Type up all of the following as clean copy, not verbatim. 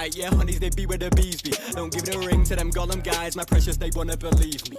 right, yeah, honeys, they be where the bees be. Don't give it a ring to them Gollum guys, my precious, they wanna believe me.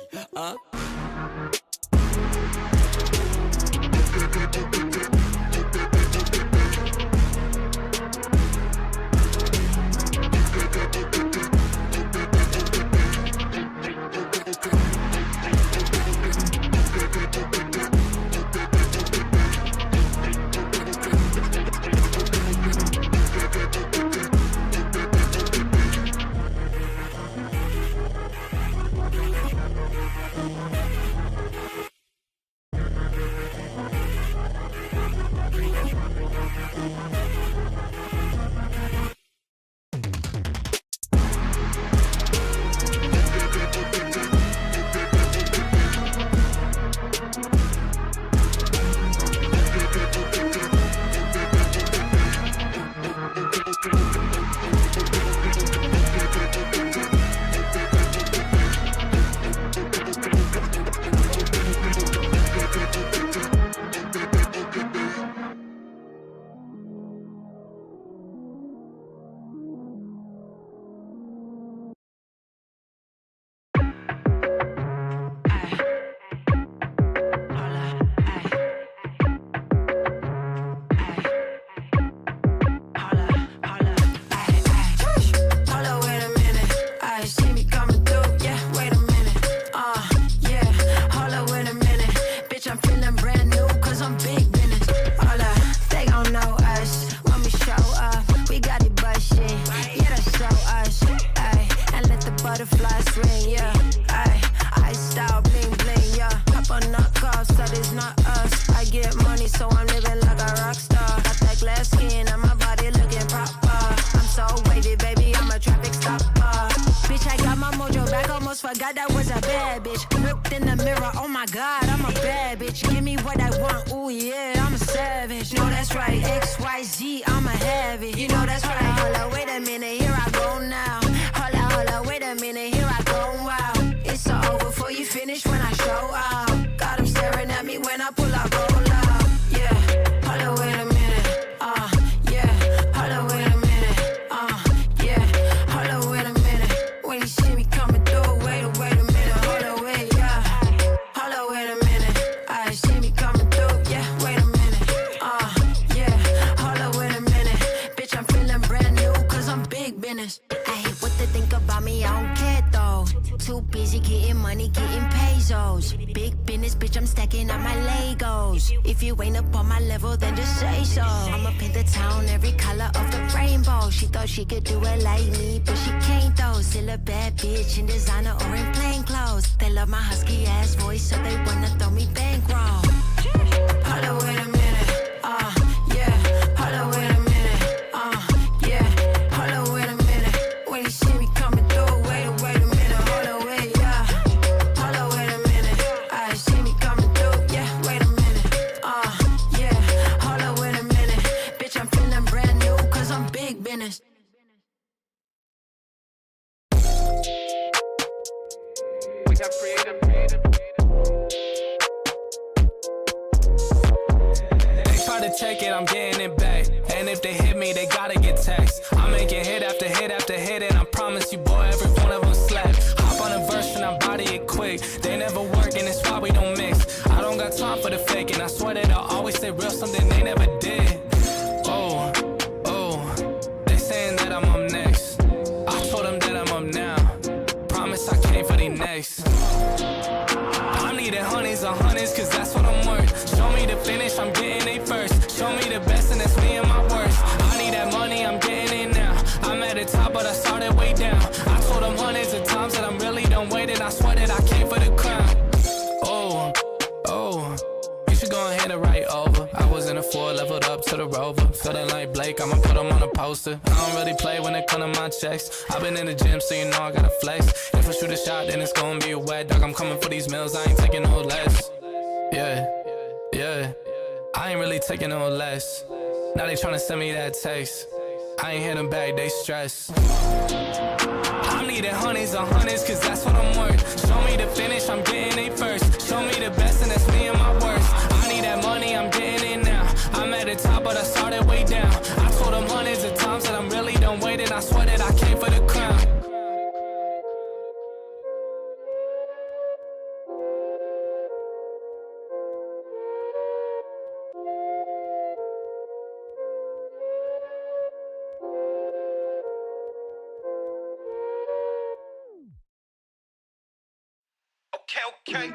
She could do it like me, but she can't though. Still a bad bitch in designer or in plain clothes. They love my husky ass voice, so they wanna throw me bankroll. Hold up, wait a minute, yeah. Hold up, wait a minute, yeah. Hold up, wait a minute. When you see me coming through, wait a minute, hold up, wait, yeah. Hold up, wait a minute, see me coming through, yeah. Wait a minute, yeah. Hold up, wait a minute, bitch, I'm feeling brand new, 'cause I'm big business. They try to take it, I'm getting it back. And if they hit me, they gotta get taxed. I'm making hit after hit after hit, and I promise you, boy, every one of them slap. Hop on a verse and I body it quick. They never work, and it's why we don't mix. I don't got time for the fake, and I swear that I always say real, something they never did. Oh, they saying that I'm up next. I told them that I'm up now. Promise I came for the next. I'm needing honeys on honeys, 'cause that's what I'm worth. Show me the finish, I'm getting it first. Show me the best, and that's me and my worst. I need that money, I'm getting it now. I'm at the top, but I started way down. I told them hundreds of times that I'm really done waiting. I swear that I came for the crown. You should go and hand it right over. I was in a 4, leveled up to the Rover. Feeling like Blake, I'ma put him on a poster. I don't really play when it come to my checks. I've been in the gym, so you know I gotta flex. If I shoot a shot, then it's gonna be a wet dog. I'm coming for these meals, I ain't taking no less. Yeah, I ain't really taking no less. Now they tryna send me that text. I ain't hit them back, they stress. I'm needing honeys on honeys, 'cause that's what I'm worth. Show me the finish, I'm getting it first. Show me the best, and that's me and my worst. I need that money, I'm getting it now. I'm at the top, but I started way down. I told them hundreds of times that I'm really done waiting. I swear that I came for the crown. Okay.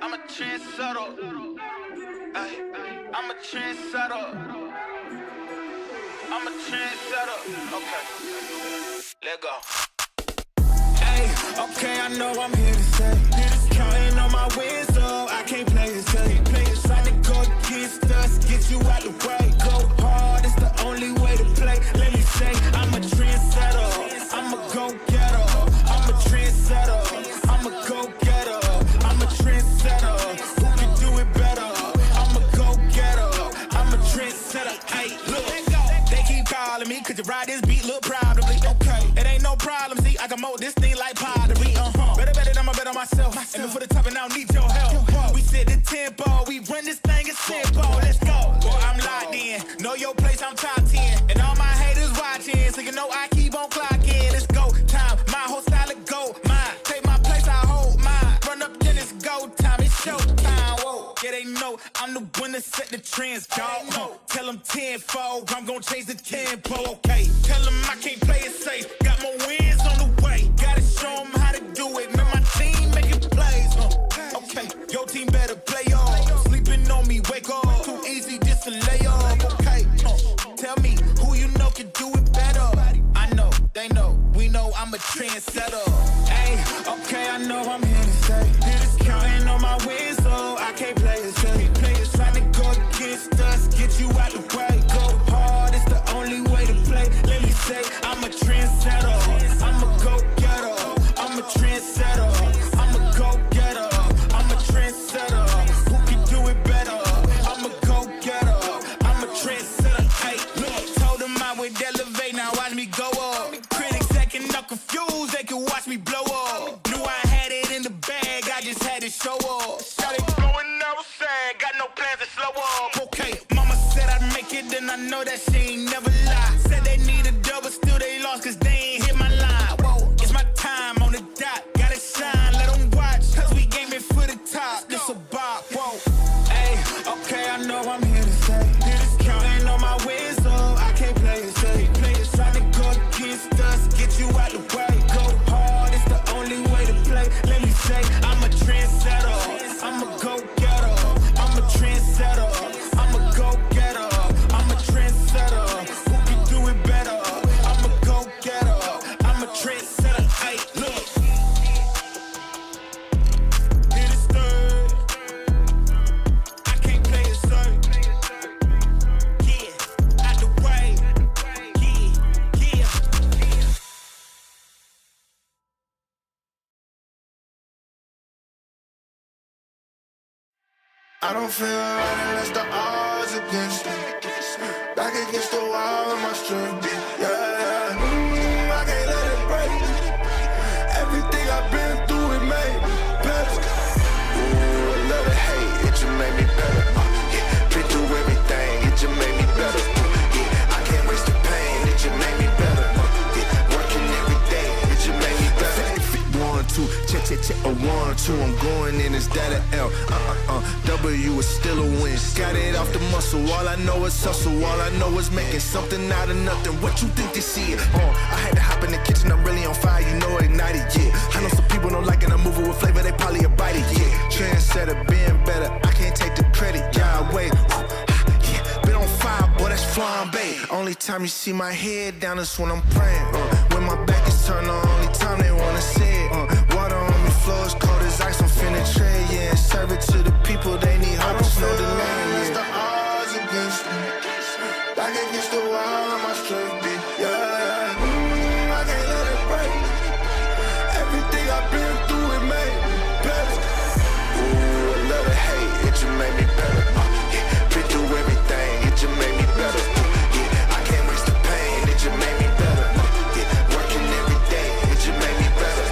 I'm a trendsetter. Ay, I'm a trendsetter. I'm a trendsetter. Okay, let go. Hey, okay, I know I'm here to stay. Counting on my wins, so I can't play it safe. Try to go against us, get you out the way. Go hard, it's the only way to play. Let me say, I'm a trendsetter. I'm a go-getter. I'm a trendsetter. I'm a go-getter. I'm a trendsetter. Who can do it better? I'm a go-getter. I'm a trendsetter. Hey, look, they keep calling me, could you ride this beat? Look proud of me. Okay, it ain't no problem. See, I can mold this thing like pottery. Better, I'ma bet on myself. And before the top, and I don't need your help. We set the tempo, we run this thing as simple. Let's go. Boy, I'm locked in. Know your place, I'm top 10. And all my haters watching, so you know I keep on clocking. Let's go time. My whole style of go mine. Take my place, I hold mine. Run up, then it's go time. It's show time. Whoa. Yeah, they know I'm the one that set the trends, dog. Tell them tenfold, I'm gonna change the tempo. Okay, tell them I can't play it safe. Got more wins on the way. Gotta show them how to do it. Man, my team making plays. Okay, your team better play off. Sleeping on me, wake up. Too easy just to lay off. Okay, tell me who you know can do it better. I know, they know, we know I'm a trendsetter. Hey, okay, I know I'm here to stay. Counting on my wins, so I can't play it safe. Trying to go against us, get you out the way. Go hard, it's the only way to play. Let me say, I'm a trendsetter. I'm a go-getter. I'm a trendsetter. I'm a go-getter. I'm a trendsetter. Who can do it better? I'm a go-getter. I'm a trendsetter. Hey, look, told them I would elevate, now watch me go up. Critics acting up confused, they can watch me blow up. Knew I had it in the bag, I just had to show up. Shawty blowing never sad, got no plans to slow up. Okay, mama said I'd make it, and I know that she ain't never lie. Said they need a double, still they lost, cause they ain't hit my line. Whoa, it's my time on the dot, gotta shine, let them watch, cause we gaming for the top, this a bop, whoa. Hey, okay, I know I'm here to stay. Counting on my wins, so I can't play it safe. Trying to go against us, get you out the way. Go hard, it's the only way to play. Let me say, I'm a trendsetter. I'm a go-getter. I'm a trendsetter. I'm a go-getter. I'm a trendsetter. Who can do it better? I'm a go-getter. I'm a trendsetter. Hey, look. Hit it stirred. I can't play it safe. Yeah, out the way. Yeah. I don't feel right unless the odds against me. Back against the wall of my strength. Yeah. I can't let it break. Everything I've been through, it made me better. Ooh, I love the hate, it just made me better. Yeah. Been through everything, it just made me better. Yeah. I can't waste the pain, it just made me better. Yeah. Working every day, it just made me better. 1, 2, check, a 1, 2. I'm going in, is that an L? W is still a win. Got it off the muscle. All I know is hustle. All I know is making something out of nothing. What you think they see it? I had to hop in the kitchen. I'm really on fire. You know, ignited. Yeah. I know some people don't like it. I'm moving with flavor. They probably a bite it. Yeah. Trendsetter, being better. I can't take the credit. Yeah, wait. Yeah. Been on fire, boy. That's flambe. Only time you see my head down is when I'm praying. When my back is turned on, only time they wanna see it. Water on me, floor is cold as ice. I'm finna trade, yeah. And serve it to the people, they need hope. There's no delay. Unless the odds against me. Back against the wall of my strength. Yeah. I can't let it break. Everything I've been through, it made me better. Ooh, I love the hate, it just made me better. Yeah. Been through everything, it just made me better. Yeah. I can't waste the pain, it just made me better. Yeah. Working every day, it just made me better.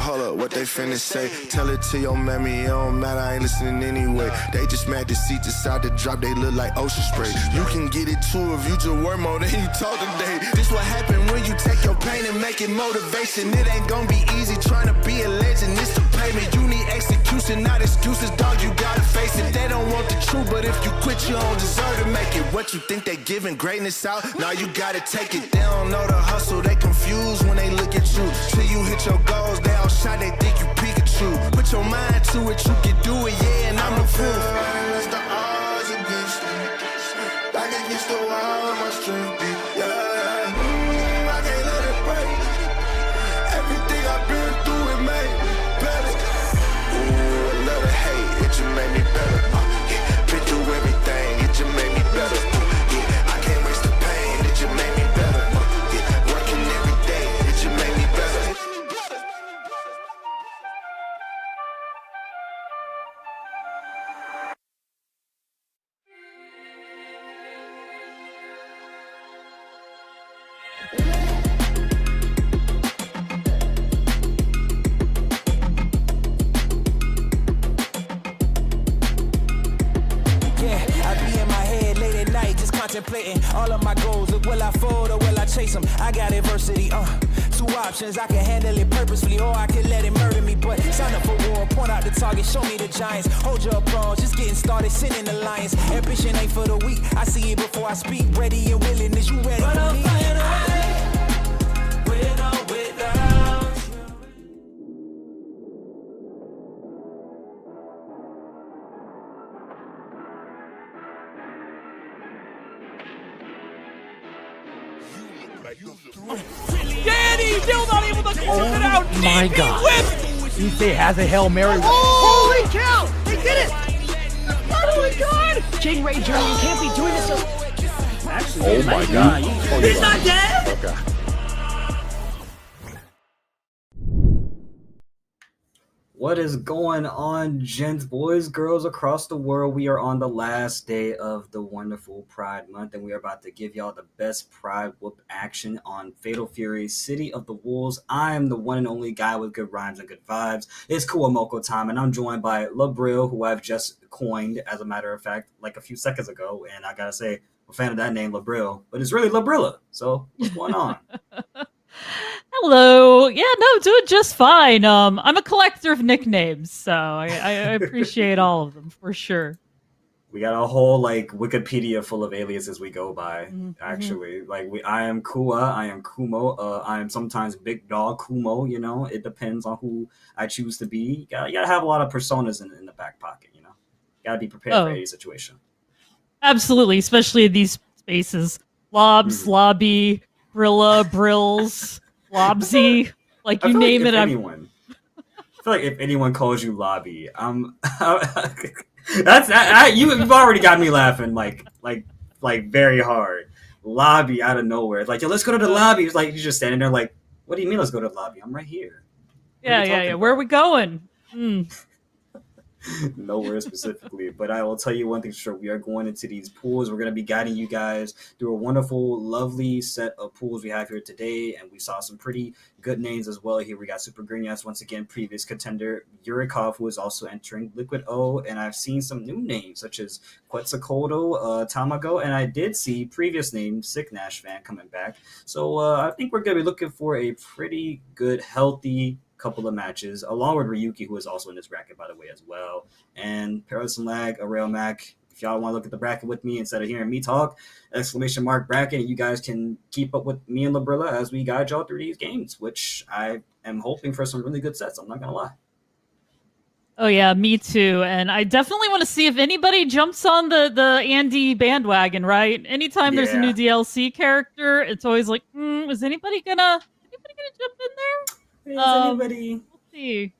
Hold up, what they finna say. Tell it to your mammy, it don't matter, I ain't listening anyway. They just mad to see decide to drop, they look like ocean spray. You can get it too if you just work more than you talk today. This what happen when you take your pain and make it motivation. It ain't gonna be easy trying to be a legend, it's the payment. You need execution, not excuses, dog, you gotta face it. They don't want the truth, but if you quit, you don't deserve to make it. What you think they giving greatness out? Now you gotta take it. They don't know the hustle, they confused when they look at you. Till you hit your goals, they all shy, they think you Pikachu. Put your mind to it, you can do it, yeah, and I'm the proof. Unless the odds against me, back against the wall, my strength, yeah. I can't let it break. Everything I've been through, it made me better. Ooh, a little hate, it just made me better. Been through everything, it just made me better. I can't waste the pain, it just made me better. Working every day, it just made me better. Contemplating all of my goals. Will I fold or will I chase them? I got adversity, two options. I can handle it purposefully or I can let it murder me. But sign up for war, point out the target, show me the giants. Hold your applause, just getting started, sending the lions. Ambition ain't for the weak, I see it before I speak. Ready and willing, is you ready for me? With or without you. Danny still not able to close it out. My God. Issei has a Hail Mary. Holy cow! They did it! Oh my God! January Journey, you can't be doing this. Actually, Oh my God. He's not dead. Okay. What is going on, gents, boys, girls across the world? We are on the last day of the wonderful Pride Month, and we are about to give y'all the best Pride whoop action on Fatal Fury, City of the Wolves. I am the one and only guy with good rhymes and good vibes. It's Kuamoko time, and I'm joined by LaBrill, who I've just coined, as a matter of fact, like a few seconds ago. And I gotta say, I'm a fan of that name, LaBrill, but it's really LaBrilla. So what's going on? Hello. Yeah, no, doing just fine. I'm a collector of nicknames, so I appreciate all of them for sure. We got a whole like Wikipedia full of aliases we go by. Actually, like I am Kua, I am Kumo, I am sometimes Big Dog Kumo. You know, it depends on who I choose to be. You gotta have a lot of personas in the back pocket. You know, gotta be prepared for any situation. Absolutely, especially in these spaces. Lobs, Lobby, Brilla, Brills, Lobsy, like you name it. I feel like if anyone calls you Lobby, you've already got me laughing like very hard. Lobby out of nowhere. It's like, yo, let's go to the lobby. It's like, you're just standing there like, what do you mean let's go to the lobby? I'm right here. Yeah. Where are we going? Nowhere specifically, but I will tell you one thing for sure. We are going into these pools. We're going to be guiding you guys through a wonderful, lovely set of pools we have here today, and we saw some pretty good names as well here. We got Super Greenhouse, once again, previous contender, Uricov, who is also entering Liquid O, and I've seen some new names, such as Quetzalcoatl, Tamago, and I did see previous name, Sick Nash Fan, coming back. So I think we're going to be looking for a pretty good, healthy couple of matches, along with Ryuki, who is also in this bracket, by the way, as well. And Paris and Lag, Aurel Mac, if y'all want to look at the bracket with me instead of hearing me talk, ! Bracket, and you guys can keep up with me and LaBrilla as we guide y'all through these games, which I am hoping for some really good sets, I'm not going to lie. Oh yeah, me too. And I definitely want to see if anybody jumps on the Andy bandwagon, right? Anytime there's a new DLC character, it's always like, is anybody gonna jump in there? Anybody? We'll see.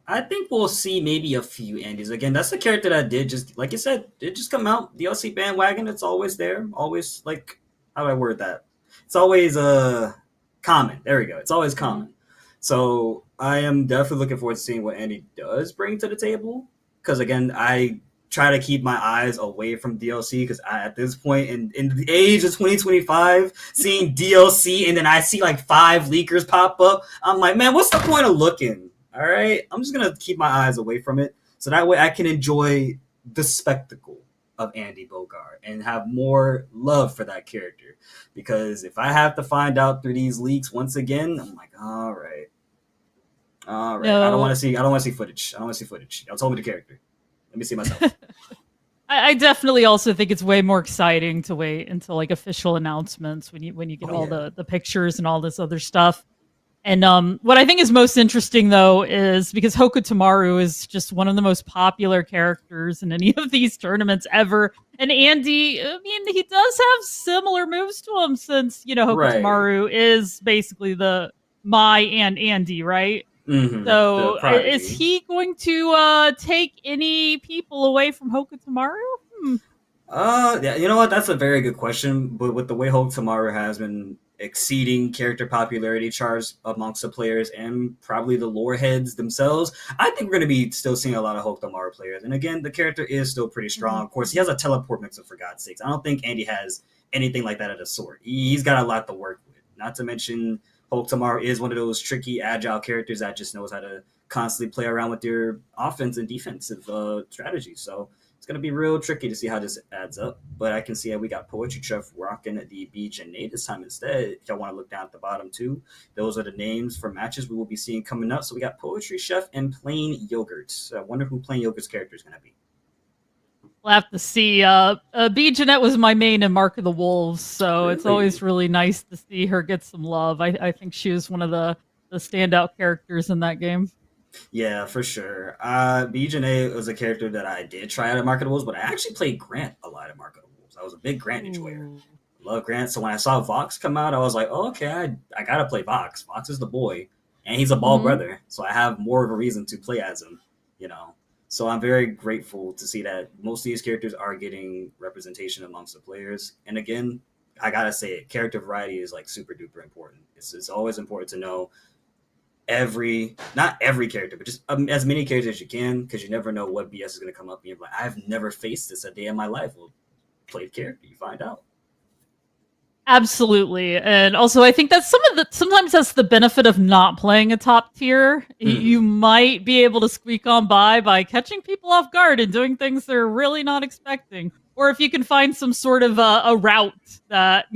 I think we'll see maybe a few Andys. Again, that's the character that did just, like you said, did just come out. DLC bandwagon, it's always there. Always, like, how do I word that? It's always common. There we go. It's always common. So I am definitely looking forward to seeing what Andy does bring to the table. Because, again, I try to keep my eyes away from DLC because at this point in the age of 2025, seeing DLC and then I see like 5 leakers pop up, I'm like, man, what's the point of looking? All right, I'm just gonna keep my eyes away from it, so that way I can enjoy the spectacle of Andy Bogard and have more love for that character. Because if I have to find out through these leaks once again, I'm like, all right. No. I don't want to see footage. I don't want to see footage. Y'all told me the character. Let me see myself. I definitely also think it's way more exciting to wait until like official announcements when you get all the pictures and all this other stuff. And what I think is most interesting, though, is because Hokutomaru is just one of the most popular characters in any of these tournaments ever. And Andy, I mean, he does have similar moves to him since, Hokutomaru is basically the Mai and Andy, right? Mm-hmm. So is he going to take any people away from Hokutomaru? Yeah, you know what? That's a very good question. But with the way Hokutomaru has been exceeding character popularity charts amongst the players and probably the lore heads themselves, I think we're going to be still seeing a lot of Hokutomaru players. And again, the character is still pretty strong. Mm-hmm. Of course, he has a teleport mixer, for God's sakes. I don't think Andy has anything like that at a sword. He's got a lot to work with. Not to mention, Hokutomaru is one of those tricky, agile characters that just knows how to constantly play around with your offense and defensive strategies. So it's going to be real tricky to see how this adds up. But I can see that we got Poetry Chef rocking the Beach and Nate this time instead. If y'all want to look down at the bottom too, those are the names for matches we will be seeing coming up. So we got Poetry Chef and Plain Yogurt. So I wonder who Plain Yogurt's character is going to be. We'll have to see. B. Jeanette was my main in Mark of the Wolves, so really? It's always really nice to see her get some love. I think she was one of the standout characters in that game. Yeah, for sure. B. Jeanette was a character that I did try out at Mark of the Wolves, but I actually played Grant a lot at Mark of the Wolves. I was a big Grant enjoyer. Love Grant. So when I saw Vox come out, I was like, oh, okay, I got to play Vox. Vox is the boy, and he's a ball brother, so I have more of a reason to play as him, So I'm very grateful to see that most of these characters are getting representation amongst the players. And again, I gotta say it, character variety is like super duper important. It's always important to know not every character, but just as many characters as you can, because you never know what BS is gonna come up and you're like, I've never faced this a day in my life. Well, play the character, you find out. Absolutely. And also I think that's sometimes that's the benefit of not playing a top tier. You might be able to squeak on by catching people off guard and doing things they're really not expecting. Or if you can find some sort of a route that,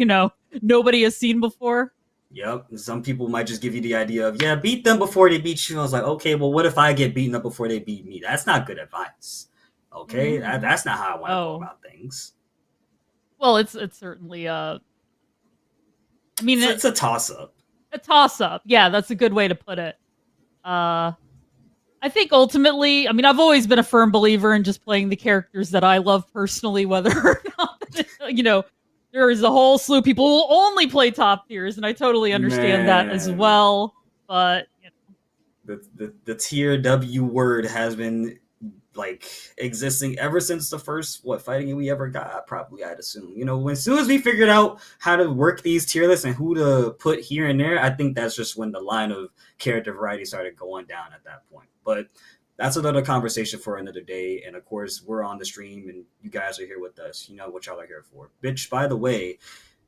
nobody has seen before. Yep. Some people might just give you the idea of, beat them before they beat you. I was like, okay, well, what if I get beaten up before they beat me? That's not good advice. Okay? That's not how I want to go about things. Well, it's certainly it's a toss-up. A toss-up. Yeah, that's a good way to put it. I think ultimately, I've always been a firm believer in just playing the characters that I love personally, whether or not, there is a whole slew of people who will only play top tiers, and I totally understand that as well. But, The tier W word has been existing ever since the first fighting we ever got, probably, I'd assume. As soon as we figured out how to work these tier lists and who to put here and there, I think that's just when the line of character variety started going down at that point. But that's another conversation for another day. And of course, we're on the stream and you guys are here with us. You know what y'all are here for. Bitch, by the way,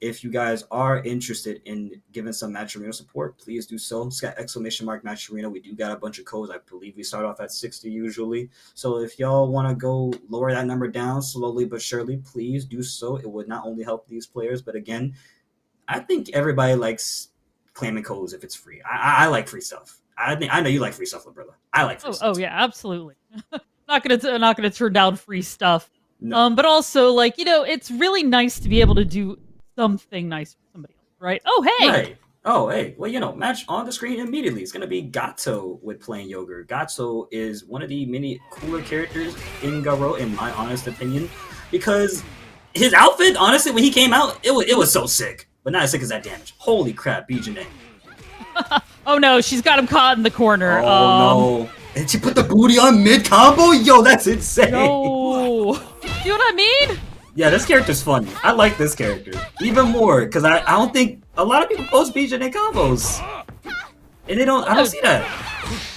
if you guys are interested in giving some Match Arena support, please do so. It's got ! Match Arena. We do got a bunch of codes. I believe we start off at 60 usually. So if y'all want to go lower that number down slowly but surely, please do so. It would not only help these players, but again, I think everybody likes claiming codes if it's free. I like free stuff. I know you like free stuff, Labrilla. I like free stuff. Oh yeah, absolutely. not gonna turn down free stuff. No. But also it's really nice to be able to do something nice for somebody else, right? Oh, hey! Right. Oh, hey. Well, match on the screen immediately. It's going to be Gateau with Plain Yogurt. Gateau is one of the many cooler characters in Garo, in my honest opinion, because his outfit, honestly, when he came out, it was so sick. But not as sick as that damage. Holy crap, Bijane. Oh, no, she's got him caught in the corner. Oh, no. And she put the booty on mid-combo? Yo, that's insane. No. You know what I mean? Yeah, this character's funny. I like this character even more because I don't think a lot of people post Bijane combos, and I don't see that.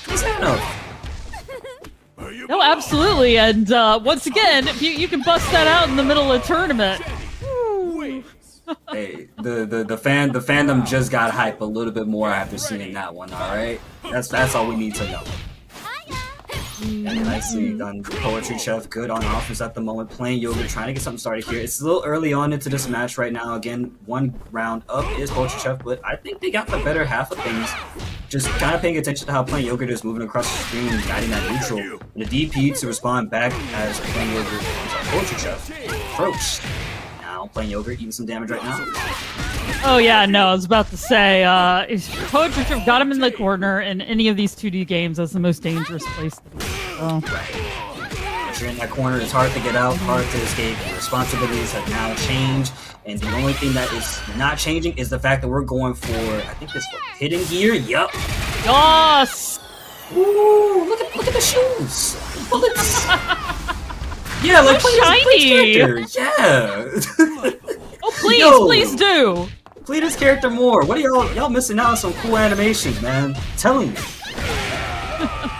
What's that No, absolutely, and once again, you can bust that out in the middle of a tournament. Hey, the fandom just got hype a little bit more after seeing that one. All right, that's all we need to know. And nicely done, Poetry Chef. Good on offense at the moment. Playing Yogurt, trying to get something started here. It's a little early on into this match right now. Again, one round up is Poetry Chef, but I think they got the better half of things. Just kind of paying attention to how Playing Yogurt is moving across the screen and guiding that neutral. And the DP to respond back as Playing Yogurt Poetry Chef approached. Now Playing Yogurt eating some damage right now. Oh yeah, no, I was about to say, Poetry Chef got him in the corner in any of these 2D games. That's the most dangerous place to be. So. If you're in that corner, it's hard to get out, hard to escape. Your responsibilities have now changed, and the only thing that is not changing is the fact that we're going for, I think this was hidden gear. Yup. Yes. Ooh, look at the shoes. Bullets. Yeah, like so shiny. Yeah. Oh please, please do. Play this character more. What are y'all missing out on some cool animations, man? I'm telling you.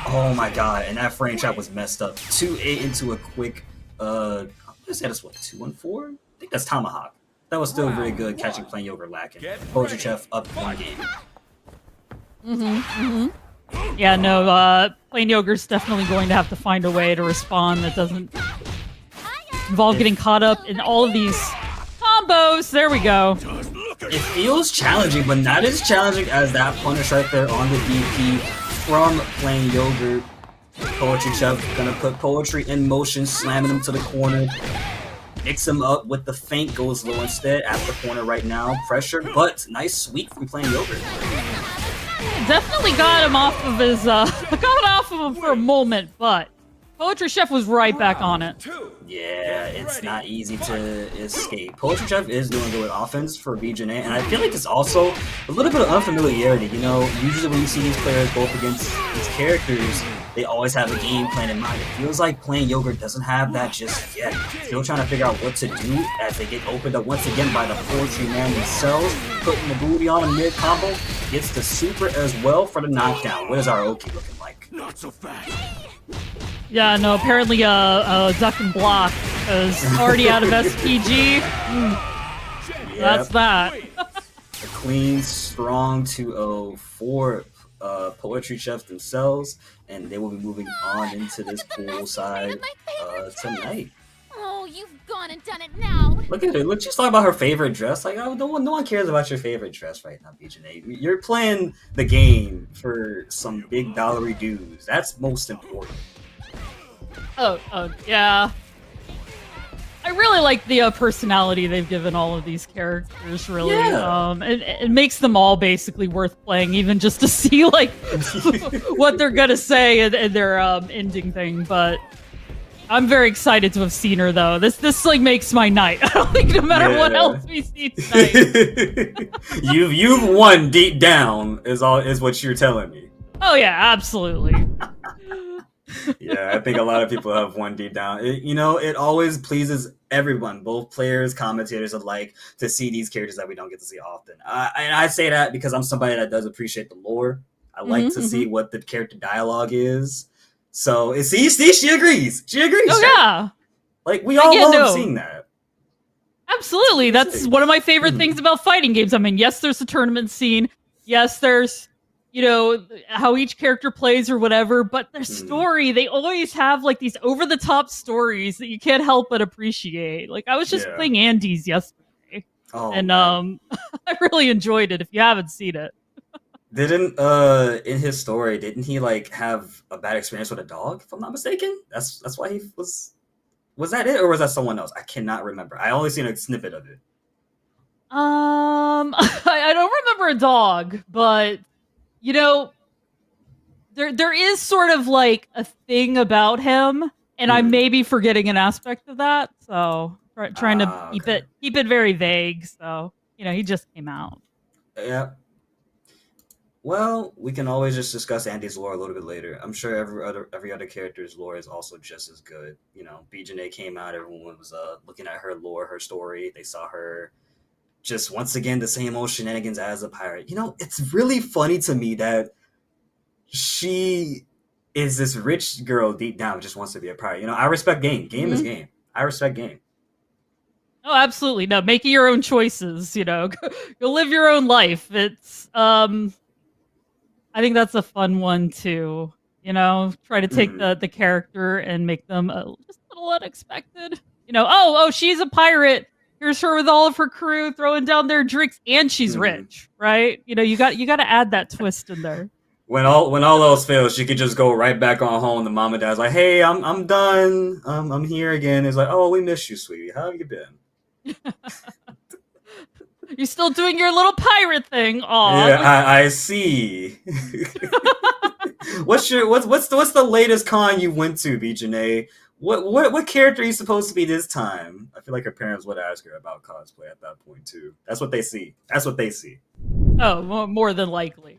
Oh my god, and that frame trap was messed up. 2-8 into a quick I'm gonna say that's what, 2-1-4? I think that's Tomahawk. That was still really good catching Playing Yogurt lacking. Poetry Chef up one game. Yeah, no, Playing Yogurt's definitely going to have to find a way to respond that doesn't involve getting caught up in all of these combos. There we go. It feels challenging, but not as challenging as that punish right there on the DP from Playing Yogurt. Poetry Chef gonna put Poetry in motion, slamming him to the corner. Mix him up with the feint, goes low instead at the corner right now. Pressure, but nice sweep from Playing Yogurt. Definitely got him off of his, got off of him for a moment, but Poetry Chef was right back on it. Yeah, it's not easy to escape. Poetry Chef is doing good with offense for BJN, and I feel like it's also a little bit of unfamiliarity. You know, usually when you see these players go up against these characters, they always have a game plan in mind. It feels like Playing Yogurt doesn't have that just yet. Still trying to figure out what to do as they get opened up once again by the Poetry Man themselves. Putting the booty on a mid-combo. Gets the super as well for the knockdown. What is our Oki looking like? Not so fast. Yeah, no, apparently duck and block is already out of SPG. Yep. That's that. A clean, strong 2-0 for Poetry Chefs themselves, and they will be moving on into this pool side tonight. Oh, you've gone and done it now. Look at it. Let's just talk about her favorite dress. Like, no one cares about your favorite dress right now, BJN. You're playing the game for some big dollary dues. That's most important. Oh, yeah. I really like the personality they've given all of these characters, really. Yeah. It makes them all basically worth playing, even just to see, like, what they're gonna say in their ending thing, but I'm very excited to have seen her, though. This like, makes my night. I don't think no matter what else we see tonight. You've won deep down, is what you're telling me. Oh, yeah, absolutely. Yeah, I think a lot of people have won deep down. It always pleases everyone, both players, commentators alike, to see these characters that we don't get to see often. And I say that because I'm somebody that does appreciate the lore. I like to see what the character dialogue is. So, see, she agrees. She agrees. Oh, yeah. Like, we all love seeing that. Absolutely. That's one of my favorite things about fighting games. I mean, yes, there's a tournament scene. Yes, there's, how each character plays or whatever, but their story, they always have like these over-the-top stories that you can't help but appreciate. Like, I was just playing Andes yesterday, and I really enjoyed it if you haven't seen it. Didn't in his story, didn't he like have a bad experience with a dog, if I'm not mistaken? That's why he was that it, or was that someone else? I cannot remember. I only seen a snippet of it. I don't remember a dog, but there is sort of like a thing about him, and I may be forgetting an aspect of that. So trying to keep it very vague. So he just came out. Yeah. Well, we can always just discuss Andy's lore a little bit later. I'm sure every other character's lore is also just as good. BJN came out, everyone was looking at her lore, her story. They saw her just once again the same old shenanigans as a pirate. It's really funny to me that she is this rich girl deep down who just wants to be a pirate. I respect game. Game is game. I respect game. Oh, absolutely. No, making your own choices, go live your own life. It's I think that's a fun one too. Try to take the character and make them just a little unexpected. Oh, she's a pirate. Here's her with all of her crew throwing down their drinks, and she's rich, right? You got to add that twist in there. When all else fails, she could just go right back on home. The mom and dad's like, "Hey, I'm done. I'm here again." It's like, "Oh, we miss you, sweetie. How have you been?" You're still doing your little pirate thing. Aw. Yeah, I see. What's the latest con you went to, BJanae? What character are you supposed to be this time? I feel like her parents would ask her about cosplay at that point too. That's what they see. Oh, more than likely.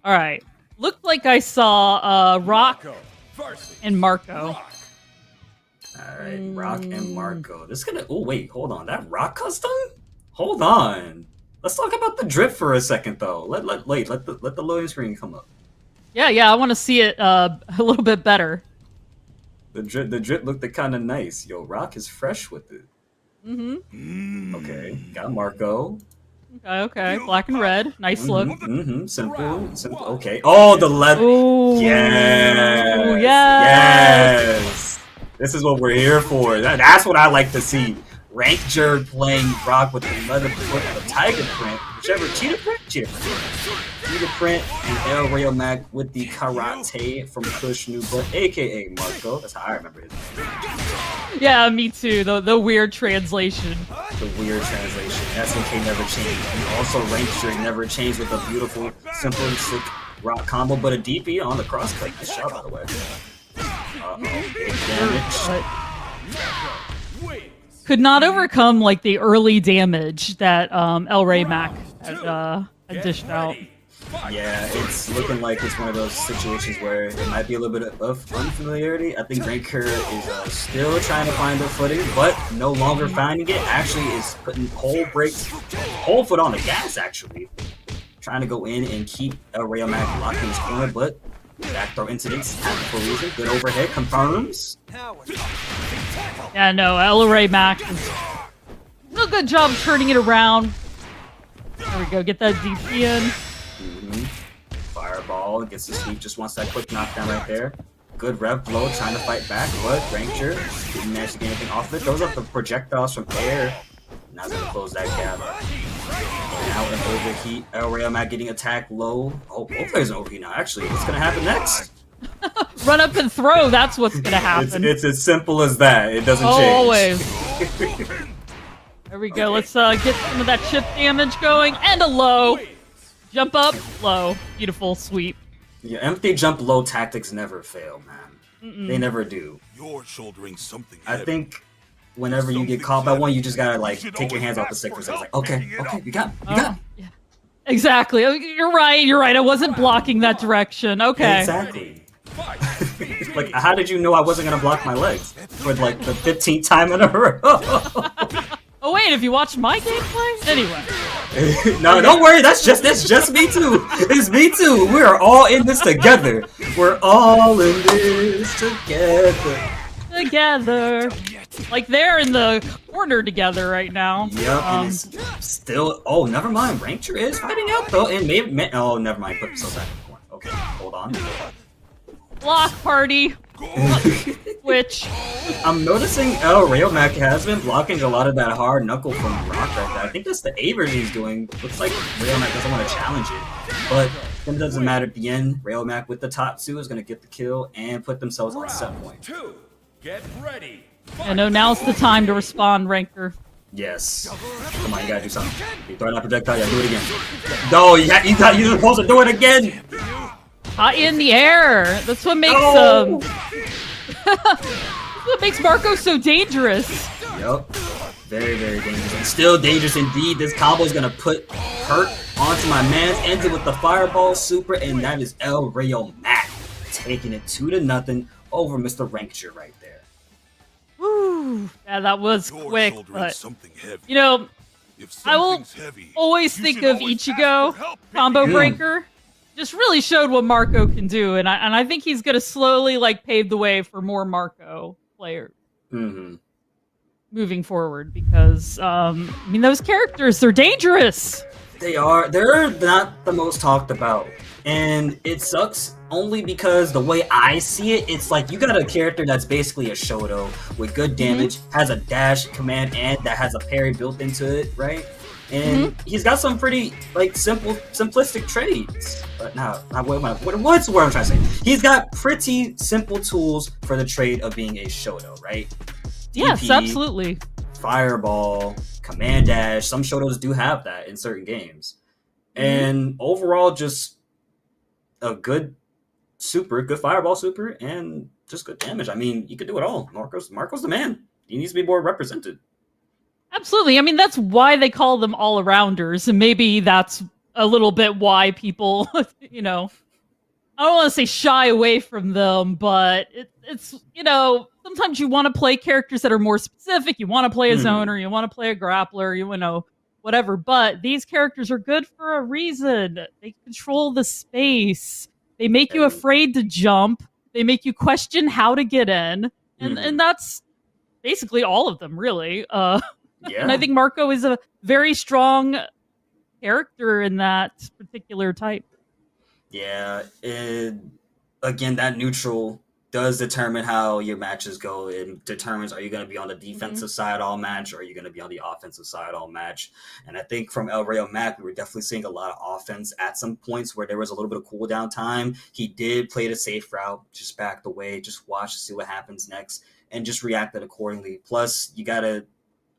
All right. Looked like I saw Rock and Marco. All right, Rock and Marco. This is gonna. Oh wait, hold on. That Rock custom? Hold on. Let's talk about the drip for a second, though. Let the loading screen come up. Yeah. I want to see it a little bit better. The drip looked kind of nice. Yo, Rock is fresh with it. Okay, got Marco. Okay. Black and red. Nice look. Simple. Okay. Oh, the leather. Yes. This is what we're here for. That's what I like to see. Ranger playing Rock with the leather foot, the tiger print, whichever cheetah print, and El Rayo Mac with the karate from Kush Nuba, aka Marco. That's how I remember his name. Yeah, me too. The weird translation. SNK never changed. And also Ranger never changed with a beautiful, simple, sick Rock combo, but a DP on the crosscut. Nice shot, by the way. Big damage. Could not overcome the early damage that El Rey Mac had dished out. Yeah, it's looking like it's one of those situations where it might be a little bit of unfamiliarity. I think Ranker is still trying to find their footing, but no longer finding it. Actually, is putting whole foot on the gas. Actually, trying to go in and keep El Rayo Mac locked in his corner, but back throw incidents happen for a reason. Good overhead confirms. Yeah, no, El Rey Mac is a good job turning it around. There we go, get that DP in. Fireball gets the sweep, just wants that quick knockdown right there. Good rev blow, trying to fight back, but Ranger didn't manage to get anything off of it. Throws up the projectiles from air. Now it's gonna close that gap. Now an overheat. El Rayo Mac getting attacked low. Oh, both players an overheat now. Actually, what's gonna happen next? Run up and throw. That's what's gonna happen. It's as simple as that. It doesn't change. Always. There we go. Let's get some of that chip damage going and a low. Jump up, low. Beautiful sweep. Yeah, empty jump low tactics never fail, man. They never do. You're shouldering something. I think whenever you get caught by one, you just gotta take your hands off the stick for a second. Like, okay, you got me. Yeah. Exactly. You're right. I wasn't blocking that direction. Okay. Exactly. How did you know I wasn't gonna block my legs for the 15th time in a row? Oh wait, have you watched my gameplay? Anyway. No, don't worry. It's just me too. It's me too. We are all in this together. We're all in this together. They're in the corner together right now. Yep, and it's still... Oh, never mind. Ranger is fighting out, though, and maybe... Oh, never mind. Put himself back in the corner. Okay, hold on. Block party. Which... I'm noticing El Rayo Mac has been blocking a lot of that hard knuckle from Rock right there. I think that's the A version he's doing. Looks like Rayo Mac doesn't want to challenge it. But it doesn't matter at the end. Rayo Mac with the top two is going to get the kill and put themselves on set point. Get ready. I know now's the time to respond, Ranker. Yes. Come on, you gotta do something. You throw that projectile, you gotta do it again. No, you're supposed to do it again! In the air. That's what makes that's what makes Marco so dangerous. Yep. Very, very dangerous. And still dangerous indeed. This combo is gonna put hurt onto my man. Ends it with the fireball super, and that is El Rayo Mac taking it 2-0 over Mr. Ranger right there. Woo. Yeah, that was quick, but I will always think of Ichigo, combo breaker. Just really showed what Marco can do, and I think he's gonna slowly pave the way for more Marco players. moving forward because I mean those characters, they're dangerous. They are. They're not the most talked about, and it sucks only because the way I see it, it's like you got a character that's basically a Shoto with good damage, has a dash, command, and that has a parry built into it, right? And he's got some pretty like simplistic trades. But what's the word I'm trying to say? He's got pretty simple tools for the trade of being a Shoto, right? Yes, DP, absolutely. Fireball, command dash. Some Shotos do have that in certain games. And overall, just a good fireball super, and just good damage. I mean, you could do it all. Marco's the man. He needs to be more represented. Absolutely. I mean, that's why they call them all-arounders, and maybe that's a little bit why people, you know, I don't want to say shy away from them, but it's you know, sometimes you want to play characters that are more specific. You want to play a zoner, you want to play a grappler, you know, whatever. But these characters are good for a reason. They control the space. They make you afraid to jump. They make you question how to get in. And that's basically all of them, really. And I think Marco is a very strong character in that particular type. Yeah. Again, that neutral does determine how your matches go. It determines, are you going to be on the defensive side all match, or are you going to be on the offensive side all match? And I think from El Rayo Mac, we were definitely seeing a lot of offense at some points where there was a little bit of cooldown time. He did play the safe route, just backed away, just watch to see what happens next, and just reacted accordingly. Plus, you got to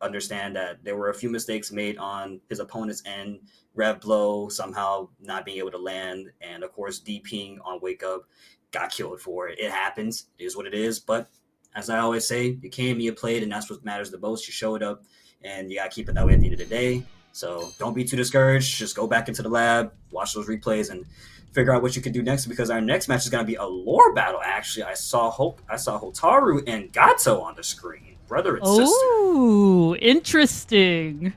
understand that there were a few mistakes made on his opponent's end. Rev blow somehow not being able to land, and of course DPing on wake up, got killed for it. It happens. It is what it is. But as I always say, you came, you played, and that's what matters the most. You showed up, and you got to keep it that way at the end of the day. So don't be too discouraged. Just go back into the lab, watch those replays, and figure out what you can do next, because our next match is going to be a lore battle. Actually, I saw Hotaru and Gateau on the screen, brother and sister. Oh, interesting.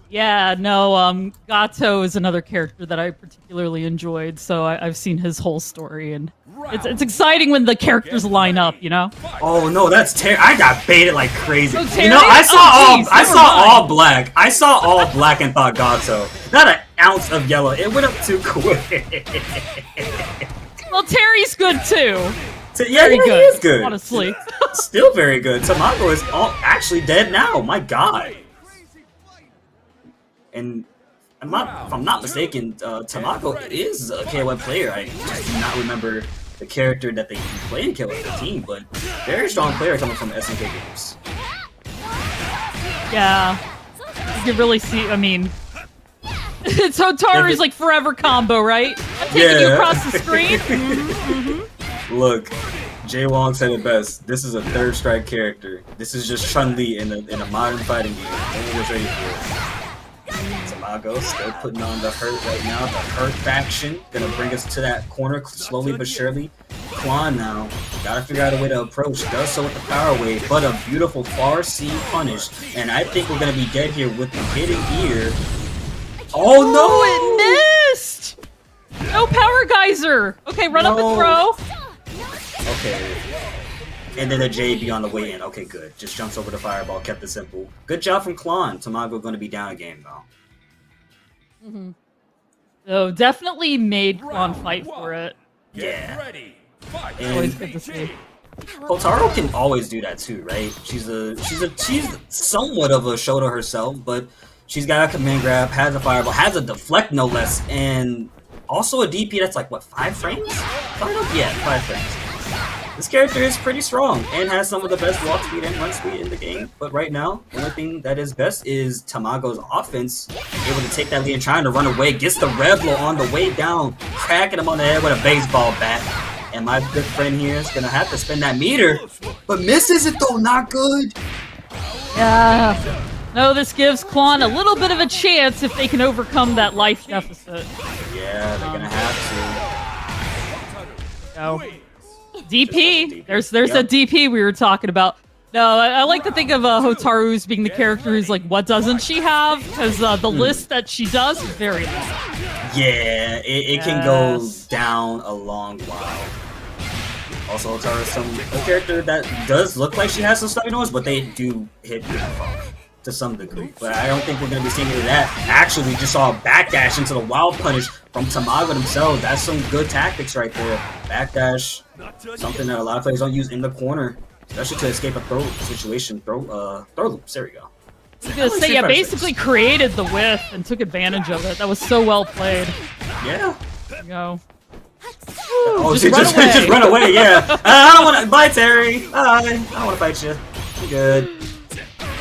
Yeah, no, Gateau is another character that I particularly enjoyed, so I've seen his whole story, and it's exciting when the characters line up, you know? Oh no, that's Terry. I got baited like crazy. Oh, you know, I saw all black. I saw all black and thought Gateau. Not an ounce of yellow. It went up too quick. Well, Terry's good too. Very good. He is good. Honestly. Still very good. Tamago is actually dead now. My God. And if I'm not mistaken, Tamago is a KOF player. I just do not remember the character that they play in KOF 15, but very strong player coming from SNK Games. Yeah. You can really see, I mean, it's Hotaru's like forever combo, right? I'm taking you across the screen. Look, Jay Wong said it best. This is a third strike character. This is just Chun-Li in a modern fighting game. Only was ready for it. Tamago still putting on the hurt right now. The hurt faction gonna bring us to that corner slowly but surely. Quan now gotta figure out a way to approach. Does so with the power wave, but a beautiful far C punish. And I think we're gonna be dead here with the hidden ear. Oh no! It missed! No power geyser! Okay, run up and throw. Okay. And then the JB on the way in. Okay, good. Just jumps over the fireball, kept it simple. Good job from Klon. Tamago going to be down a game, though. So definitely made Klon fight for it. Yeah. It's always good to see. Hotaru can always do that too, right? She's somewhat of a Shoto herself, but she's got a command grab, has a fireball, has a deflect no less, and also a DP that's like, what, 5 frames? Yeah, 5 frames. This character is pretty strong and has some of the best walk speed and run speed in the game. But right now, the only thing that is best is Tamago's offense. Able to take that lead and trying to run away. Gets the red blow on the way down. Cracking him on the head with a baseball bat. And my good friend here is going to have to spend that meter. But misses it though. Not good. Yeah. No, this gives Klon a little bit of a chance if they can overcome that life deficit. Yeah, they're going to have to. No. DP. There's a DP we were talking about. No, I like to think of Hotaru as being the character who's like, what doesn't she have? Because the list that she does is very long. Yeah, it can go down a long while. Also, Hotaru is a character that does look like she has some stuffy noise, but they do hit to some degree. But I don't think we're going to be seeing any of that. Actually, we just saw a backdash into the wild punish from Tamago themselves. That's some good tactics right there. Backdash, something that a lot of players don't use in the corner, especially to escape a throw situation. Throw loops. There we go. I was gonna say, yeah, basically created the whiff and took advantage of it. That was so well played. Yeah. There you go. Oh, just run away, yeah. I don't want to. Bye, Terry. Bye. I don't want to fight you. You're good.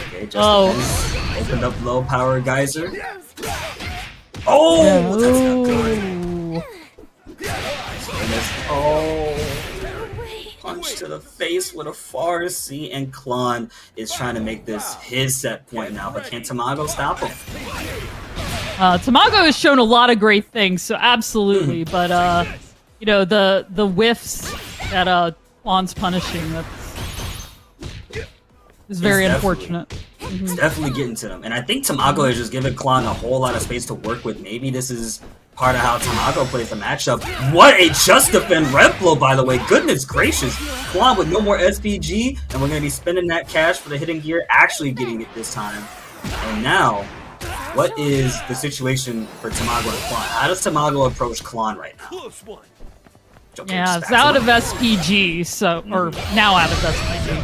Okay, just opened up low power geyser. Oh, yeah. That's not good. Oh, punch to the face with a Farsi, and Klon is trying to make this his set point now, but can Tamago stop him? Tamago has shown a lot of great things, so absolutely. But you know, the whiffs that Klon's punishing, is very unfortunate. It's definitely getting to them, and I think Tamago has just given Klon a whole lot of space to work with. Maybe this is part of how Tamago plays the matchup. What a just defend red blow, by the way. Goodness gracious. Klon with no more SPG, and we're going to be spending that cash for the hidden gear, actually getting it this time. And now, what is the situation for Tamago and Klon? How does Tamago approach Klon right now? Okay, yeah, it's out of SPG, so or now out of SPG.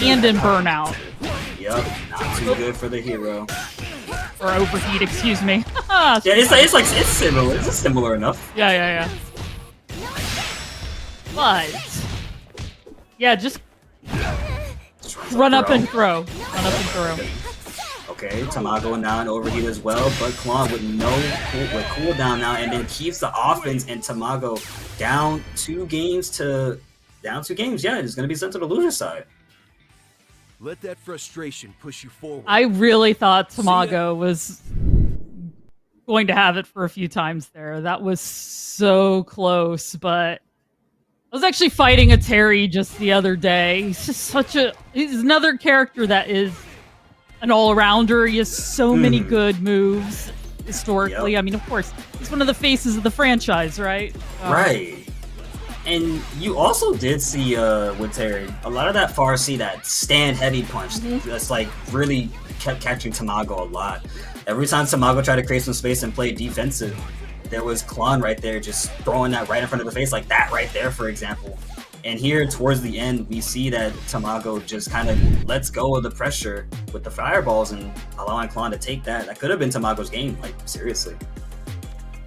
And in burnout. Yep, not too good for the hero. Or overheat, excuse me. Yeah, it's similar. It's similar enough. Yeah. But yeah, just run up and throw. Run up and throw. Okay, Tamago now in overheat as well, but Klon with cooldown now, and then keeps the offense, and Tamago down 2 games. Yeah, it's gonna be sent to the loser side. Let that frustration push you forward. I really thought Tamago was going to have it for a few times there. That was so close, but I was actually fighting a Terry just the other day. He's just he's another character that is an all-arounder. He has so many good moves historically. Yep. I mean, of course, he's one of the faces of the franchise, right? Right. And you also did see with Terry a lot of that Farsi, that stand heavy punch that's like really kept catching Tamago a lot. Every time Tamago tried to create some space and play defensive, there was Klon right there just throwing that right in front of the face, like that right there, for example. And here towards the end, we see that Tamago just kind of lets go of the pressure with the fireballs and allowing Klon to take that. That could have been Tamago's game, like seriously.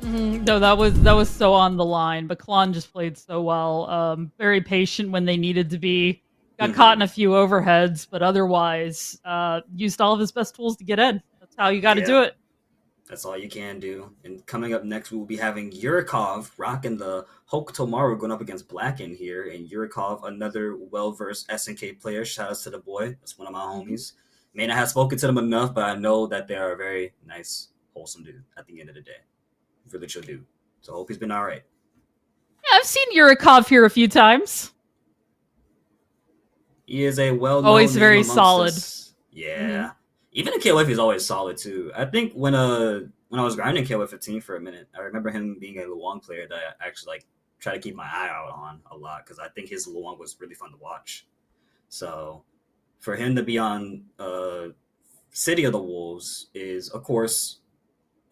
No, that was so on the line, but Klon just played so well. Very patient when they needed to be. Got caught in a few overheads, but otherwise used all of his best tools to get in. That's how you got to do it. That's all you can do. And coming up next, we will be having Uricov rocking the Hotaru going up against Blackend here. And Uricov, another well-versed SNK player. Shout out to the boy. That's one of my homies. May not have spoken to them enough, but I know that they are a very nice, wholesome dude at the end of the day. Really chill dude. So I hope he's been all right. Yeah, I've seen Uricov here a few times. He is a well-known always very solid. Us. Yeah. Even in KOF, he's always solid too. I think when I was grinding KOF 15 for a minute, I remember him being a Luong player that I actually try to keep my eye out on a lot because I think his Luong was really fun to watch. So for him to be on City of the Wolves is, of course,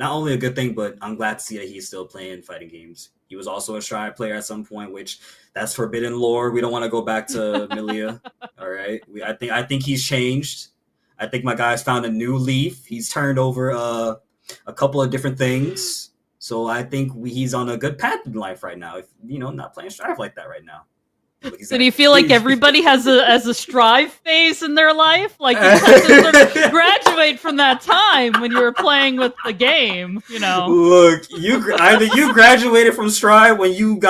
not only a good thing, but I'm glad to see that he's still playing fighting games. He was also a Stride player at some point, which that's forbidden lore. We don't want to go back to Milia. All right. I think he's changed. I think my guy's found a new leaf. He's turned over a couple of different things. So I think he's on a good path in life right now. If not playing Strive like that right now. So do you feel like everybody has a Strive phase in their life? Like you had to sort of graduate from that time when you were playing with the game, Look, either you graduated from Strive when you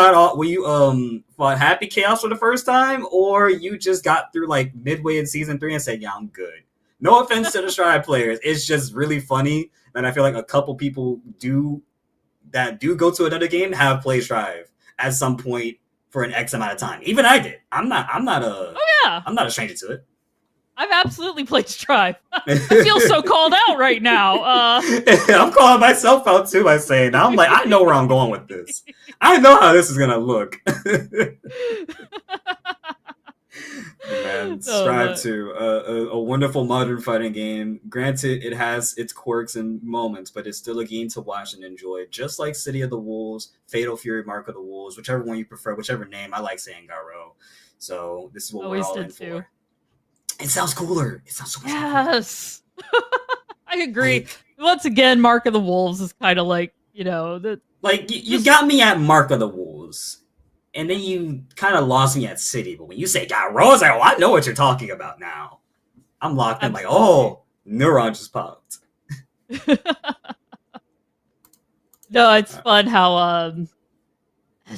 fought Happy Chaos for the first time, or you just got through like midway in season 3 and said, "Yeah, I'm good." No offense to the Strive players, it's just really funny, and I feel like a couple people do go to another game have played Strive at some point for an X amount of time. Even I did. I'm not a stranger to it. I've absolutely played Strive. I feel so called out right now. I'm calling myself out too by saying I'm like, I know where I'm going with this. I know how this is gonna look. Man, Strive 2, a wonderful modern fighting game. Granted, it has its quirks and moments, but it's still a game to watch and enjoy. Just like City of the Wolves, Fatal Fury, Mark of the Wolves, whichever one you prefer, whichever name. I like saying Garo. So this is what we're all in for. It sounds cooler. It sounds so much yes. I agree. Once again, Mark of the Wolves is kind of like, you know, you got me at Mark of the Wolves. And then you kind of lost me at City. But when you say Garo, I was like, oh, I know what you're talking about now. I'm locked in like, oh, neuron just popped. No, it's fun how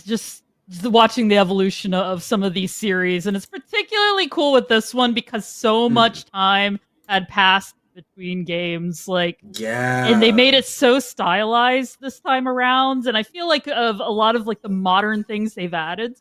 just watching the evolution of some of these series. And it's particularly cool with this one because so much time had passed between games, and they made it so stylized this time around, and I feel like of a lot of like the modern things they've added,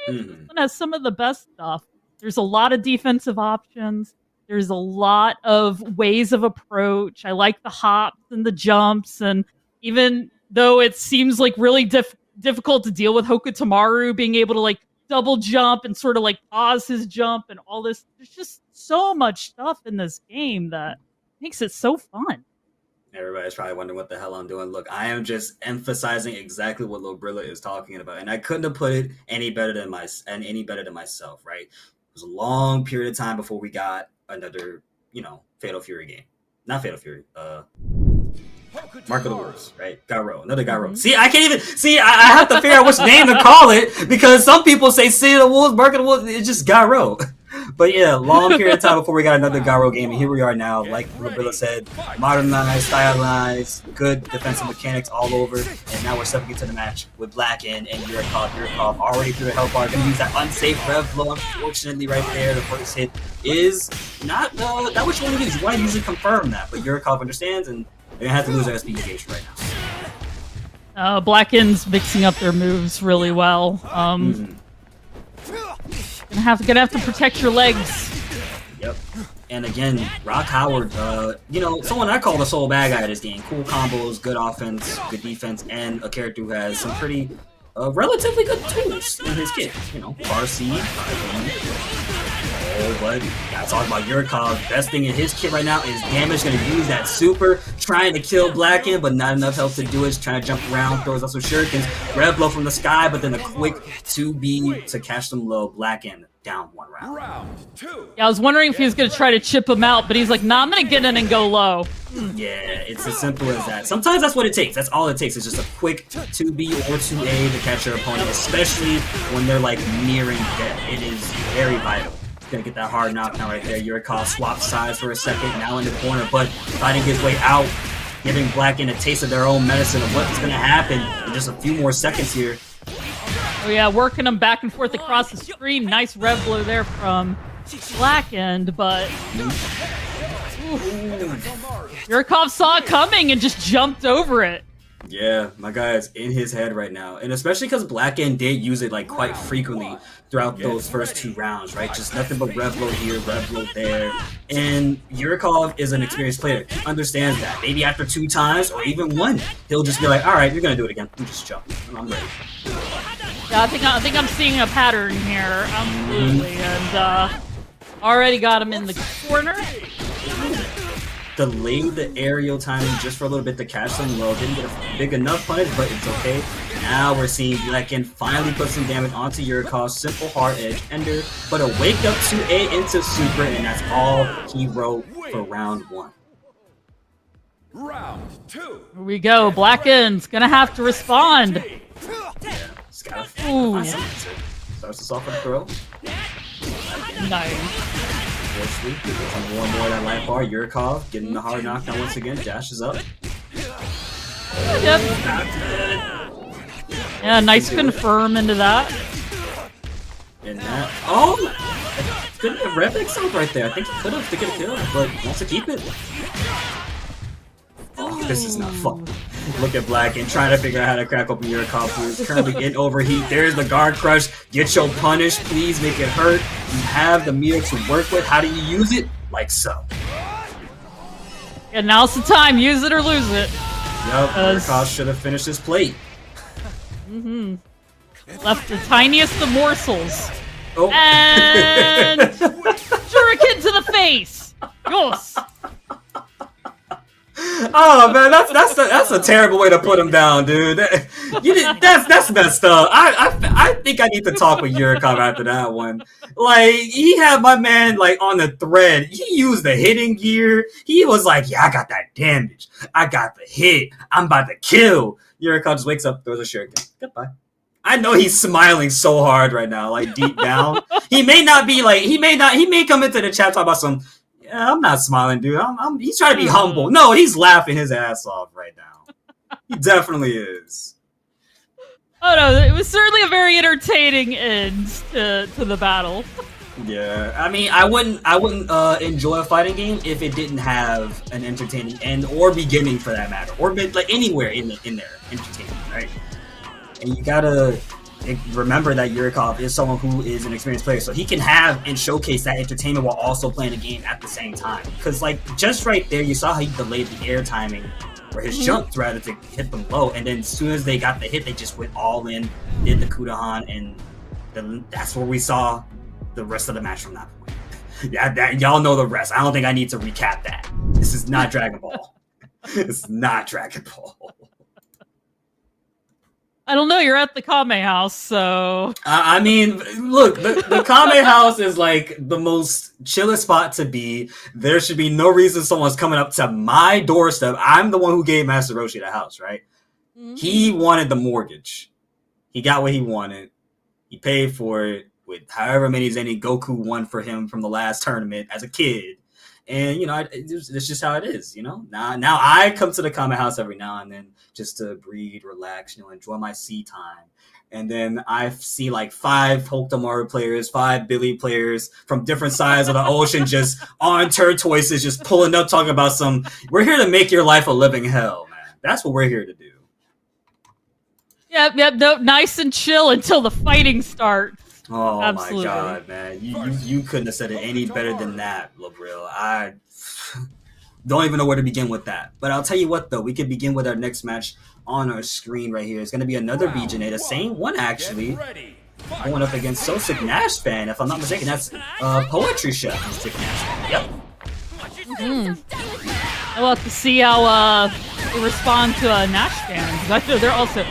this one has some of the best stuff. There's a lot of defensive options, there's a lot of ways of approach. I like the hops and the jumps, and even though it seems like really difficult to deal with Hotaru being able to like double jump and sort of like pause his jump and all this, there's just so much stuff in this game that makes it so fun. Everybody's probably wondering what the hell I'm doing. Look, I am just emphasizing exactly what Lobrilla is talking about, and I couldn't have put it any better than myself. Right? It was a long period of time before we got another, Fatal Fury game. Not Fatal Fury. Mark of the Wolves, right? Garo, another Garo. See, I can't even I have to figure out which name to call it because some people say City of the Wolves, Mark of the Wolves. It's just Garo. But yeah, long period of time before we got another Garo game, and here we are now. Like Lobrilla said, modernized, stylized, good defensive mechanics all over, and now we're stepping into the match with Blackend and Uricov. Uricov already through the health bar, gonna use that unsafe rev blow. Unfortunately, right there, the first hit is not that what you want to use. You want to usually confirm that, but Uricov understands, and they're gonna have to lose their SP gauge right now. Blackend's mixing up their moves really well. Gonna have to protect your legs. Yep. And again, Rock Howard, someone I call the sole bad guy of this game. Cool combos, good offense, good defense, and a character who has some pretty relatively good tools in his kit. Bar seed. But gotta talk about Uricov. Best thing in his kit right now is damage. Gonna use that super, trying to kill Blackend, but not enough health to do it. Just trying to jump around, throws out some shurikens. Red blow from the sky, but then a quick 2B to catch them low. Blackend down one round. Yeah, I was wondering if he was gonna try to chip him out, but he's like, nah, I'm gonna get in and go low. Yeah, it's as simple as that. Sometimes that's what it takes. That's all it takes. It's just a quick 2B or 2A to catch your opponent, especially when they're like nearing death. It is very vital. Gonna get that hard knockdown right there. Uricov swaps sides for a second, now in the corner, but fighting his way out, giving Blackend a taste of their own medicine of what's gonna happen in just a few more seconds here. Oh yeah, working them back and forth across the screen. Nice rev blow there from Blackend, but Uricov saw it coming and just jumped over it. Yeah, my guy is in his head right now, and especially because Blackend did use it like quite frequently throughout those first two rounds, right? Just nothing but rev blow here, rev blow there, and Uricov is an experienced player. He understands that. Maybe after 2 times or even 1, he'll just be like, "All right, you're gonna do it again. You just jump. I'm ready." Yeah, I think I'm seeing a pattern here, absolutely, and already got him in the corner. Delayed the aerial timing just for a little bit to catch them low. Didn't get a big enough punish, but it's okay. Now we're seeing Blackend finally put some damage onto Uricov. Simple hard edge ender, but a wake up 2A into super, and that's all he wrote for round 1. Round 2. Here we go. Blackend's gonna have to respond. Yeah, just gotta find some answer. Starts us off with a throw. Nice. More and more that life bar. Uricov getting the hard knockdown once again. Dashes up. Yep. Yeah, nice confirm into that. And that. Oh! Couldn't have rev himself right there. I think he could have to get a kill, but wants to keep it. Oh, this is not fun. Look at Blackend trying to figure out how to crack open Uricov, who is currently in overheat. There's the guard crush. Get your punish. Please make it hurt. You have the meter to work with. How do you use it? like so. And now's the time. Use it or lose it. Yep, Uricov should have finished his plate. Left the tiniest of morsels. Oh. And shuriken to the face. Yes. Oh man, that's a terrible way to put him down, dude. That's messed up. I think I need to talk with Uricov after that one. Like, he had my man like on the thread. He used the hitting gear. He was like, "Yeah, I got that damage. I got the hit. I'm about to kill." Uricov just wakes up, throws a shuriken. Goodbye. I know he's smiling so hard right now, like deep down. He may come into the chat talk about some. Yeah, I'm not smiling, dude. He's trying to be humble. No, he's laughing his ass off right now. He definitely is. Oh no, it was certainly a very entertaining end to the battle. Yeah, I mean, I wouldn't enjoy a fighting game if it didn't have an entertaining end or beginning, for that matter, or like anywhere in there entertaining, right? And you gotta remember that Uricov is someone who is an experienced player, so he can have and showcase that entertainment while also playing the game at the same time. Because, like, just right there, you saw how he delayed the air timing, or his jump, rather, to hit them low, and then as soon as they got the hit, they just went all in, did the Kudahan, and then that's where we saw the rest of the match from that point. Yeah, y'all know the rest. I don't think I need to recap that. This is not Dragon Ball. It's not Dragon Ball. I don't know, you're at the Kame House, so... I mean, look, the Kame House is like the most chillest spot to be. There should be no reason someone's coming up to my doorstep. I'm the one who gave Master Roshi the house, right? Mm-hmm. He wanted the mortgage. He got what he wanted. He paid for it with however many Zenny Goku won for him from the last tournament as a kid. And, you know, it's just how it is, you know? Now I come to the Kame House every now and then just to breathe, relax, you know, enjoy my sea time. And then I see like 5 Hotaru players, 5 Billy players from different sides of the ocean just on turtoises, just pulling up, talking about we're here to make your life a living hell, man. That's what we're here to do. Yep, no, nice and chill until the fighting starts. Oh Absolutely. My god, man. You couldn't have said it any better than that, Labril. I don't even know where to begin with that. But I'll tell you what, though. We could begin with our next match on our screen right here. It's going to be another BJJ, the same one, actually. Going up against So Sick Nash Fan. If I'm not mistaken, that's Poetry Chef and Sick Nash Fan. Yep. I'll have to see how they respond to Nash Fan, because I know they're also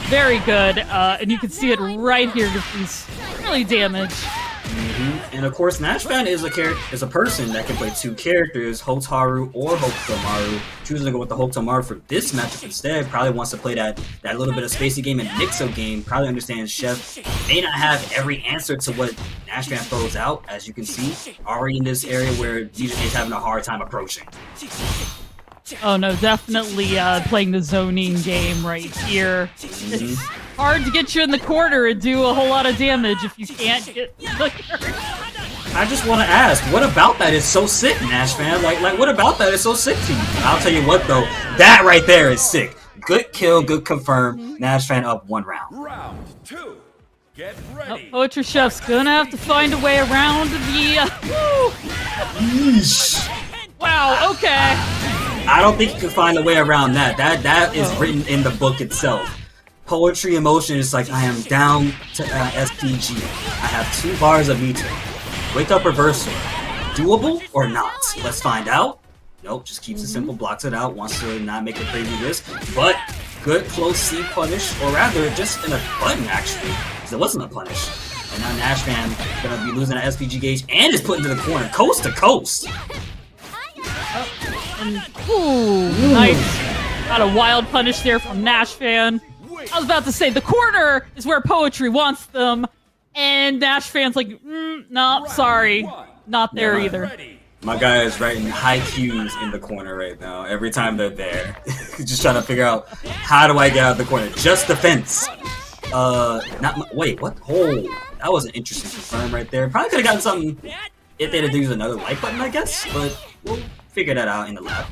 very good, and you can see it right here with these really damage. Mm-hmm. And of course, Nash Fan is a person that can play 2 characters, Hotaru or Hotaru. Choosing to go with the Hotaru for this matchup instead, probably wants to play that little bit of spacey game and Nixo game. Probably understands Chef may not have every answer to what Nash Fan throws out, as you can see, already in this area where DJ is having a hard time approaching. Oh no, definitely playing the zoning game right here. Mm-hmm. It's hard to get you in the corner and do a whole lot of damage if you can't get the I just want to ask, what about that is so sick, Nash Fan? Like what about that is so sick to you? I'll tell you what though, that right there is sick. Good kill, good confirm. Nash Fan up 1 round. Round 2. Get ready. Poetry Chef's gonna have to find a way around the Wow, okay. I don't think you can find a way around that. That is written in the book itself. Poetry Emotion is like, I am down to SPG. I have 2 bars of meter. Wake up reversal. Doable or not? Let's find out. Nope, just keeps it simple, blocks it out, wants to not make a crazy risk. But good close C punish, or rather just in a button actually, because it wasn't a punish. And now Nash Fan gonna be losing an SPG gauge and is put into the corner, coast to coast. Nice. Got a wild punish there from Nash Fan. I was about to say, the corner is where Poetry wants them, and Nash Fan's like, no, sorry. Not there either. My guy is writing high Qs in the corner right now, every time they're there. Just trying to figure out, how do I get out of the corner? Just defense. Wait, what? Oh, that was an interesting confirm right there. Probably could have gotten something if they'd have used another like button, I guess, but we'll figure that out in the lab.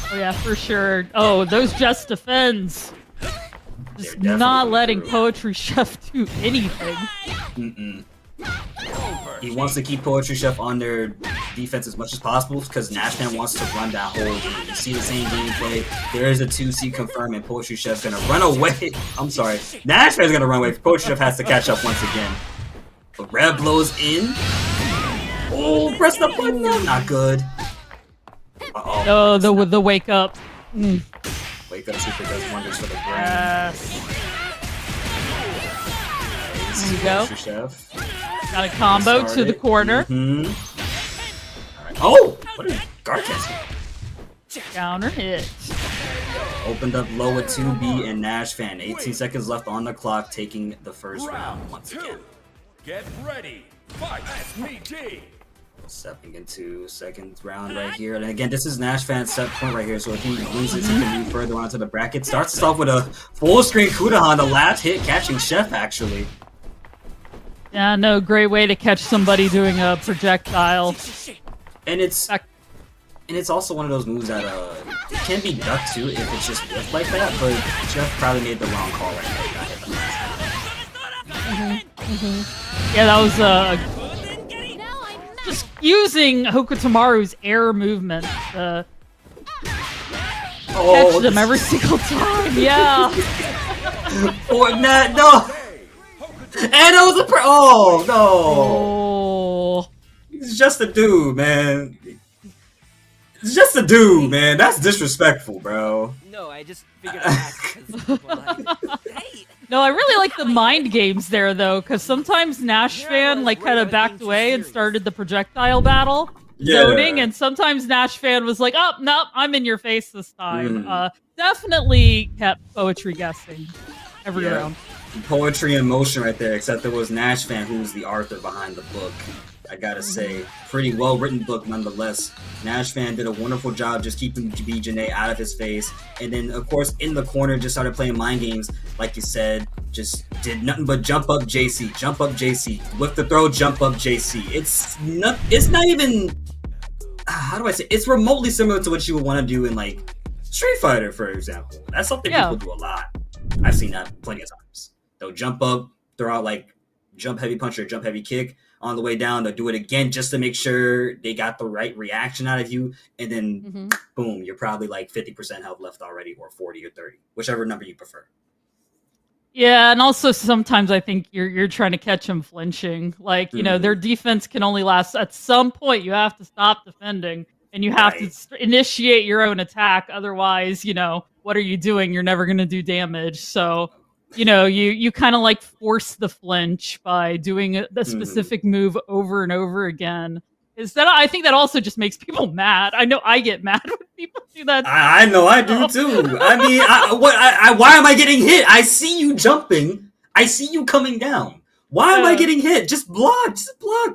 Oh yeah, for sure. Oh, those just defends. Just not letting Poetry Chef do anything. He wants to keep Poetry Chef on their defense as much as possible because Nash Fan wants to run that whole game. You see the same gameplay. There is a 2C confirm, and Poetry Chef's gonna run away. I'm sorry. Nash Fan's gonna run away. Poetry Chef has to catch up once again. The Rev blows in. Oh, press the button. Not good. Oh, the wake up. Wake up super does wonders for the brain. There you go. Chef. Got a combo to the corner. Right. Oh! What is guard catching? Counter hit. Opened up low with 2B and Nash Fan. 18 seconds left on the clock, taking the first round once again. Get ready. Fight. Me, D. Stepping into second round right here. And again, this is Nash Fan's set point right here. So if he wins this, he can move further onto the bracket. Starts us off with a full screen Kudaha on the last hit, catching Chef actually. Yeah, no, great way to catch somebody doing a projectile. And it's also one of those moves that it can be ducked too if it's just whipped like that, but Jeff probably made the wrong call right there. Yeah, that was just using Hokotomaru's air movement to catch them every single time. Yeah. Or not, no. And it was a oh no! Oh, he's just a dude, man. It's just a dude, man. That's disrespectful, bro. No, I just figured out. No, I really like the mind games there though, because sometimes Nash Fan like kind of backed away and started the projectile battle, zoning, and sometimes Nash Fan was like, "Oh, no, I'm in your face this time." Definitely kept Poetry guessing every round. Poetry in motion right there, except it was Nash Fan who was the author behind the book. I gotta say, pretty well written book nonetheless. Nash Fan did a wonderful job just keeping B Janae out of his face, and then of course in the corner just started playing mind games, like you said. Just did nothing but jump up JC, with the throw, jump up JC. It's not even, how do I say? It's remotely similar to what you would want to do in like Street Fighter, for example. That's something people do a lot. I've seen that plenty of times. They'll jump up, throw out like jump heavy punch or jump heavy kick. On the way down, they'll do it again just to make sure they got the right reaction out of you. And then, boom, you're probably like 50% health left already, or 40 or 30, whichever number you prefer. Yeah, and also sometimes I think you're trying to catch them flinching. Like, you know, their defense can only last at some point. You have to stop defending, and you have to initiate your own attack. Otherwise, you know, what are you doing? You're never going to do damage. So, you know, you kind of like force the flinch by doing the specific move over and over again. I think that also just makes people mad. I know I get mad when people do that. I know I do too. I mean, why am I getting hit? I see you jumping. I see you coming down. Why am I getting hit? Just block.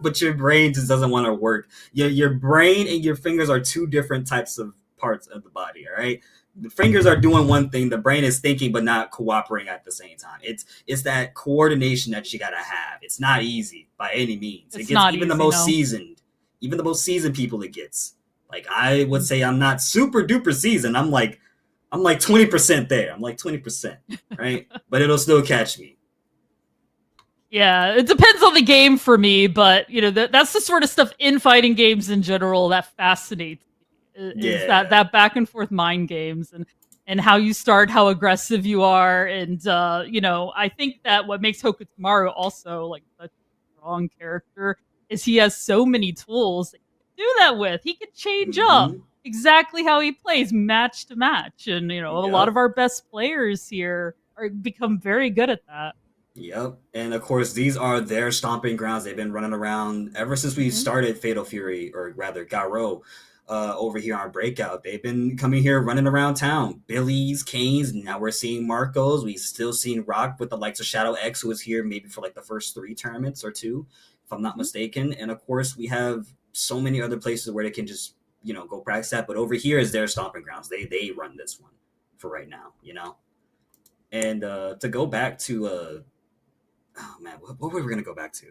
But your brain just doesn't want to work. Your brain and your fingers are two different types of parts of the body, all right? The fingers are doing one thing, the brain is thinking but not cooperating at the same time. It's that coordination that you gotta have. It's not easy by any means. It gets even the most seasoned people it gets. Like I would say I'm not super duper seasoned. I'm like 20% there. I'm like 20%, right? But it'll still catch me. Yeah, it depends on the game for me, but you know, that's the sort of stuff in fighting games in general that fascinates me. Is that back and forth mind games and how you start, how aggressive you are, and you know, I think that what makes Hokotomaru also like such a strong character is he has so many tools that he can do that with. He can change up exactly how he plays match to match, and you know, a lot of our best players here become very good at that. Yep, and of course these are their stomping grounds. They've been running around ever since we started Fatal Fury, or rather Garou. Over here on Breakout, they've been coming here running around town. Billy's, Kane's, now we're seeing Marco's. We've still seen Rock with the likes of Shadow X, who was here maybe for like the first 3 tournaments or 2, if I'm not mistaken. And of course, we have so many other places where they can just, you know, go practice that. But over here is their stomping grounds. They run this one for right now, you know. And to go back to, oh man, what were we gonna go back to?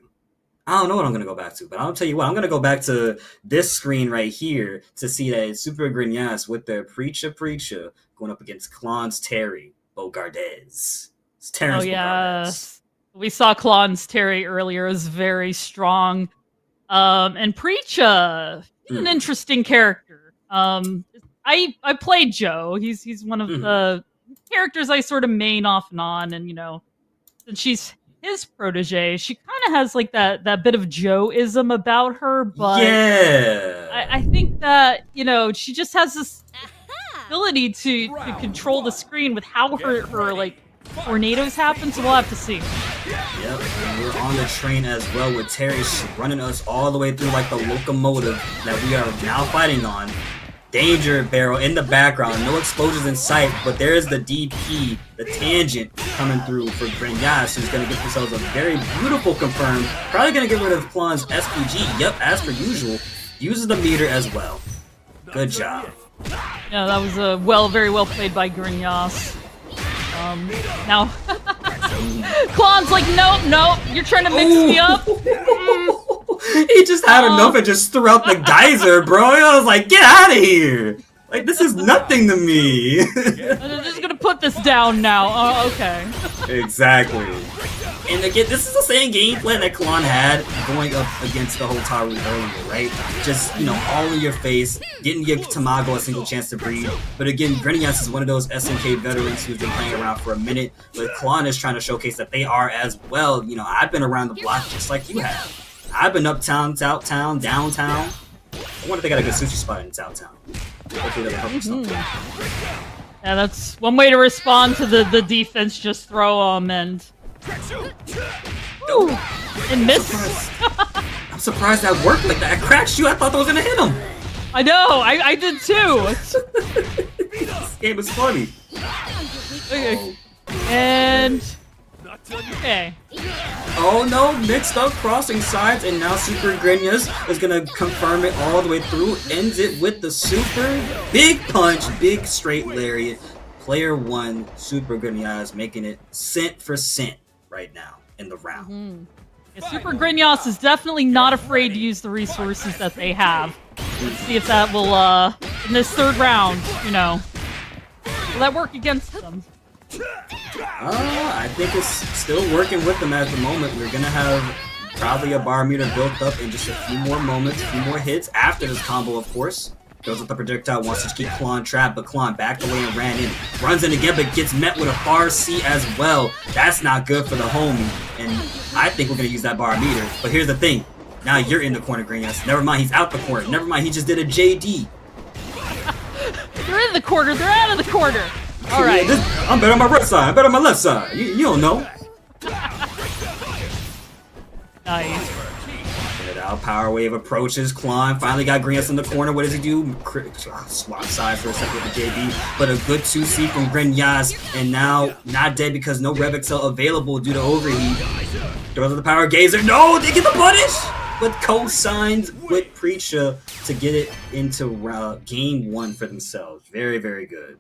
I don't know what I'm going to go back to, but I'll tell you what, I'm going to go back to this screen right here to see that it's Super Grinas with their Preacher going up against Clon's Terry Bogardez. It's Terrence Bogardez. We saw Klon's Terry earlier is very strong. And Preacha, he's an interesting character. I played Joe. He's one of the characters I sort of main off and on, and since she's his protege, she kind of has like that bit of Joe-ism about her, but I think that she just has this ability to control the screen with how her like tornadoes happen, so we'll have to see. Yep, and we're on the train as well with Terry running us all the way through like the locomotive that we are now fighting on. Danger barrel in the background, no explosions in sight, but there's the DP, the tangent coming through for Grenyas, who's going to get themselves a very beautiful confirm. Probably going to get rid of Klon's SPG, yep, as per usual. Uses the meter as well. Good job. Yeah, that was very well played by Grenyas. Now, Klon's like, nope, you're trying to mix me up. He just had enough and just threw out the geyser, bro. I was like, get out of here. Like, this is nothing to me. I'm just gonna put this down now. Oh, okay. Exactly. And again, this is the same gameplay that Klon had going up against the Hotaru earlier, right? Just, all in your face, didn't give Tamago a single chance to breathe. But again, Grenyas is one of those SNK veterans who's been playing around for a minute, but Klon is trying to showcase that they are as well. I've been around the block just like you have. I've been uptown, downtown. I wonder if they got a good sushi spot in downtown. Hopefully that'll help something. Yeah, that's one way to respond to the defense. Just throw them and... Ooh, and miss. I'm surprised that worked like that. I cracked you. I thought that was gonna hit him. I know. I did too. This game is funny. Okay. And okay. Oh no! Mixed up, crossing sides, and now Super Grenyas is gonna confirm it all the way through. Ends it with the super big punch, big straight lariat. Player 1, Super Grenyas, making it cent for cent right now in the round. Yeah, Super Grenyas is definitely not afraid to use the resources that they have. Let's see if that will, in this third round, will that work against them? I think it's still working with them at the moment. We're gonna have probably a bar meter built up in just a few more moments, a few more hits after this combo, of course. Goes with the projectile, wants to keep Klon trapped, but Klon backed away and ran in. Runs in again, but gets met with a far C as well. That's not good for the homie, and I think we're going to use that bar meter. But here's the thing. Now you're in the corner, Grenyas. Never mind, he's out the corner. Never mind, he just did a JD. You're in the corner, they're out of the corner. All right. I'm better on my right side, I'm better on my left side. You don't know. Nice. Now Power Wave approaches. Klon finally got Grenyas in the corner. What does he do? Swap sides for a second with the JB, but a good 2C from Grenyas, and now not dead because no Rev Excel available due to overheat. Throws the Power Gazer. No, they get the punish! But co-signs with Preacha to get it into game 1 for themselves. Very, very good.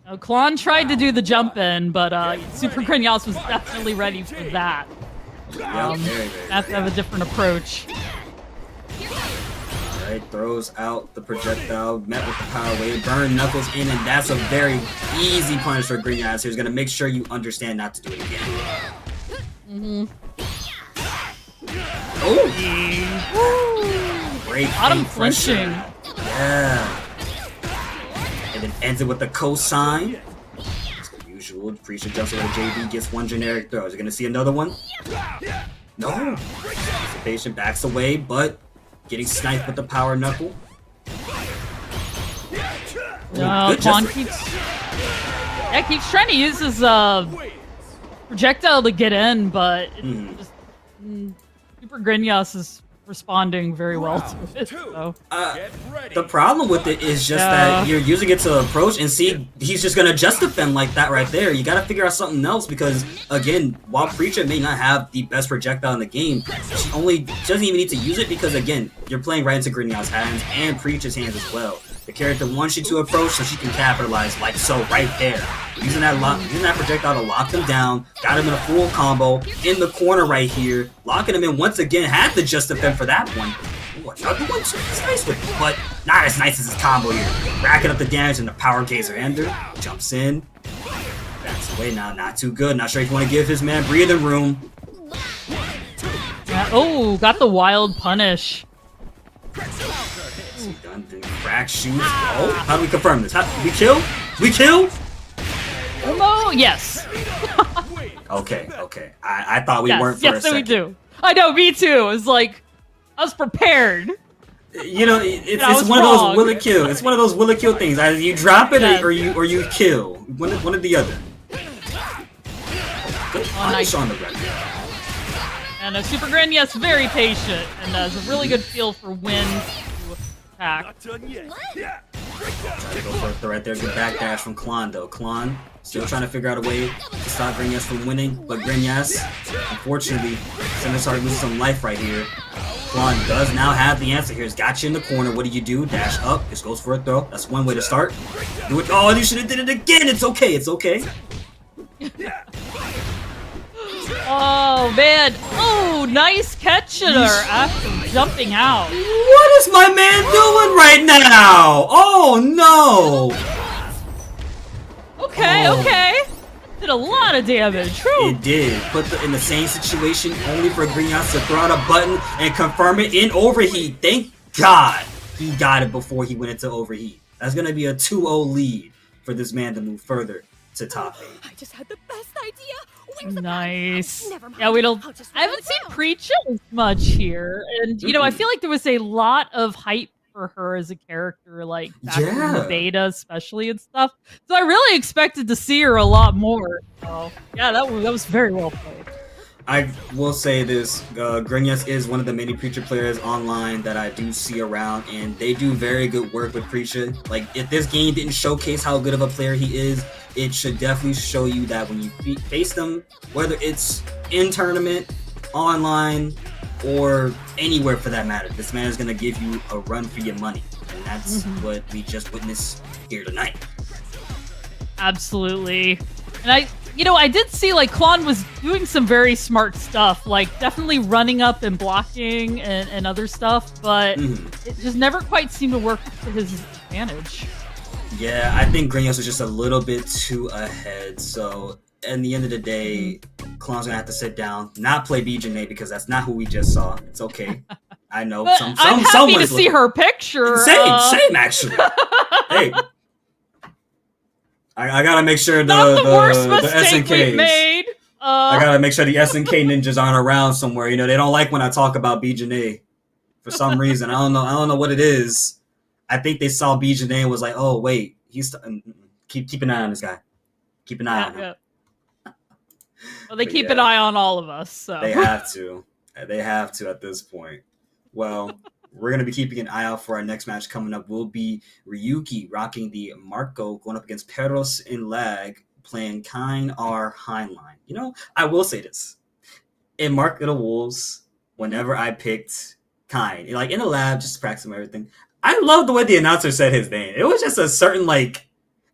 Now, Klon tried to do the jump in, but Super Grenyas was definitely ready for that. Have to have a different approach. Alright, throws out the projectile, met with the Power Wave, burn Knuckles in, and that's a very easy punish for Grenyas. He's gonna make sure you understand not to do it again. Oh! Great Bottom flinching. Yeah. And then ends it with the cosign. Usual. Preacha jumps over to JB, gets one generic throw. Is he gonna see another one? No. Anticipation backs away, but getting sniped with the power knuckle. No, Klon keeps trying to use his projectile to get in, but just Super Grenyas is responding very well to it. So. The problem with it is just that you're using it to approach and see he's just gonna just defend like that right there. You gotta figure out something else because again, while Preacha may not have the best projectile in the game, she doesn't even need to use it because again, you're playing right into Grenyas' hands and Preacha's hands as well. The character wants you to approach so she can capitalize like so right there. Using that projectile to lock them down, got him in a full combo, in the corner right here, locking him in once again, had to just defend for that one. Ooh, another one, he's nice with it, but not as nice as his combo here. Racking up the damage and the power gazer ender, jumps in. That's Wait, now, not too good. Not sure if you want to give his man breathing room. Oh, got the wild punish. Done the crack shoes. Oh, how do we confirm this? We kill? We kill? Oh, yes. Okay. I thought we weren't for a second. Yes, we do. I know, me too. It's like, I was prepared. You know, it's one of those will it kill. It's one of those will it kill things. Either you drop it or you kill. One or the other. Good punish on the record. And a Super Grand, yes, very patient, and has a really good feel for when to attack. Try to go for a throw right there. Good backdash from Klon, though. Klon still trying to figure out a way to stop Grinyas from winning, but Grinyas, unfortunately, Scimitar loses some life right here. Klon does now have the answer here. He's got you in the corner. What do? Dash up. Just goes for a throw. That's one way to start. Do it. Oh, you should have did it again. It's okay. It's okay. Oh, man. Oh, nice catch at her after jumping out. What is my man doing right now? Oh, no. Okay. Did a lot of damage. Whew. It did. Put in the same situation, only for Grinyas to throw out a button and confirm it in overheat. Thank God he got it before he went into overheat. That's going to be a 2-0 lead for this man to move further to top 8. I just had the best idea. Nice. Yeah, I haven't seen Preacher as much here, and you know, I feel like there was a lot of hype for her as a character, like back in the beta, especially and stuff. So I really expected to see her a lot more. So yeah, that was very well played. I will say this, Grinyas is one of the many Preacher players online that I do see around, and they do very good work with Preacher. Like, if this game didn't showcase how good of a player he is, it should definitely show you that when you face them, whether it's in tournament, online, or anywhere for that matter, this man is going to give you a run for your money. And that's what we just witnessed here tonight. Absolutely. And I did see, like, Klon was doing some very smart stuff, like definitely running up and blocking and other stuff, but it just never quite seemed to work to his advantage. Yeah, I think Grinyas was just a little bit too ahead, so at the end of the day, Klon's gonna have to sit down, not play Bijane because that's not who we just saw. It's okay. I know. I'm happy to see her picture. Same actually. Hey. I gotta make sure the SNKs. Made. I gotta make sure the SNK ninjas aren't around somewhere. You know, they don't like when I talk about Bijane for some reason. I don't know what it is. I think they saw Bijane and was like, oh wait, he's keep an eye on this guy. Keep an eye on him. Well, they keep an eye on all of us. So they have to. They have to at this point. Well, we're going to be keeping an eye out for our next match coming up. Will be Ryuki rocking the Marco going up against Perros in lag playing Kine R Heinlein. You know, I will say this. In Mark of the Wolves, whenever I picked Kine, like in the lab, just to practice him everything, I love the way the announcer said his name. It was just a certain, like,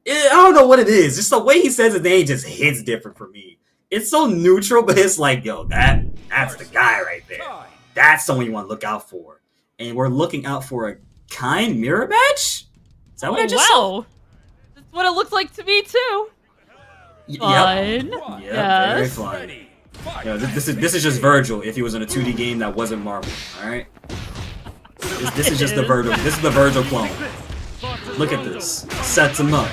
I don't know what it is. Just the way he says his name just hits different for me. It's so neutral, but it's like, yo, that's the guy right there. That's someone you want to look out for. And we're looking out for a Kine mirror match? Is that what I just saw? That's what it looked like to me, too. Fun. Yep, yes. Very fun. You know, this is just Virgil if he was in a 2D game that wasn't Marvel, alright? This is just the Virgil. This is the Virgil clone. Look at this. Sets him up.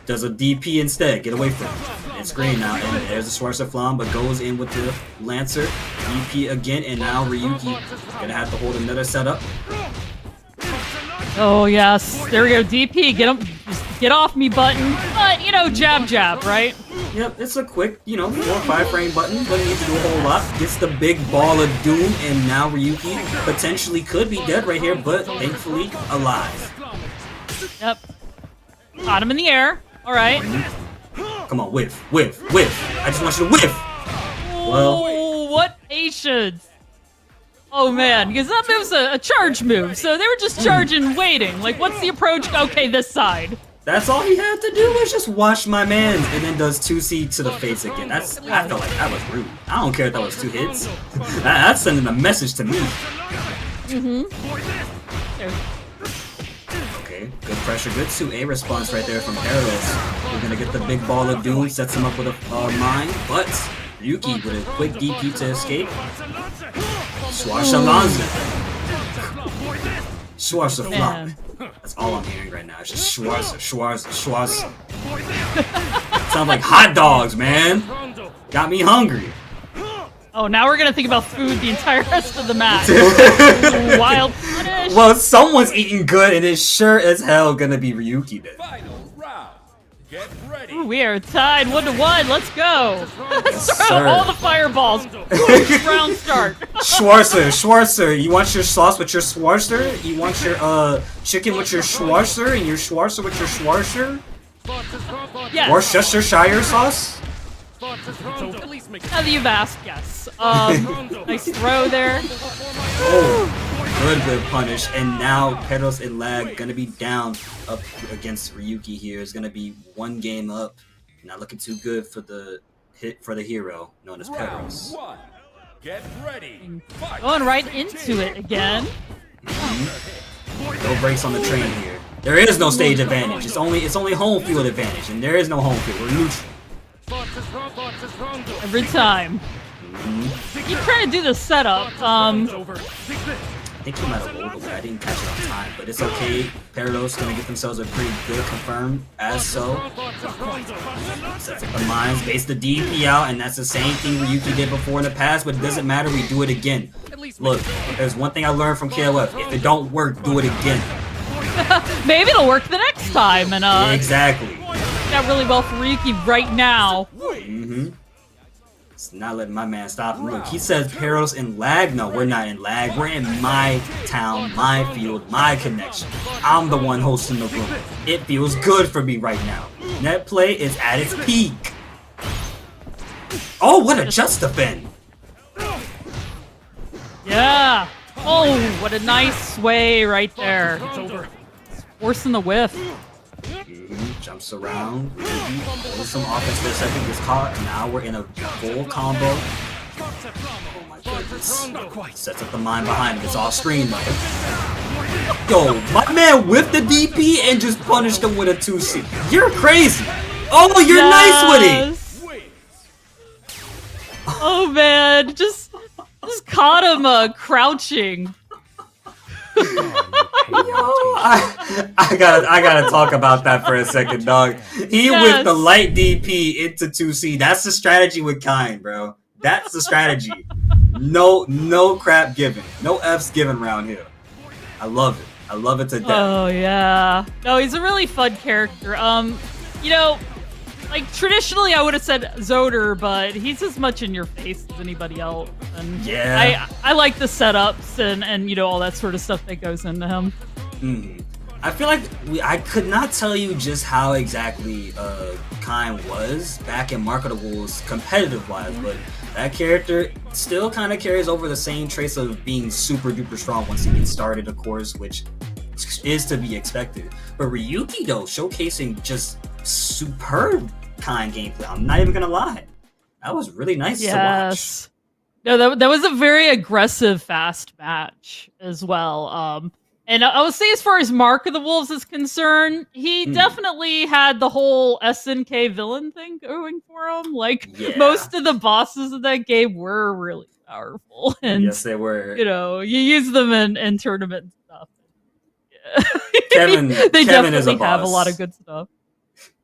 Does a DP instead. Get away from him. It's green now. And there's the Schwarzer Flam, but goes in with the Lancer. DP again, and now Ryuki gonna have to hold another setup. Oh, yes. There we go. DP. Get off me button. But, you know, jab, right? Yep, it's a quick, 4 or 5 frame button. Doesn't need to do a whole lot. Gets the big ball of doom, and now Ryuki potentially could be dead right here, but thankfully alive. Yep. Got him in the air. All right. Come on, whiff. I just want you to whiff. Well, what patience. Oh, man, because that move's a charge move, so they were just charging, waiting. Like, what's the approach? Okay, this side. That's all he had to do was just watch my man, and then does 2C to the face again. I felt like that was rude. I don't care if that was 2 hits. That's sending a message to me. Okay, good pressure, good 2A response right there from Perilous. We're gonna get the big ball of doom, sets him up with a mine, but Ryuki with a quick DP to escape. Schwarzschalanze. Schwarzer flop. That's all I'm hearing right now. It's just Schwarzer. Sounds like hot dogs, man. Got me hungry. Oh, now we're gonna think about food the entire rest of the match. Wild punish. Well, someone's eating good, and it's sure as hell gonna be Ryuki then. Get ready. Ooh, we are tied 1-1. Let's go. Let's throw sir. all the fireballs. Round start. Schwarzer. You want your sauce with your Schwarzer? You want your chicken with your Schwarzer and your Schwarzer with your Schwarzer? Yes. Worcestershire sauce? Now that you've asked, yes. Nice throw there. Oh, good punish. And now Pedros and Lag gonna be down up against Ryuki here. It's gonna be 1 game up. Not looking too good for the hero known as Pedros. Get ready. Going right into it again. No brakes on the train here. There is no stage advantage. It's only home field advantage, and there is no home field. We're neutral. Every time. Keep trying to do the setup. I think he might have rolled away. I didn't catch it on time, but it's okay. Perilous gonna get themselves a pretty good confirm as so. Sets up the mines, base the DP out, and that's the same thing Ryuki did before in the past, but it doesn't matter, we do it again. Look, there's one thing I learned from KOF. If it don't work, do it again. Maybe it'll work the next time, and exactly. Got really well for Ryuki right now. It's not letting my man stop him. Look, he says Perilous and Lag. No, we're not in Lag. We're in my town, my field, my connection. I'm the one hosting the room. It feels good for me right now. Net play is at its peak. Oh, what a just defend. Yeah. Oh, what a nice sway right there. Forcing the whiff. Jumps around. Does some offense for a second. Gets caught. Now we're in a full combo. Oh my goodness. Sets up the mine behind him. It's all screen though. Yo, my man whiffed the DP and just punished him with a 2C. You're crazy. Oh, you're nice with it. Oh man, just caught him crouching. I gotta talk about that for a second, dog. He with the light DP into 2C. That's the strategy with Kind, bro. That's the strategy. No crap given. No F's given around here. I love it. I love it to death. Oh yeah. No, he's a really fun character. You know, like traditionally I would have said Zoder, but he's as much in your face as anybody else. And yeah. I like the setups and you know all that sort of stuff that goes into him. I feel like I could not tell you just how exactly Kind was back in Mark of the Wolves competitive wise, but that character still kind of carries over the same traits of being super duper strong once he gets started, of course, which is to be expected. But Ryuki though, showcasing just superb Kind gameplay. I'm not even gonna lie, that was really nice to watch. No, that was a very aggressive, fast match as well. And I would say as far as Mark of the Wolves is concerned, he definitely had the whole SNK villain thing going for him. Like, most of the bosses of that game were really powerful. And, yes, they were. You know, you use them in tournament and stuff. Yeah. Kevin definitely is a boss. have a lot of good stuff.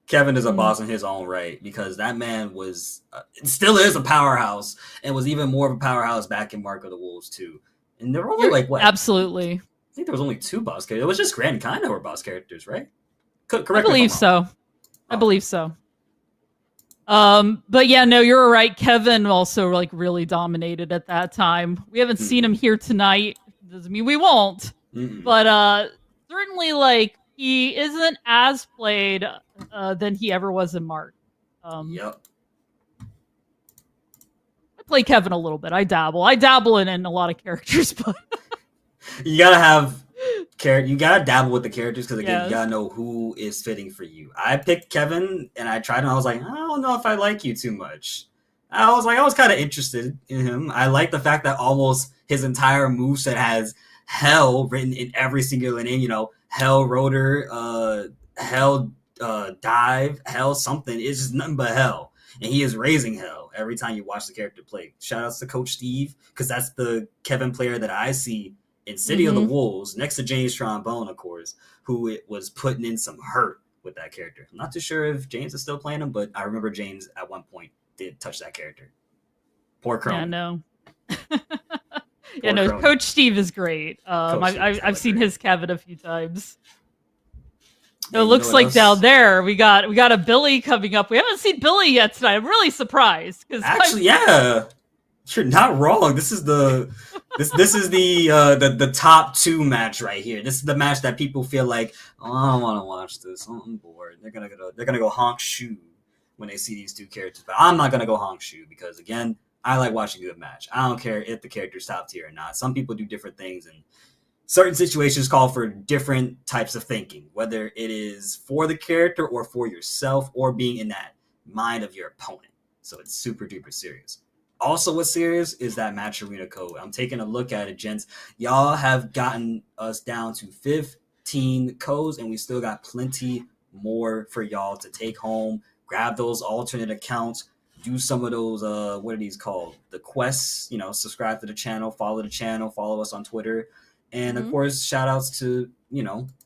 Kevin is a boss in his own right, because that man was, still is a powerhouse, and was even more of a powerhouse back in Mark of the Wolves too. And there were only like what? Absolutely. I think there was only 2 boss characters. It was just Grand and Kind that were boss characters, right? Correct. I believe so. I believe so. But yeah, no, you're right. Kevin also like really dominated at that time. We haven't seen him here tonight. Doesn't mean we won't. But certainly like he isn't as played than he ever was in Mark. Yep. I play Kevin a little bit. I dabble in a lot of characters, but you gotta dabble with the characters, because again, you gotta know who is fitting for you. I picked Kevin and I tried him. I was like, I don't know if I like you too much. I was kind of interested in him. I like the fact that almost his entire moveset has hell written in every single name. You know, Hell Rotor, Hell Dive, Hell something. It's just nothing but hell. And he is raising hell every time you watch the character play. Shout outs to Coach Steve, because that's the Kevin player that I see in City of the Wolves, next to James Trombone, of course, who it was putting in some hurt with that character. I'm not too sure if James is still playing him, but I remember James at one point did touch that character. Poor Chrome. Yeah, no. Yeah, no, Chrome. Coach Steve is great. I've seen his Kevin a few times. So it looks like down there we got a Billy coming up. We haven't seen Billy yet tonight. I'm really surprised because actually, yeah, you're not wrong. This is the top 2 match right here. This is the match that people feel like, oh, I don't want to watch this. I'm bored. They're gonna go honk shoe when they see these 2 characters. But I'm not gonna go honk shoe because again, I like watching a good match. I don't care if the character's top tier or not. Some people do different things and certain situations call for different types of thinking, whether it is for the character or for yourself or being in that mind of your opponent. So it's super duper serious. Also, what's serious is that match arena code. I'm taking a look at it, gents. Y'all have gotten us down to 15 codes, and we still got plenty more for y'all to take home. Grab those alternate accounts. Do some of those, what are these called? The quests, subscribe to the channel, follow us on Twitter. And of course, shout outs to,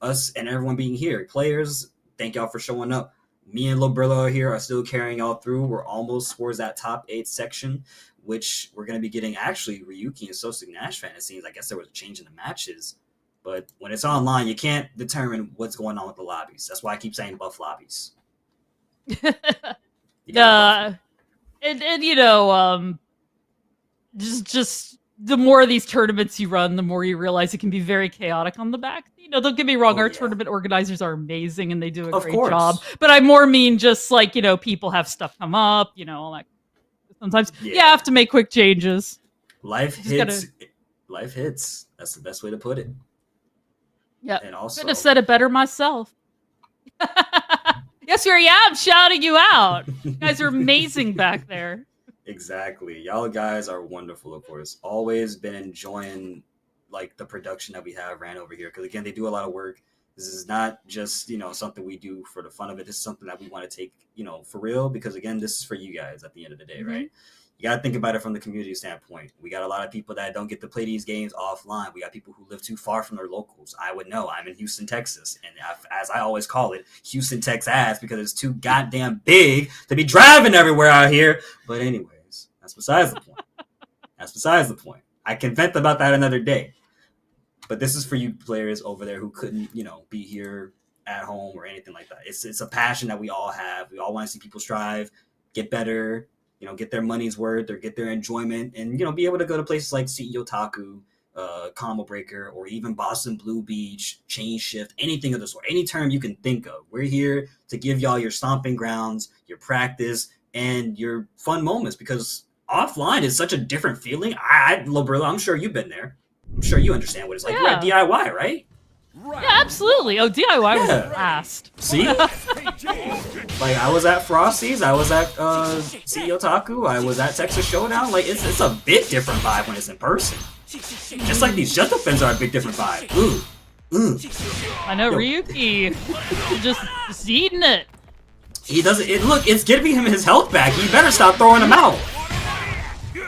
us and everyone being here. Players, thank y'all for showing up. Me and Lil Brillo here are still carrying y'all through. We're almost towards that top 8 section, which we're going to be getting actually Ryuki and Sosik Nash Fan. It seems, I guess there was a change in the matches. But when it's online, you can't determine what's going on with the lobbies. That's why I keep saying buff lobbies. Just the more of these tournaments you run, the more you realize it can be very chaotic on the back. Don't get me wrong, our tournament organizers are amazing and they do a great job. But I more mean just like, people have stuff come up, all that. Sometimes you have to make quick changes. Life hits. Life hits. That's the best way to put it. Yeah. And also, I could have said it better myself. Yes, here I am shouting you out. You guys are amazing back there. Exactly. Y'all guys are wonderful, of course. Always been enjoying the production that we have ran over here. Because again, they do a lot of work. This is not just, something we do for the fun of it. This is something that we want to take, for real. Because again, this is for you guys at the end of the day, right? You got to think about it from the community standpoint. We got a lot of people that don't get to play these games offline. We got people who live too far from their locals. I would know. I'm in Houston, Texas. And as I always call it, Houston, Texas, because it's too goddamn big to be driving everywhere out here. But anyways, that's besides the point. I can vent about that another day. But this is for you players over there who couldn't, be here at home or anything like that. It's a passion that we all have. We all want to see people strive, get better, get their money's worth or get their enjoyment and, be able to go to places like CEO Taku, Combo Breaker, or even Boston Blue Beach, Chain Shift, anything of the sort, any term you can think of. We're here to give y'all your stomping grounds, your practice, and your fun moments because offline is such a different feeling. Lobrilla, I'm sure you've been there. I'm sure you understand what it's like. Yeah. You're at DIY, right? Yeah, absolutely. Oh, DIY was a blast. See? I was at Frosty's, I was at CEO Taku, I was at Texas Showdown. It's a bit different vibe when it's in person. Just like these Jungle Fins are a big different vibe. Ooh. I know, Ryuki. just eating it. He doesn't. Look, it's giving him his health back. He better stop throwing him out.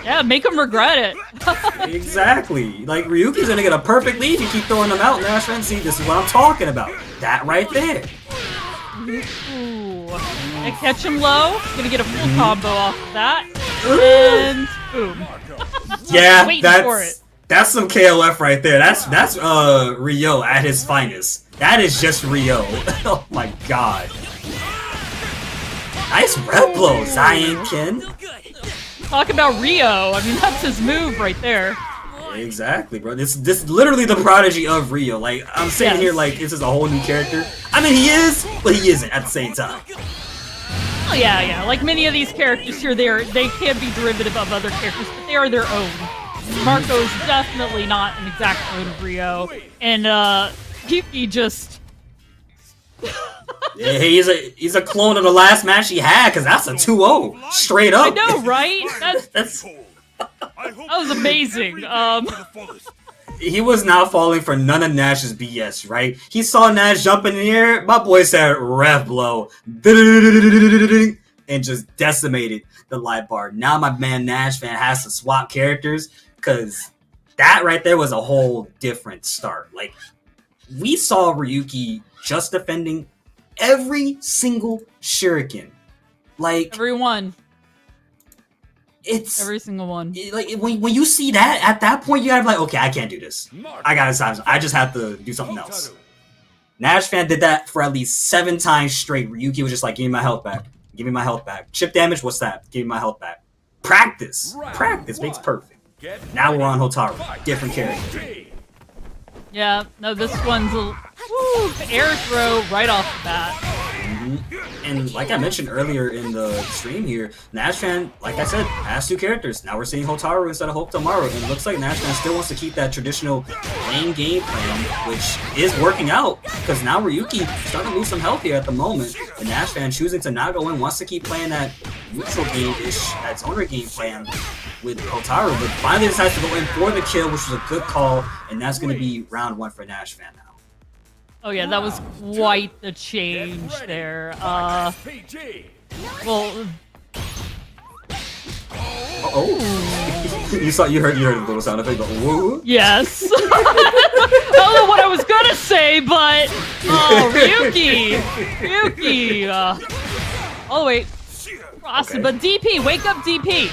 Yeah, make him regret it. Exactly. Ryuki's gonna get a perfect lead if you keep throwing him out. Nash Fan, see, this is what I'm talking about. That right there. Ooh. And catch him low. Gonna get a full combo off of that. And boom. Yeah, that's some KLF right there. That's Ryo at his finest. That is just Ryo. Oh my god. Nice rep blow, Zion Ken. Talk about Ryo. I mean, that's his move right there. Exactly, bro. This is literally the prodigy of Ryo. I'm sitting here this is a whole new character. I mean, he is, but he isn't at the same time. Oh yeah. Like many of these characters here, they can be derivative of other characters, but they are their own. Marco is definitely not an exact clone of Ryo, and Yuki just. Yeah, he's a clone of the last match he had, because that's a 2-0 straight up. I know, right? That was amazing. he was not falling for none of Nash's BS, right? He saw Nash jump in the air. My boy said ref blow. And just decimated the light bar. Now my man Nash Fan has to swap characters because that right there was a whole different start. Like, we saw Ryuki just defending every single shuriken. Like, every one. It's every single one. Like, when you see that, at that point, you gotta be like, okay, I can't do this. I gotta stop. I just have to do something else. Nash Fan did that for at least 7 times straight. Ryuki was just like, give me my health back. Give me my health back. Chip damage, what's that? Give me my health back. Practice. Practice makes perfect. Now we're on Hotaru. Different character. Yeah, no, this one's a air throw right off the bat. And like I mentioned earlier in the stream here, Nash Fan, like I said, has 2 characters. Now we're seeing Hotaru instead of Hotaru, and it looks like Nash Fan still wants to keep that traditional lane game plan, which is working out, because now Ryuki starting to lose some health here at the moment, and Nash Fan choosing to not go in, wants to keep playing that neutral game-ish, that zoner game plan with Hotaru, but finally decides to go in for the kill, which was a good call, and that's going to be round 1 for Nash Fan now. Oh yeah, that was quite the change there. Well... you heard the little sound effect, but woo? Yes. I don't know what I was gonna say, but Ryuki. Oh wait, awesome. But DP, wake up, DP.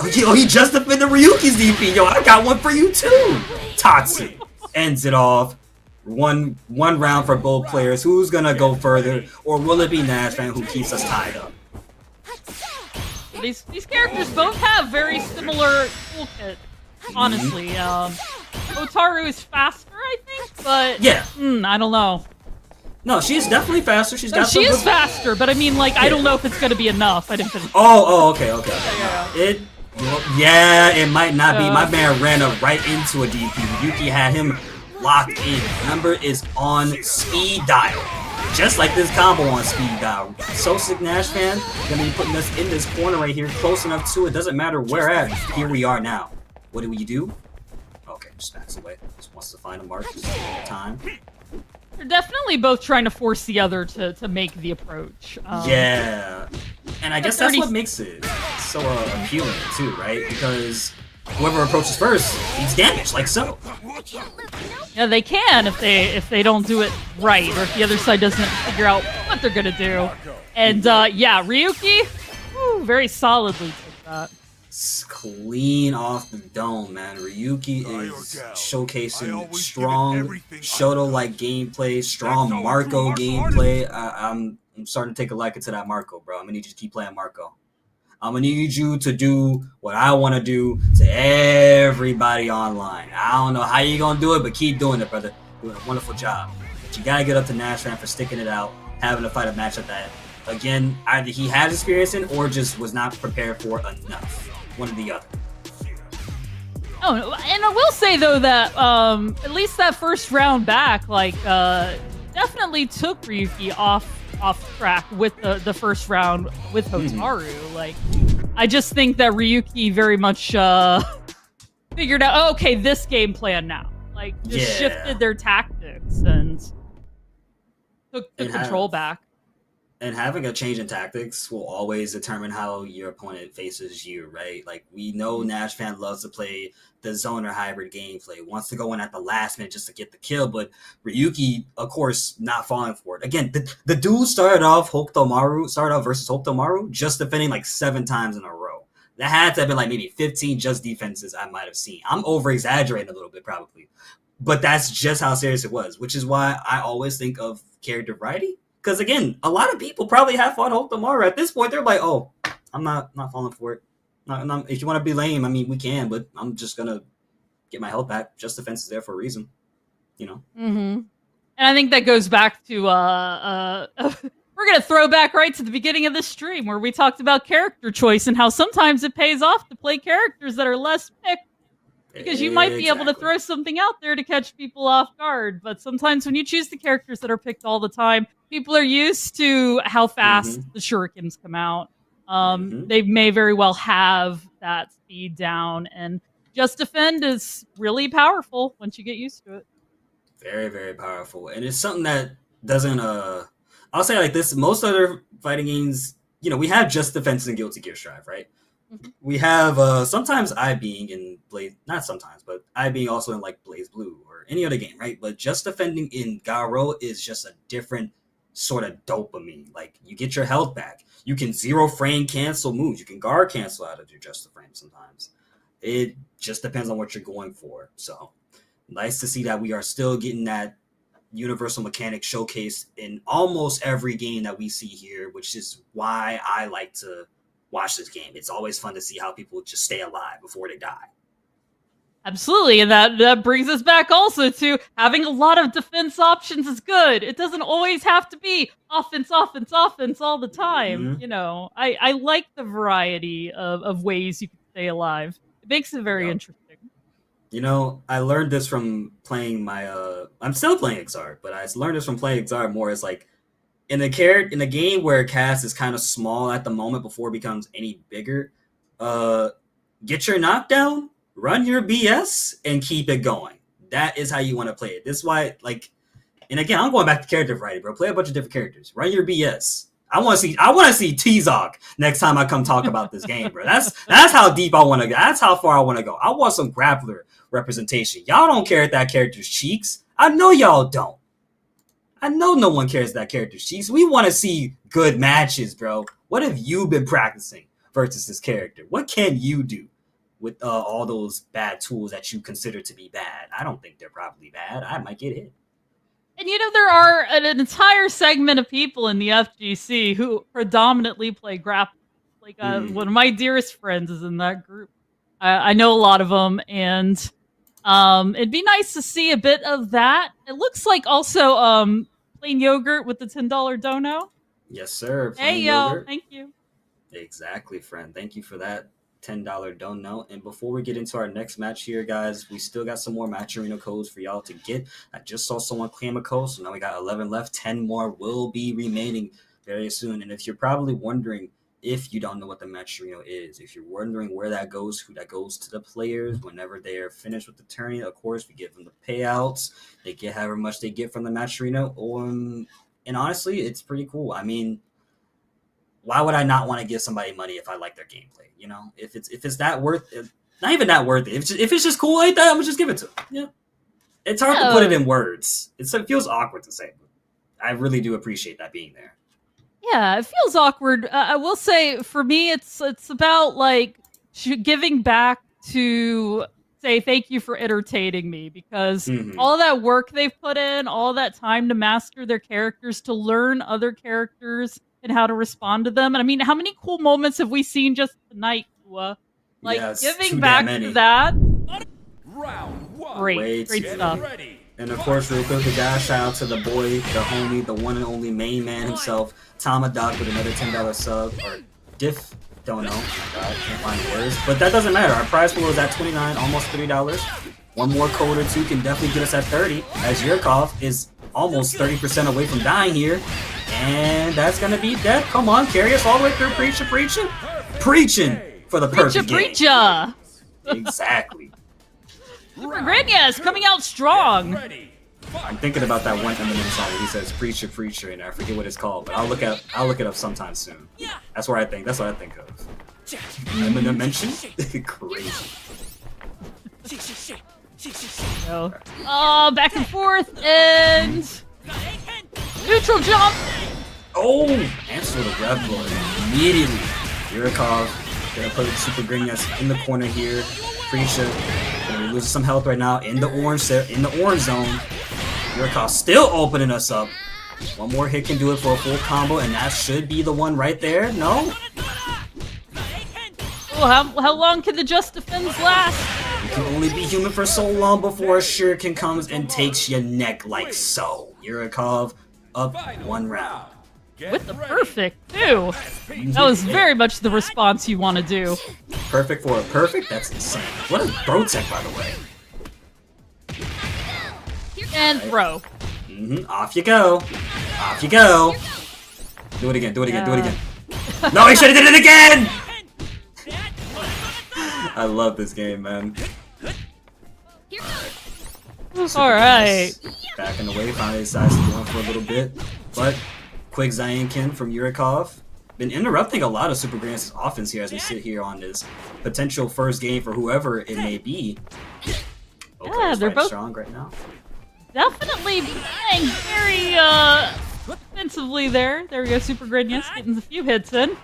Oh, he just defended Ryuki's DP. Yo, I got one for you too. Tatsu ends it off. One round for both players. Who's gonna go further, or will it be Nash Fan who keeps us tied up? These characters both have very similar toolkit. Honestly, Hotaru is faster, I think, but yeah, I don't know. No, she's definitely faster. She is faster, but I mean, like, I don't know if it's gonna be enough. I didn't finish. Okay. It might not be. My man ran up right into a DP. Yuki had him locked in. Number is on speed dial. Just like this combo on speed dial. So sick, Nash Fan. Gonna be putting us in this corner right here, close enough to it. Doesn't matter where at. Here we are now. What do we do? Okay, just backs away. Just wants to find a mark. Just time. They're definitely both trying to force the other to make the approach. Yeah. And I guess that's what makes it so appealing too, right? Because whoever approaches first needs damage, like so. Yeah, they can if they don't do it right, or if the other side doesn't figure out what they're gonna do. And yeah, Ryuki, very solidly took that. It's clean off the dome, man. Ryuki is showcasing strong Shoto-like gameplay, strong Marco gameplay. I'm starting to take a liking to that Marco, bro. I'm gonna need you to keep playing Marco. I'm gonna need you to do what I want to do to everybody online. I don't know how you're gonna do it, but keep doing it, brother. Doing a wonderful job. But you gotta get up to Nash Fan for sticking it out, having to fight a matchup that, again, either he had experience in or just was not prepared for enough. One or the other. Oh, and I will say though that at least that first round back, like, definitely took Ryuki off track with the first round with Hotaru. Like, I just think that Ryuki very much figured out, oh, okay, this game plan now. Like, just shifted their tactics and took the control back. And having a change in tactics will always determine how your opponent faces you, right? Like, we know Nash Fan loves to play the zoner hybrid gameplay, wants to go in at the last minute just to get the kill, but Ryuki, of course, not falling for it. Again, the dude started off versus Hotaru, just defending like 7 times in a row. That had to have been like maybe 15 just defenses I might have seen. I'm over-exaggerating a little bit, probably. But that's just how serious it was, which is why I always think of character variety. Because, again, a lot of people probably have fought Hotaru. At this point, they're like, oh, I'm not falling for it. If you want to be lame, I mean, we can, but I'm just going to get my health back. Just defense is there for a reason, you know? Mm-hmm. And I think that goes back to, we're going to throw back right to the beginning of the stream where we talked about character choice and how sometimes it pays off to play characters that are less picked. Because you might be able to throw something out there to catch people off guard. But sometimes when you choose the characters that are picked all the time, people are used to how fast the shurikens come out. They may very well have that speed down. And Just Defend is really powerful once you get used to it. Very, very powerful. And it's something that doesn't, I'll say like this, most other fighting games, we have Just Defense and Guilty Gear Strive, right? Mm-hmm. We have, sometimes I being in Blaze, not sometimes, but I being also in like Blaze Blue or any other game, right? But Just Defending in Garo is just a different sort of dopamine. Like, you get your health back. You can zero frame cancel moves. You can guard cancel out of your Just Defend sometimes. It just depends on what you're going for. So, nice to see that we are still getting that universal mechanic showcased in almost every game that we see here, which is why I like to watch this game. It's always fun to see how people just stay alive before they die. Absolutely, and that brings us back also to having a lot of defense options is good. It doesn't always have to be offense all the time. Mm-hmm. I like the variety of ways you can stay alive. It makes it very interesting. I learned this from playing I'm still playing Exar, but I learned this from playing Exar more. It's like in a game where Cass is kind of small at the moment before it becomes any bigger, get your knockdown, run your BS, and keep it going. That is how you want to play it. This is why, and again, I'm going back to character variety, bro. Play a bunch of different characters. Run your BS. I want to see T-Zog next time I come talk about this game, bro. That's how deep I want to go. That's how far I want to go. I want some grappler representation. Y'all don't care at that character's cheeks. I know y'all don't. I know no one cares that character's cheeks. We want to see good matches, bro. What have you been practicing versus this character? What can you do with all those bad tools that you consider to be bad? I don't think they're probably bad. I might get hit. And there are an entire segment of people in the FGC who predominantly play grapple. One of my dearest friends is in that group. I know a lot of them, and it'd be nice to see a bit of that. It looks like also Plain Yogurt with the $10 dono. Yes, sir. Hey, yo, thank you. Exactly, friend. Thank you for that $10 dono. And before we get into our next match here, guys, we still got some more match arena codes for y'all to get. I just saw someone claim a code, so now we got 11 left. 10 more will be remaining very soon. And if you're probably wondering, if you don't know what the match arena is, if you're wondering where that goes, who that goes to the players whenever they are finished with the tourney, of course, we give them the payouts. They get however much they get from the match arena. And honestly, it's pretty cool. I mean, why would I not want to give somebody money if I like their gameplay? If it's that worth it, not even that worth it. If it's just cool like that, I'm gonna just give it to them. Yeah, it's hard to put it in words. It feels awkward to say, but I really do appreciate that being there. Yeah, it feels awkward. I will say, for me, it's about giving back to say thank you for entertaining me, because all that work they've put in, all that time to master their characters, to learn other characters and how to respond to them. And I mean, how many cool moments have we seen just tonight? Giving back to that. Great stuff. And of course, real quick, we gotta shout out to the boy, the homie, the one and only main man himself, Tamadoc, with another $10 sub, or Diff, don't know, God, can't find words, but that doesn't matter. Our prize pool is at $29, almost $30. One more code or two can definitely get us at 30, as Uricov is almost 30% away from dying here, and that's gonna be dead. Come on, carry us all the way through, preaching for the perfect game. Preacher. Exactly. Super Grandias coming out strong. I'm thinking about that one Eminem song where he says preacher, and I forget what it's called, but I'll look it up sometime soon. That's what I think of. Eminem mention? Crazy. Back and forth, and neutral jump. Oh, answer the rev blood immediately. Uricov gonna put Super Grandias in the corner here. Preacher gonna lose some health right now in the orange zone. Uricov still opening us up. One more hit can do it for a full combo, and that should be the one right there. No? Oh, how long can the Just Defense last? You can only be human for so long before a shuriken comes and takes your neck like so. Uricov up one round. With the perfect, too. That was very much the response you want to do. Perfect for a perfect? That's insane. What is Bro Tech, by the way? And throw. Off you go. Do it again. No, he should have did it again! I love this game, man. All right. Back in the way, finally decides to go on for a little bit. But quick Zayankin from Uricov. Been interrupting a lot of Super Grand's offense here as we sit here on this potential first game for whoever it may be. Yeah, they're both strong right now. Definitely playing very defensively there. There we go, Super Gridness getting a few hits in.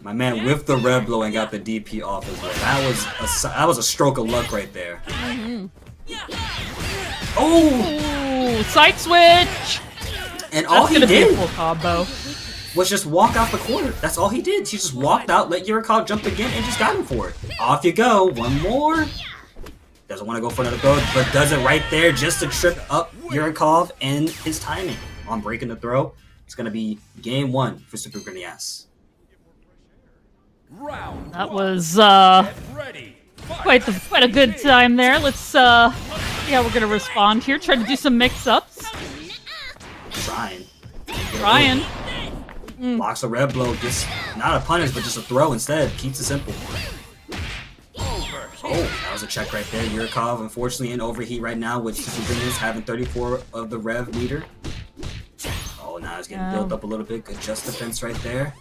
My man with the red blow and got the DP off as well. That was a stroke of luck right there. Oh! Ooh, side switch! And all he did be a full combo. Was just walk out the corner. That's all he did. He just walked out, let Uricov jump again, and just got him for it. Off you go. One more. Doesn't want to go for another throw, but does it right there just to trip up Uricov and his timing on breaking the throw. It's going to be game 1 for Super Gridness. That was quite a good time there. Let's see how we're gonna respond here. Try to do some mix-ups. Trying. Blocks a red blow, just not a punish, but just a throw instead. Keeps it simple. Oh, that was a check right there. Uricov, unfortunately, in overheat right now with Super Gridness having 34 of the rev meter. Oh, now it's getting built up a little bit. Good just defense right there.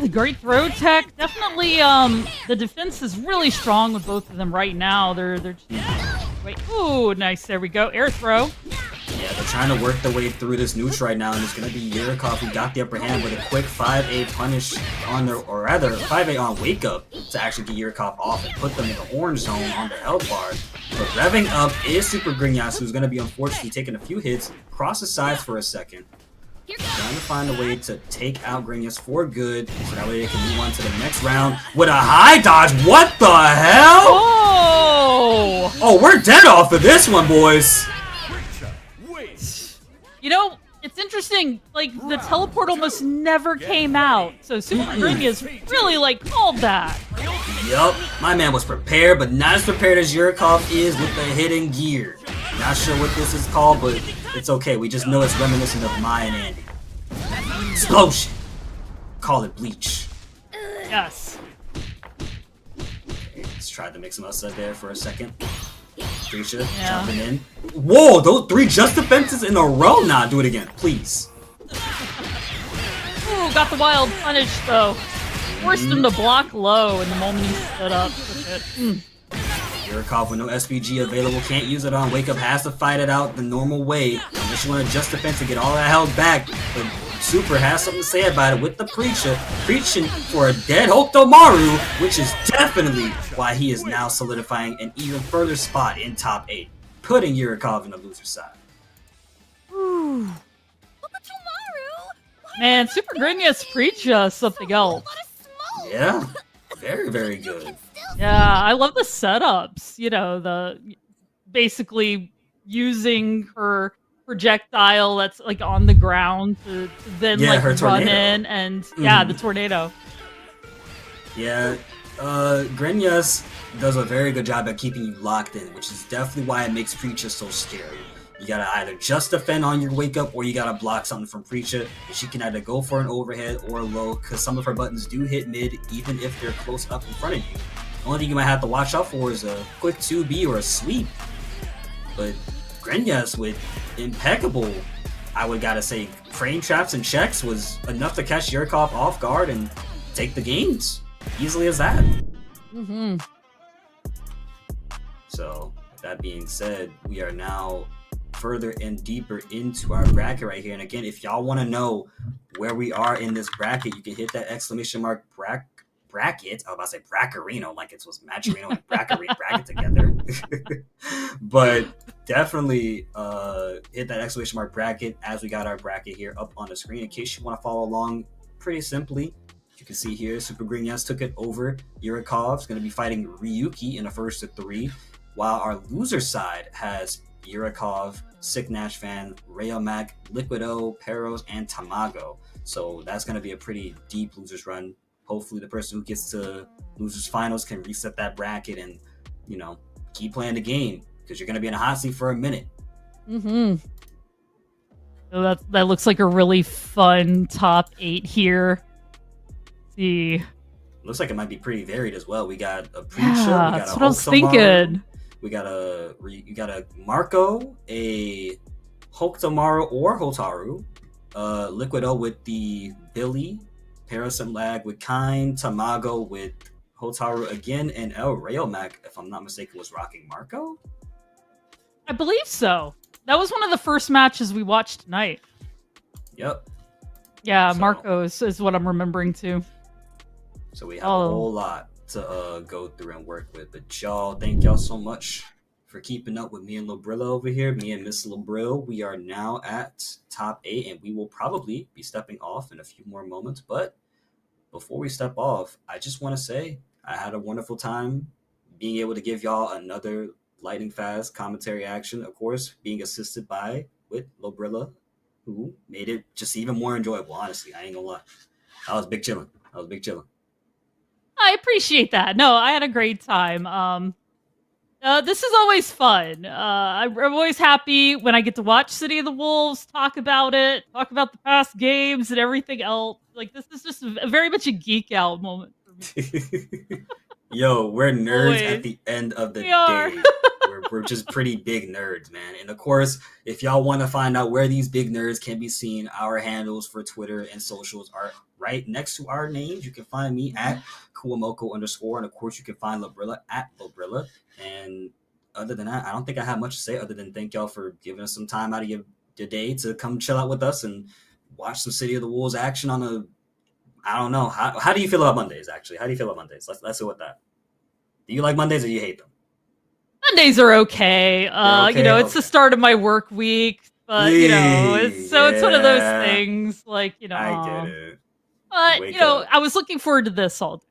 The great throw tech. Definitely, the defense is really strong with both of them right now. They're wait. Ooh, nice. There we go. Air throw. Yeah, they're trying to work their way through this neutral right now, and it's going to be Uricov who got the upper hand with a quick 5A punish on their, or rather 5A on wake up to actually get Uricov off and put them in the orange zone on their health bar. But revving up is Super Gridness, who's going to be unfortunately taking a few hits, cross the sides for a second. Trying to find a way to take out Gridness for good, so that way they can move on to the next round with a high dodge. What the hell? Oh! Oh, we're dead off of this one, boys. You know, it's interesting. Like the teleport almost never came out, so Super Gridness really called that. Yup, my man was prepared, but not as prepared as Uricov is with the hidden gear. Not sure what this is called, but it's okay. We just know it's reminiscent of Mai and Andy. Explosion. Call it bleach. Yes. Okay, let's try to mix them up there for a second. Prisha jumping in. Whoa, those 3 just defenses in a row? Nah, do it again, please. Ooh, got the wild punish though. Forced him to block low in the moment he stood up with it. Uricov with no SPG available, can't use it on wake up, has to fight it out the normal way. Unless you want to just defense to get all that health back. But Super has something to say about it with the Preacher, preaching for a dead Hotaru, which is definitely why he is now solidifying an even further spot in top 8, putting Uricov in the loser side. Man, Super Gridness Preacher something else. Yeah, very, very good. Yeah, I love the setups. You know, the basically using her projectile that's on the ground to then her run tornado. in and the tornado. Yeah, Gridness does a very good job at keeping you locked in, which is definitely why it makes Preacher so scary. You gotta either just defend on your wake up or you gotta block something from Preacher. She can either go for an overhead or a low, because some of her buttons do hit mid even if they're close up in front of you. The only thing you might have to watch out for is a quick 2B or a sweep. But Gridness with impeccable, I would gotta say, frame traps and checks was enough to catch Uricov off guard and take the games. Easily as that. So, with that being said, we are now further and deeper into our bracket right here. And again, if y'all want to know where we are in this bracket, you can hit that exclamation mark bracket. I was about to say Braccarino, like it was Maturino and bracket together. But definitely hit that exclamation mark bracket as we got our bracket here up on the screen. In case you want to follow along, pretty simply, you can see here, Super Gridness took it over. Uricov is going to be fighting Ryuki in the first of 3, while our loser side has Uricov, Sick Nash Fan, Rayomac, Liquido, Peros, and Tamago. So that's going to be a pretty deep losers run. Hopefully the person who gets to losers finals can reset that bracket and, you know, keep playing the game, because you're going to be in a hot seat for a minute. So that looks like a really fun top 8 here. Let's see. Looks like it might be pretty varied as well. We got a Preacher, we got that's a what I was Hotaru, thinking. you got a Marco, a Hotaru or Hotaru, Liquido with the Billy, Paris and Lag with Kine, Tamago with Hotaru again, and El Rayo Mac, if I'm not mistaken, was rocking Marco? I believe so. That was one of the first matches we watched tonight. Yep. Yeah, so, Marco is what I'm remembering too. So we have a whole lot to go through and work with. But y'all, thank y'all so much for keeping up with me and Labrilla over here. Me and Miss Labrill, we are now at top 8, and we will probably be stepping off in a few more moments. But before we step off, I just want to say I had a wonderful time being able to give y'all another lightning fast commentary action, of course, being assisted with Labrilla, who made it just even more enjoyable, honestly. I ain't gonna lie. That was big chillin'. I appreciate that. No, I had a great time. This is always fun. I'm always happy when I get to watch City of the Wolves, talk about the past games and everything else. Like, this is just very much a geek out moment for me. Yo, we're nerds at the end of the day. We're just pretty big nerds, man. And of course, if y'all want to find out where these big nerds can be seen, our handles for Twitter and socials are right next to our names. You can find me at Kuamoko _, and of course you can find Labrilla at Labrilla. And other than that, I don't think I have much to say other than thank y'all for giving us some time out of your day to come chill out with us and watch some City of the Wolves action on a, I don't know. How do you feel about Mondays, actually? How do you feel about Mondays? Let's go with that. Do you like Mondays or you hate them? Mondays are okay. It's the start of my work week, but it's one of those things. Like, I get it. But I was looking forward to this all day.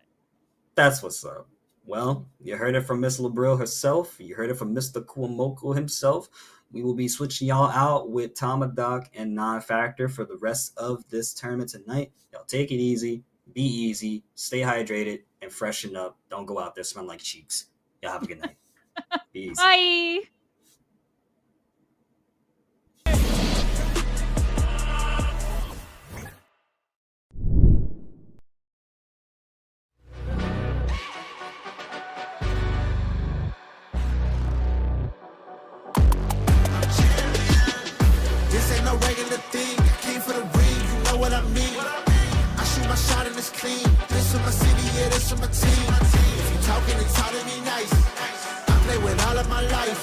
That's what's up. Well, you heard it from Miss Labrille herself. You heard it from Mr. Kuamoko himself. We will be switching y'all out with Tomadoc and Non-Factor for the rest of this tournament tonight. Y'all take it easy, be easy, stay hydrated, and freshen up. Don't go out there smelling like cheeks. Y'all have a good night. Be easy. Bye. This ain't no regular thing. I came for the ring, you know what I mean. I shoot my shot and it's clean. This for my city, yeah, this for my team. If you talking, it's all to me nice. I play with all of my life.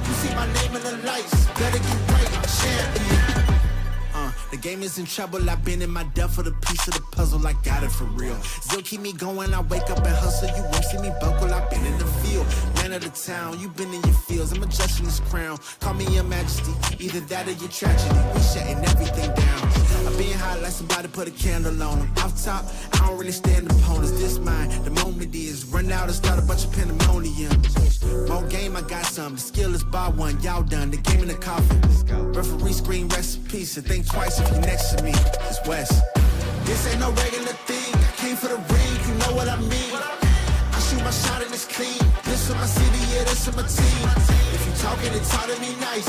You see my name in the lights. Better get right, champion. The game is in trouble. I've been in my depth for the piece of the puzzle. I got it for real. Still keep me going. I wake up and hustle. You won't see me buckle. I've been in the field. Man of the town. You been in your fields. I'm adjusting this crown. Call me your majesty. Either that or your tragedy. We shutting everything down. I've been high like somebody put a candle on them. Off top, I don't really stand opponents. This mine. The moment is run out and start a bunch of pandemonium. More game, I got some. The skill is bar one. Y'all done. The game in the coffin. Referee screen recipes. So think twice if you next to me. It's West. This ain't no regular thing. I came for the ring. You know what I mean. I shoot my shot and it's clean. This for my city, yeah, this for my team. If you talking, it's all to me nice.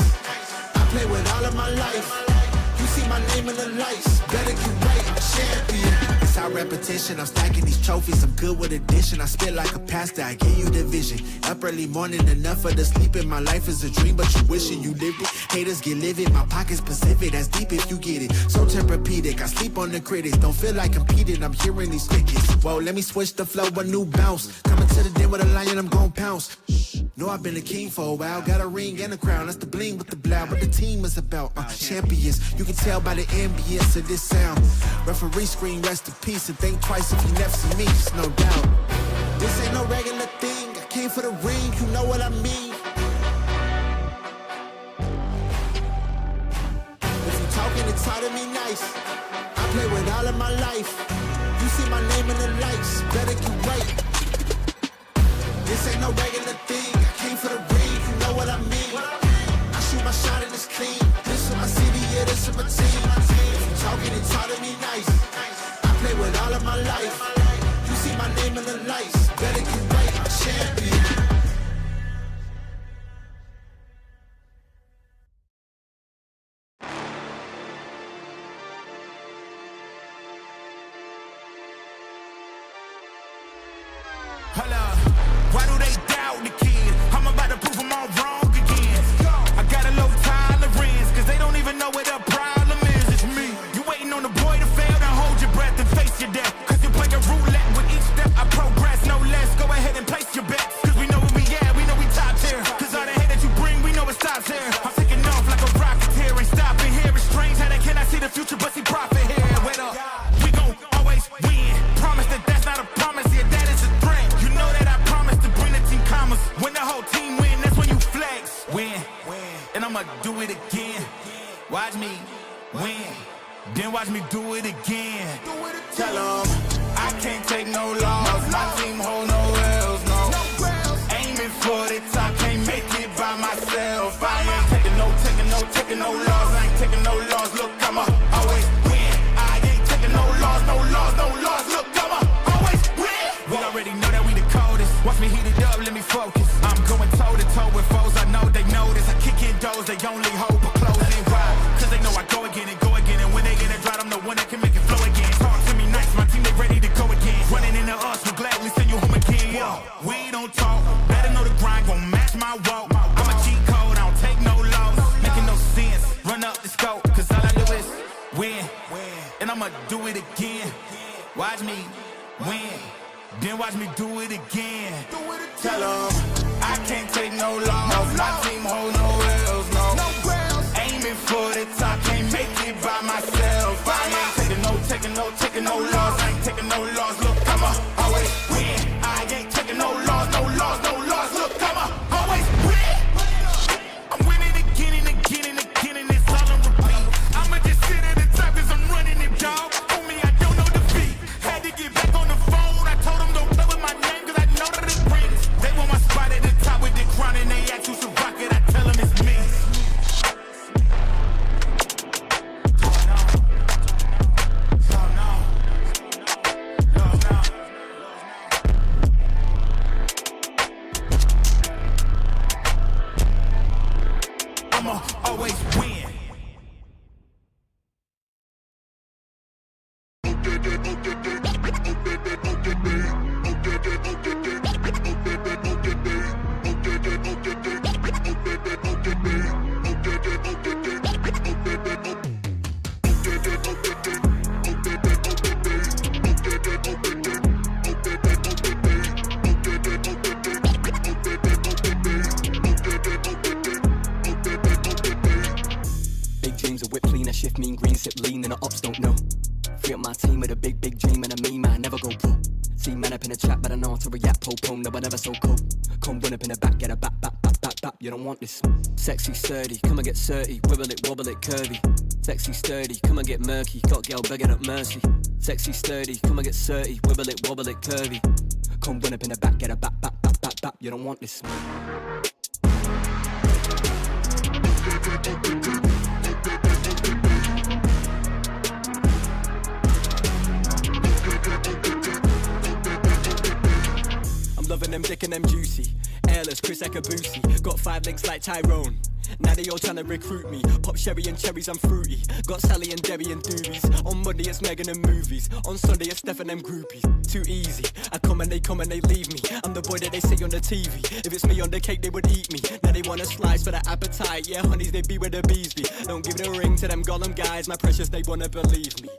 I play with all of my life. You see my name in the lights. Better get right, I'm a champion. It's our repetition. I'm stacking these trophies. I'm good with addition. I spit like a pastor. I give you the vision. Up early morning, enough for the sleeping. My life is a dream, but you wishing you lived it. Haters get livid. My pocket's Pacific. That's deep if you get it. So Tempur-Pedic. I sleep on the critics. Don't feel like competing. I'm hearing these tickets. Whoa, let me switch the flow. A new bounce. Coming to the den with a lion. I'm gon' pounce. Know I've been a king for a while. Got a ring and a crown. That's the bling with the blow. What the team is about. Champions. You can tell by the ambience of this sound. Referee screen, rest in peace, and think twice if you never see me, just no doubt. This ain't no regular thing. I came for the ring, you know what I mean. If you talking, it's hard to me nice. I play with all of my life. You see my name in the lights. Better get right. This ain't no regular thing. I came for the ring, you know what I mean. I shoot my shot and it's clean. This for my city, yeah, this for my team. If you talking, it's hard to me nice. I play with all of my life. You see my name in the lights. Better get right, I'm a champion. Hold up, why do they doubt the kid? I'm about to know what the problem is, it's me. You waiting on the boy to fail, then hold your breath and face your death. Cause you play a roulette with each step, I progress, no less. Go ahead and place your bets, cause we know where we at, we know we top tier. Cause all the hate that you bring, we know it stops here. I'm taking off like a rocket here, ain't stopping here. It's strange how they cannot see the future, but see profit here. Wait up, we gon' always win. Promise that that's not a promise, yeah, that is a threat. You know that I promise to bring the team commas. When the whole team win, that's when you flex. Win, and I'ma do it again. Watch me win, then watch me do it again. Tell 'em I can't take no loss. My team hold no L's, no. Aiming for the top, can't make it by myself. I ain't taking no loss. I ain't taking no loss. Look, I'ma always win. I ain't taking no loss. Look, I'ma always win. We already know that we the coldest. Watch me heat it up, let me focus. I'm going toe to toe with foes. I know they notice. I kick in doors, they only hope for closing. Why? Cause they know I go again. And when they get it right, I'm the one that can make it flow again. Talk to me nice, my team, they ready to go again. Running into us, we'll gladly send you home again. We don't talk, better know the grind gon' match my walk. I'm a cheat code, I don't take no loss. Making no sense, run up the scope. Cause all I do is win, and I'ma do it again. Watch me win, then watch me do it again. Tell 'em I can't take no loss. My team hold no L's, no. Aiming for the top, can't make it by myself. I ain't taking no loss. I ain't taking no loss. Look, I'ma always win. I ain't taking no loss. Look, I'ma always win. I'm winning again and again and again, and it's all on repeat. I'ma just sit at the top 'cause I'm running it, dog. On me, I don't know defeat. Had to get back on the phone. I told them don't play with my name 'cause I know that it brings. They want my spot at the top with the crown and they ask who's the rocket. I tell them it's me. I'ma always win. Shift mean green, sip lean, and the ops don't know. Free up my team with a big dream and a me man, never go pro. See man up in the chat, but I know how to react, po-pone, no, I never so cold. Come run up in the back, get a back, you don't want this. Sexy sturdy, come and get 30, wibble it, wobble it, curvy. Sexy sturdy, come and get murky, got girl begging up mercy. Sexy sturdy, come and get 30, wibble it, wobble it, curvy. Come run up in the back, get a back, you don't want this. Loving them dick and them juicy. Airless, Chris Ekabusi. Got 5 links like Tyrone. Now they all trying to recruit me. Pop sherry and cherries, I'm fruity. Got Sally and Debbie and doobies. On Monday it's Megan and movies. On Sunday it's Steph and them groupies. Too easy. I come and they leave me. I'm the boy that they see on the TV. If it's me on the cake, they would eat me. Now they want a slice for the appetite. Yeah, honeys, they be where the bees be. Don't give the ring to them Gollum guys. My precious, they wanna believe me.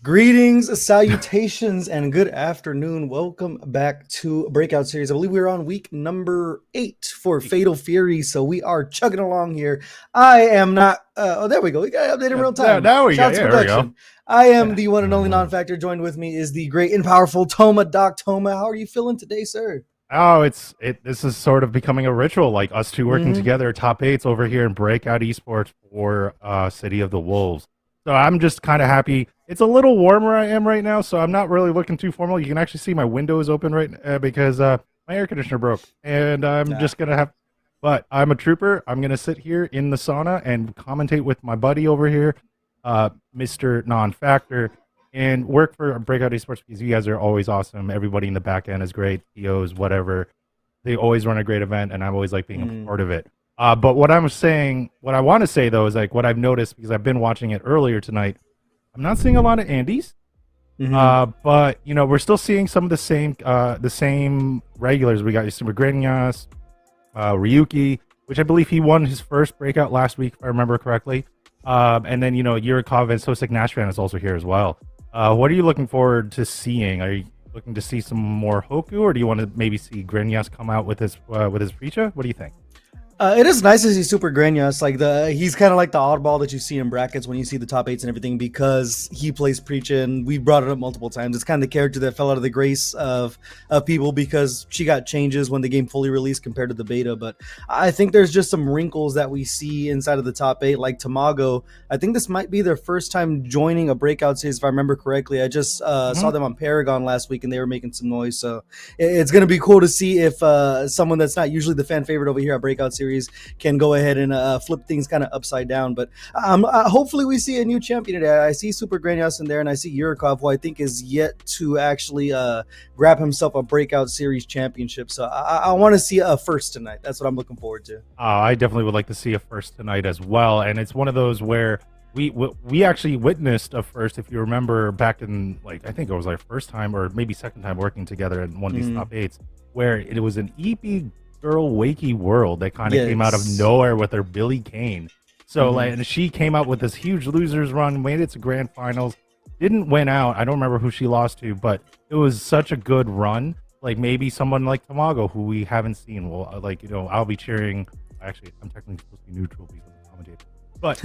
Greetings, salutations, and good afternoon. Welcome back to Breakout Series. I believe we're on week number 8 for Fatal Fury, so we are chugging along here. I am not. There we go. We got to update in real time. Now we Shouts go. to There we go. production. I am the one and only non-factor. Joined with me is the great and powerful Toma Doc Toma. How are you feeling today, sir? Oh, this is sort of becoming a ritual, like us two working together, top 8s over here in Breakout Esports for City of the Wolves. So I'm just kind of happy. It's a little warmer I am right now, so I'm not really looking too formal. You can actually see my windows open right because my air conditioner broke, and I'm just gonna have. But I'm a trooper. I'm gonna sit here in the sauna and commentate with my buddy over here, Mr. Non-Factor, and work for Breakout Esports because you guys are always awesome. Everybody in the back end is great. TOs, whatever. They always run a great event, and I always like being a part of it. But what I want to say though is like what I've noticed because I've been watching it earlier tonight. I'm not seeing a lot of Andes, but you know we're still seeing some of the same regulars. We got Super Grenyas, Ryuki, which I believe he won his first breakout last week if I remember correctly. And then Uricov and Sosek Nash Fan is also here as well. What are you looking forward to seeing? Are you looking to see some more Hoku, or do you want to maybe see Grenyas come out with his Preacha? What do you think? It is nice to see Super Grenyas. Like he's kind of like the oddball that you see in brackets when you see the top 8s and everything because he plays Preacha, and we brought it up multiple times. It's kind of the character that fell out of the grace of people because she got changes when the game fully released compared to the beta. But I think there's just some wrinkles that we see inside of the top 8, like Tamago. I think this might be their first time joining a breakout series, if I remember correctly. I just saw them on Paragon last week, and they were making some noise. So it's going to be cool to see if someone that's not usually the fan favorite over here at Breakout Series can go ahead and flip things kind of upside down. But hopefully we see a new champion today. I see Super Grenyas in there, and I see Uricov, who I think is yet to actually grab himself a Breakout Series championship. So I want to see a first tonight. That's what I'm looking forward to. I definitely would like to see a first tonight as well. And it's one of those where we actually witnessed a first, if you remember back in, like, I think it was our first time or maybe second time working together in one of these top 8s, where it was an EP girl Wakey World that kind of came out of nowhere with her Billie Kane. So like, and she came out with this huge losers run, made it to grand finals, didn't win out. I don't remember who she lost to, but it was such a good run. Like maybe someone like Tamago, who we haven't seen. Well, like, I'll be cheering. Actually, I'm technically supposed to be neutral because I'm a commentator. But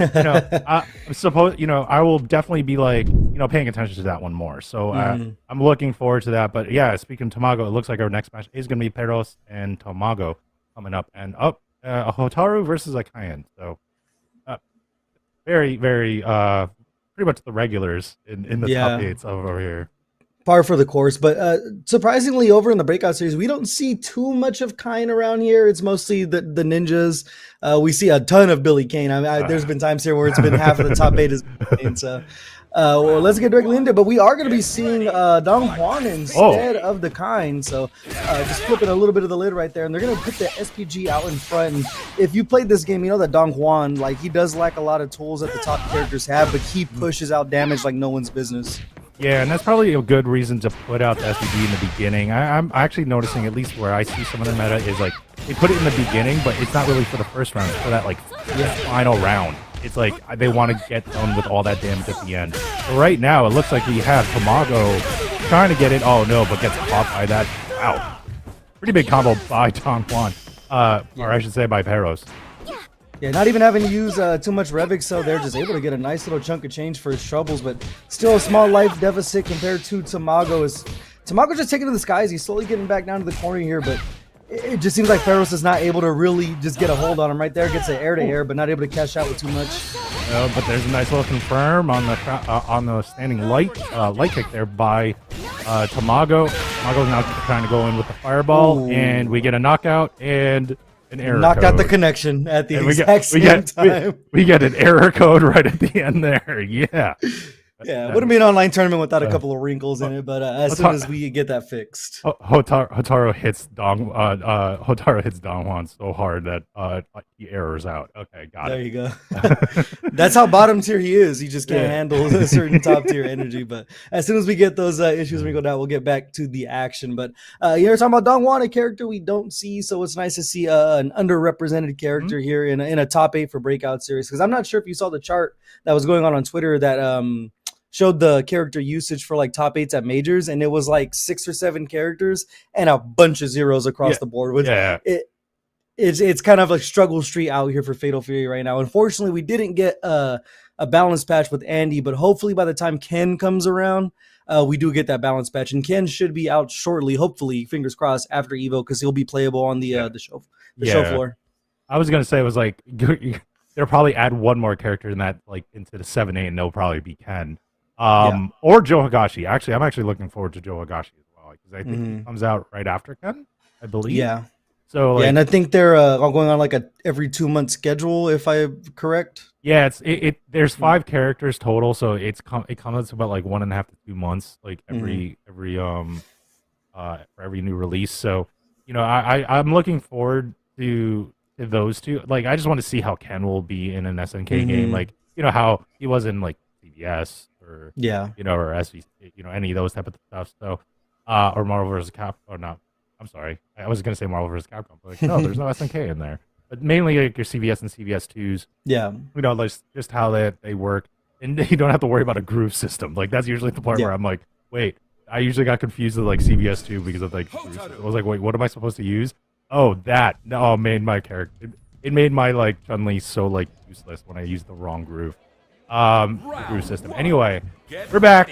I'm supposed, I will definitely be like, paying attention to that one more. So I'm looking forward to that. But yeah, speaking of Tamago, it looks like our next match is going to be Peros and Tamago coming up, and a Hotaru versus a Cayenne. So very, very pretty much the regulars in the top 8s over here. Par for the course, but surprisingly over in the Breakout Series, we don't see too much of Kine around here. It's mostly the ninjas. We see a ton of Billie Kane. There's been times here where it's been half of the top 8 is Billie Kane. So well, let's get directly into it. But we are going to be seeing Dong Juan instead of the Kine. So just flipping a little bit of the lid right there, and they're going to put the SPG out in front. And if you played this game, you know that Dong Juan, like, he does lack a lot of tools that the top characters have, but he pushes out damage like no one's business. Yeah, and that's probably a good reason to put out the SVD in the beginning. I'm actually noticing, at least where I see some of the meta, is like they put it in the beginning, but it's not really for the first round. It's for that final round. It's like they want to get done with all that damage at the end. But right now, it looks like we have Kuamoko trying to get it. Oh no, but gets caught by that. Wow, pretty big combo by Don Juan, or I should say by Peros. Yeah, not even having to use too much Revix, so they're just able to get a nice little chunk of change for his troubles, but still a small life deficit compared to Tamago. Tamago just taking to the skies. He's slowly getting back down to the corner here, but it just seems like Peros is not able to really just get a hold on him right there. Gets an air-to-air, but not able to cash out with too much. But there's a nice little confirm on the standing light kick there by Tamago. Tamago's now trying to go in with the fireball, and we get a knockout and an error knocked code. out the connection at the exact same time. We get an error code right at the end there. Yeah. Yeah, it wouldn't be an online tournament without a couple of wrinkles in it, but as soon as we get that fixed. Hotaru hits Don Juan so hard that he errors out. Okay, got it. There you go. That's how bottom tier he is. He just can't handle a certain top tier energy. But as soon as we get those issues when we go down, we'll get back to the action. But you're talking about Don Juan, a character we don't see, so it's nice to see an underrepresented character here in a top 8 for Breakout Series. Because I'm not sure if you saw the chart that was going on Twitter that showed the character usage for like top 8s at majors, and it was like 6 or 7 characters and a bunch of zeros across the board. Which it's kind of like struggle street out here for Fatal Fury right now. Unfortunately, we didn't get a balance patch with Andy, but hopefully by the time Ken comes around, we do get that balance patch, and Ken should be out shortly. Hopefully, fingers crossed, after Evo, because he'll be playable on the show floor. I was gonna say, it was like they'll probably add one more character in that, like into the 7-8, and they'll probably be Ken, or Joe Higashi. Actually, I'm actually looking forward to Joe Higashi as well, because I think he comes out right after Ken, I believe. Yeah. So like, and I think they're going on like a every 2-month schedule, if I'm correct. Yeah, there's 5 characters total, so it comes to about like 1.5 to 2 months, like every for every new release. So I'm looking forward to those two. Like, I just want to see how Ken will be in an SNK game, like how he was in like CBS or or SV, any of those type of stuff. So or Marvel vs. Cap, or not. I'm sorry, I was gonna say Marvel vs. Capcom, but like, no, there's no SNK in there. But mainly like your CVS and CVS2s. Yeah. Like just how they work. And you don't have to worry about a groove system. Like, that's usually the part where I'm like, wait, I usually got confused with like CVS2 because of like groove system. I was like, wait, what am I supposed to use? Oh, that. No, it made my character. It made my like Chun-Li so like useless when I used the wrong groove. The groove system. Anyway, we're back.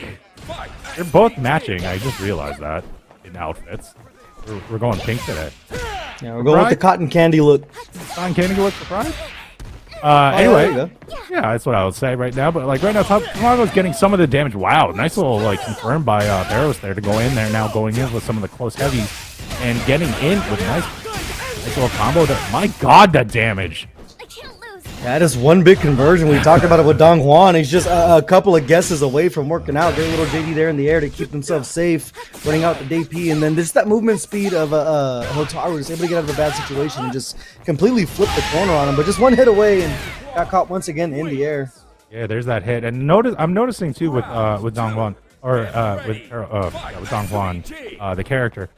They're both matching. I just realized that in outfits. We're going pink today. Yeah, we're going with the cotton candy look. Cotton candy look, surprise? Anyway, yeah, that's what I would say right now. But like right now, Kuamoko's getting some of the damage. Wow, nice little like confirmed by Barrows there to go in there. Now going in with some of the close heavies and getting in with nice little combo. My God, that damage! Yeah, that is one big conversion. We talked about it with Dong Juan. He's just a couple of guesses away from working out. Great little JD there in the air to keep himself safe, running out the DP, and then just that movement speed of Hotaru, just able to get out of a bad situation and just completely flip the corner on him. But just one hit away and got caught once again in the air. Yeah, there's that hit. And I'm noticing too with Dong Juan, or with Dong Juan, the character,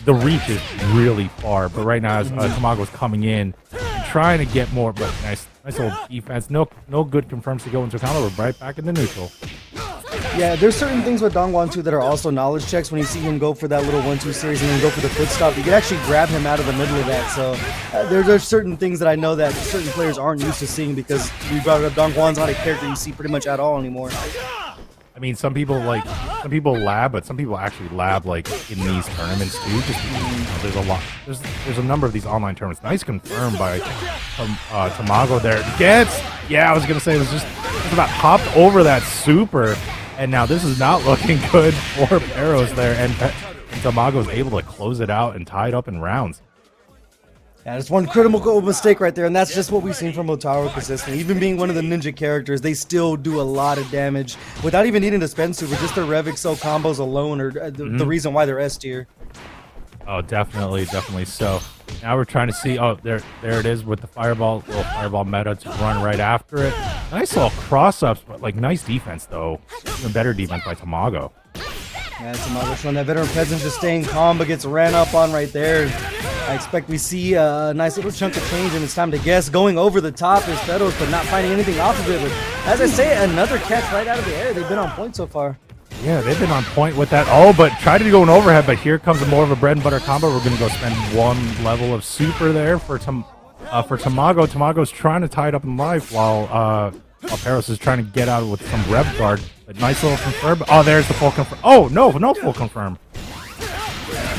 the reach is really far. But right now, as Kuamoko's coming in, trying to get more, but nice little defense. No good confirms to go into counter. We're right back in the neutral. Yeah, there's certain things with Dongwon too that are also knowledge checks. When you see him go for that little 1-2 series and then go for the foot stop, you can actually grab him out of the middle of that. So there's certain things that I know that certain players aren't used to seeing, because we brought it up. Dongwon's not a character you see pretty much at all anymore. I mean, some people lab, but some people actually lab like in these tournaments too. Just because, there's a number of these online tournaments. Nice confirmed by Tamago there. I was gonna say it was just about hopped over that super, and now this is not looking good for Barrows there, and Tamago's able to close it out and tie it up in rounds. Yeah, that's one critical mistake right there, and that's just what we've seen from Hotaru consistently. Even being one of the ninja characters, they still do a lot of damage without even needing to spend super. Just their Rev Excel combos alone are the reason why they're S tier. Oh, definitely so. Now we're trying to see. Oh, there it is with the little fireball meta to run right after it. Nice little cross-ups, but like nice defense though. Even better defense by Tamago. Yeah, Tamago showing that veteran presence, just staying calm, but gets ran up on right there. I expect we see a nice little chunk of change, and it's time to guess. Going over the top is Fedos, but not finding anything off of it. But as I say, another catch right out of the air. They've been on point so far. Yeah, they've been on point with that. Oh, but tried to go an overhead, but here comes more of a bread and butter combo. We're going to go spend one level of super there for Tamago. Tamago's trying to tie it up in life while Paros is trying to get out with some rev guard. But nice little confirm. Oh, there's the full confirm. Oh, no full confirm.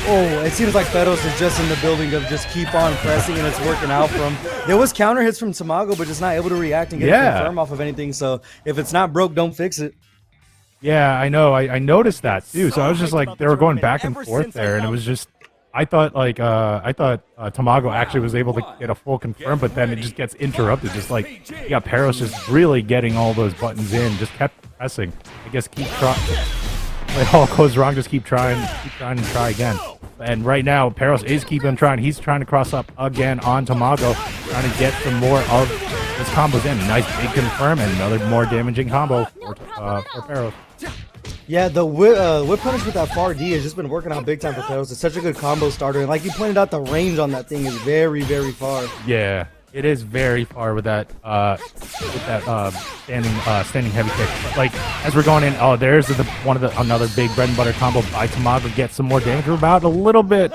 Oh, it seems like Fedos is just in the building of just keep on pressing, and it's working out for him. There was counter hits from Tamago, but just not able to react and get a confirm off of anything. So if it's not broke, don't fix it. Yeah, I know. I noticed that too. So I was just like, they were going back and forth there, and it was just, I thought Tamago actually was able to get a full confirm, but then it just gets interrupted. Just like, yeah, Paros just really getting all those buttons in, just kept pressing. I guess keep trying. It all goes wrong, just keep trying and try again. And right now, Paros is keeping trying. He's trying to cross up again on Tamago, trying to get some more of his combos in. Nice big confirm and another more damaging combo for Paros. Yeah, the whip punish with that far D has just been working out big time for Paros. It's such a good combo starter, and like you pointed out, the range on that thing is very, very far. Yeah, It is very far with that standing heavy kick. But, like, as we're going in, oh, there's another big bread and butter combo by Tamago. Gets some more damage. We're about a little bit.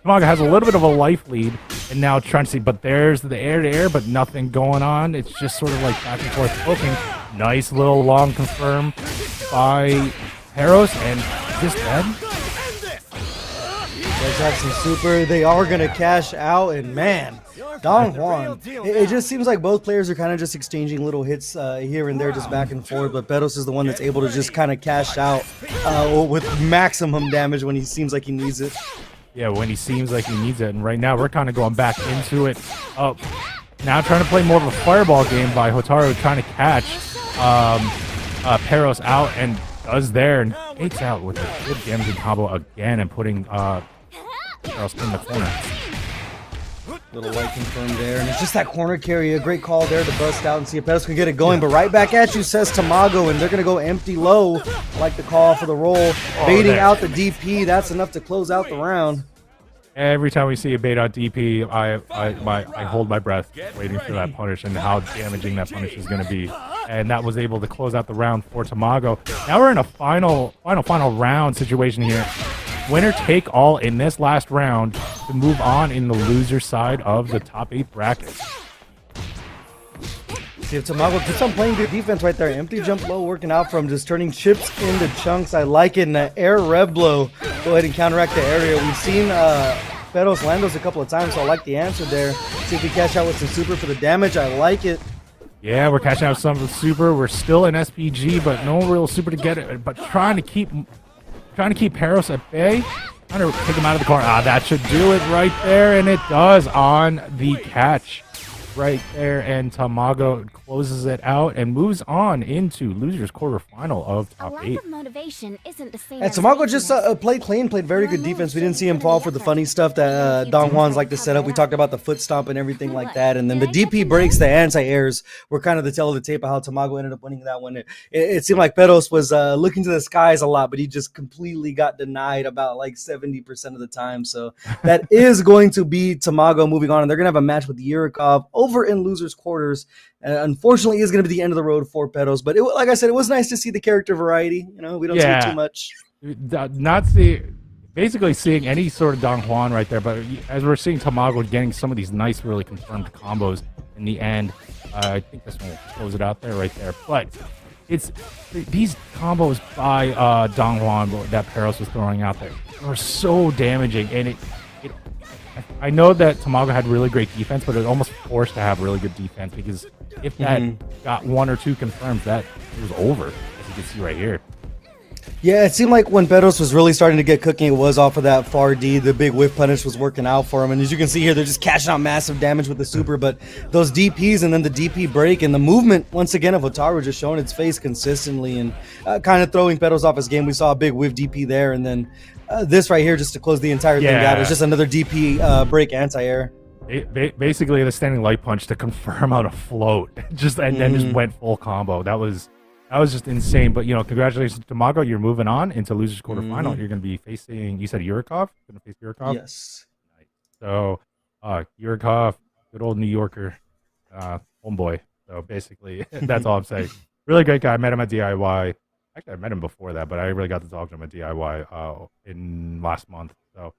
Tamago has a little bit of a life lead, and now trying to see. But there's the air to air, but nothing going on. It's just sort of like back and forth poking. Nice little long confirm by Peros, and just dead. Let's have some super. They are gonna cash out, and man. Don Juan. It just seems like both players are kind of just exchanging little hits here and there, just back and forth. But Peros is the one that's able to just kind of cash out with maximum damage when he seems like he needs it. Yeah, when he seems like he needs it. And right now, we're kind of going back into it. Now trying to play more of a fireball game by Hotaru, trying to catch Peros out, and does there, and takes out with a good damaging combo again, and putting Peros in the corner. Little light confirmed there, and it's just that corner carry. A great call there to bust out and see if Peros can get it going. But right back at you, says Tamago, and they're going to go empty low. I like the call for the roll. Baiting out the DP, that's enough to close out the round. Every time we see a bait out DP, I hold my breath waiting for that punish and how damaging that punish is going to be. And that was able to close out the round for Tamago. Now we're in a final round situation here. Winner take all in this last round to move on in the loser side of the top 8 bracket. See if Tamago keeps on playing good defense right there. Empty jump low, working out from just turning chips into chunks. I like it. And air rev blow. Go ahead and counteract the area. We've seen Peros land those a couple of times, so I like the answer there. See if we cash out with some super for the damage. I like it. Yeah, we're catching out some super. We're still in SPG, but no real super to get it. But trying to keep Peros at bay. Trying to take him out of the corner. That should do it right there, and it does on the catch right there. And Tamago closes it out and moves on into losers quarterfinal of top 8. Motivation isn't the same. And Tamago just played clean, played very good defense. We didn't see him fall for the funny stuff that Don Juan's like to set up. We talked about the foot stomp and everything like that. And then the DP breaks, the anti-airs were kind of the tell of the tape of how Tamago ended up winning that one. It seemed like Peros was looking to the skies a lot, but he just completely got denied about like 70% of the time. So that is going to be Tamago moving on. And they're going to have a match with Uricov over in losers quarters. Unfortunately, is going to be the end of the road for Peros. But like I said, it was nice to see the character variety. You know, we don't see too much. Basically seeing any sort of Don Juan right there. But as we're seeing Tamago getting some of these nice, really confirmed combos in the end, I think this one will close it out there right there. But it's these combos by Don Juan that Peros was throwing out there were so damaging, and I know that Tamago had really great defense, but it was almost forced to have really good defense, because if that got 1 or 2 confirms, that it was over, as you can see right here. Yeah, it seemed like when Peros was really starting to get cooking, it was off of that far D. The big whiff punish was working out for him. And as you can see here, they're just cashing out massive damage with the super. But those DPs and then the DP break and the movement, once again, of Hotaru just showing its face consistently and kind of throwing Peros off his game. We saw a big whiff DP there. And then this right here, just to close the entire thing out, is just another DP break anti-air. Basically, the standing light punch to confirm out a float. And then just went full combo. That was just insane. But, congratulations to Tamago. You're moving on into losers quarterfinal. You're going to be facing, you said Uricov? Going to face Uricov? Yes. Nice. So, Uricov, good old New Yorker, homeboy. So, basically, that's all I'm saying. Really great guy. I met him at DIY. Actually, I met him before that, but I really got to talk to him at DIY in last month. So,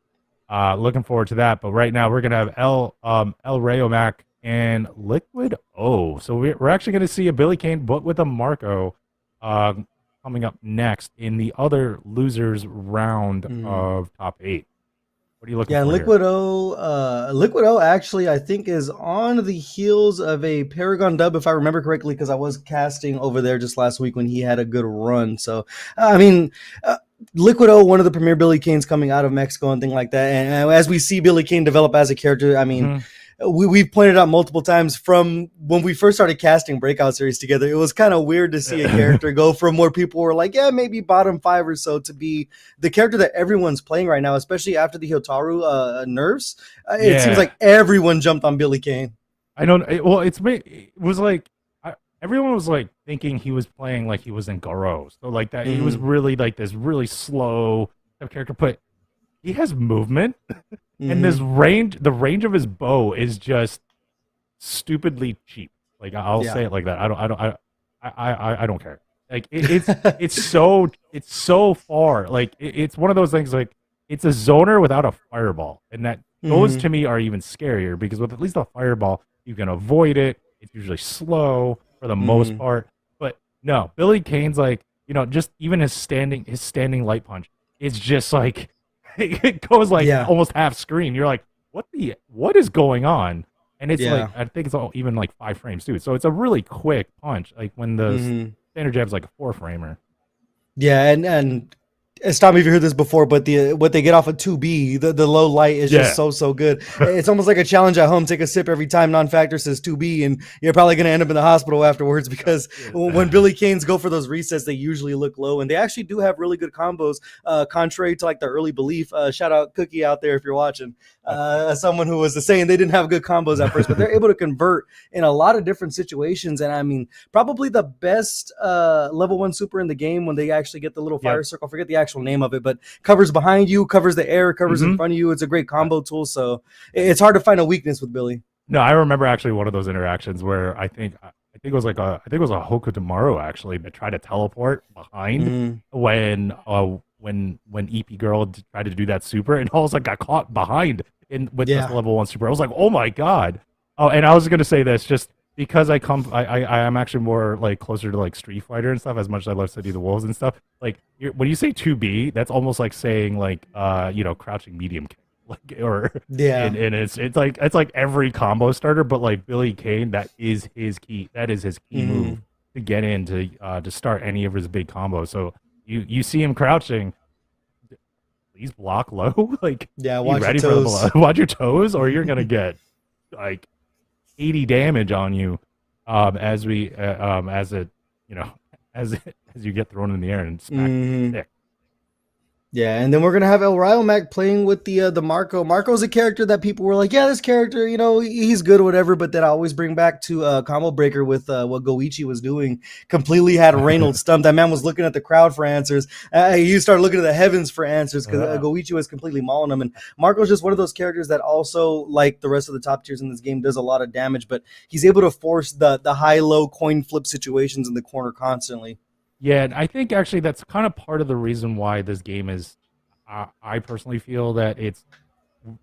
looking forward to that. But right now, we're going to have El Rayo Mac and Liquid O. So we're actually going to see a Billy Kane, but with a Marco, coming up next in the other losers round of top 8. What are you looking for? Liquid O actually, I think, is on the heels of a Paragon dub, if I remember correctly, because I was casting over there just last week when he had a good run. So, Liquid O, one of the premier Billy Kanes coming out of Mexico and thing like that. And as we see Billy Kane develop as a character, we've pointed out multiple times from when we first started casting Breakout series together, it was kind of weird to see a character go from where people were like, yeah, maybe bottom 5 or so, to be the character that everyone's playing right now, especially after the Hotaru nerfs. It seems like everyone jumped on Billy Kane. I don't. It was like everyone was like thinking he was playing like he was in Garo. So like that, he was really like this really slow type character, but he has movement. And the range of his bow is just stupidly cheap. Like I'll Yeah. say it like that. I don't care. Like it's so far. Like it's one of those things. Like it's a zoner without a fireball, and that those to me are even scarier because with at least a fireball you can avoid it. It's usually slow for the most part. But no, Billy Kane's like, you know, just even his standing light punch. It's just like it goes like almost half screen. You're like, what is going on? And it's like, I think it's even like 5 frames too. So it's a really quick punch. Like when the standard jab's like a 4-framer. Yeah, and stop me if you heard this before, but what they get off of 2B, the low light is just so good. It's almost like a challenge at home. Take a sip every time non-factor says 2B, and you're probably going to end up in the hospital afterwards because when Billy Kane's go for those resets, they usually look low, and they actually do have really good combos, contrary to like the early belief. Shout out Cookie out there if you're watching. Someone who was saying they didn't have good combos at first, but they're able to convert in a lot of different situations. And I mean, probably the best level 1 super in the game when they actually get the little fire circle. I forget the actual name of it, but covers behind you, covers the air, covers in front of you. It's a great combo tool. So it's hard to find a weakness with Billy. No, I remember actually one of those interactions where I think it was like a Hokutomaru actually that tried to teleport behind when EP Girl tried to do that super and almost like got caught behind with this level 1 super. I was like, oh my god. Oh, and I was gonna say this just because I am actually more like closer to like Street Fighter and stuff as much as I love City of the Wolves and stuff. Like when you say 2B, that's almost like saying like you know, crouching medium kick. Like or and it's like every combo starter, but like Billy Kane, that is his key move to get in to start any of his big combos. So you see him crouching, please block low. Like watch ready your toes. for the blow. Watch your toes, or you're gonna get like 80 damage on you as you get thrown in the air and smack stick. Yeah, and then we're gonna have El Rayo Mac playing with the Marco. Marco's a character that people were like, yeah, this character, you know, he's good or whatever. But then I always bring back to Combo Breaker with what Goichi was doing. Completely had Reynolds stumped. That man was looking at the crowd for answers. You start looking at the heavens for answers because Goichi was completely mauling him. And Marco's just one of those characters that also, like the rest of the top tiers in this game, does a lot of damage. But he's able to force the high-low coin flip situations in the corner constantly. Yeah, and I think actually that's kind of part of the reason why this game is. I personally feel that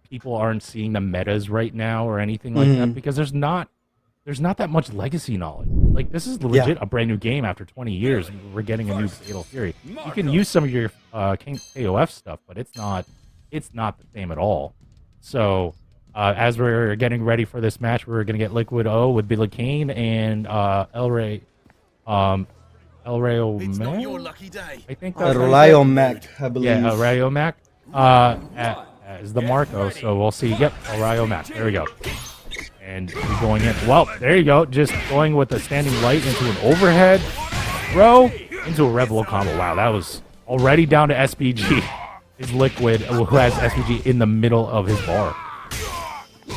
people aren't seeing the metas right now or anything like that because there's not that much legacy knowledge. Like this is legit a brand new game after 20 years. We're getting a new Fatal Fury. You can use some of your KOF stuff, but it's not the same at all. So as we're getting ready for this match, we're gonna get Liquid O with Billy Kane and El Rayo Mac, I think that's Rayo Mac, I believe. Yeah, El Rayo Mac as the Marco. So we'll see. Yep, El Rayo Mac. There we go. And he's going in. Well, there you go. Just going with a standing light into an overhead throw into a Rebel combo. Wow, that was already down to SPG. Is Liquid, who has SPG in the middle of his bar.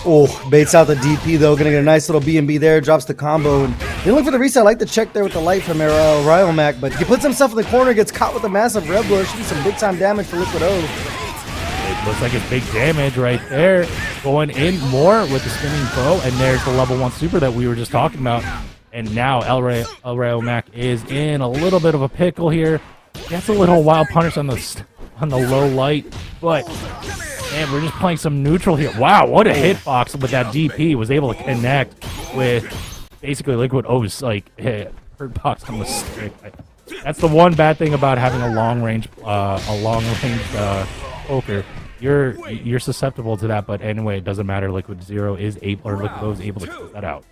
Oh, baits out the DP though. Gonna get a nice little B&B there. Drops the combo. And they look for the reset. I like the check there with the light from Rayo Mac. But he puts himself in the corner. Gets caught with a massive Red Blow. Should be some big time damage for Liquid O. It looks like it's big damage right there. Going in more with the spinning bow. And there's the level 1 super that we were just talking about. And now El Rayo Mac is in a little bit of a pickle here. Gets a little wild punish on the low light. But man, we're just playing some neutral here. Wow, what a hitbox with that DP. Was able to connect with basically Liquid O's like hurt box on the stick. That's the one bad thing about having a long range poker. You're susceptible to that, but anyway, it doesn't matter. Liquid O is able to cut that out.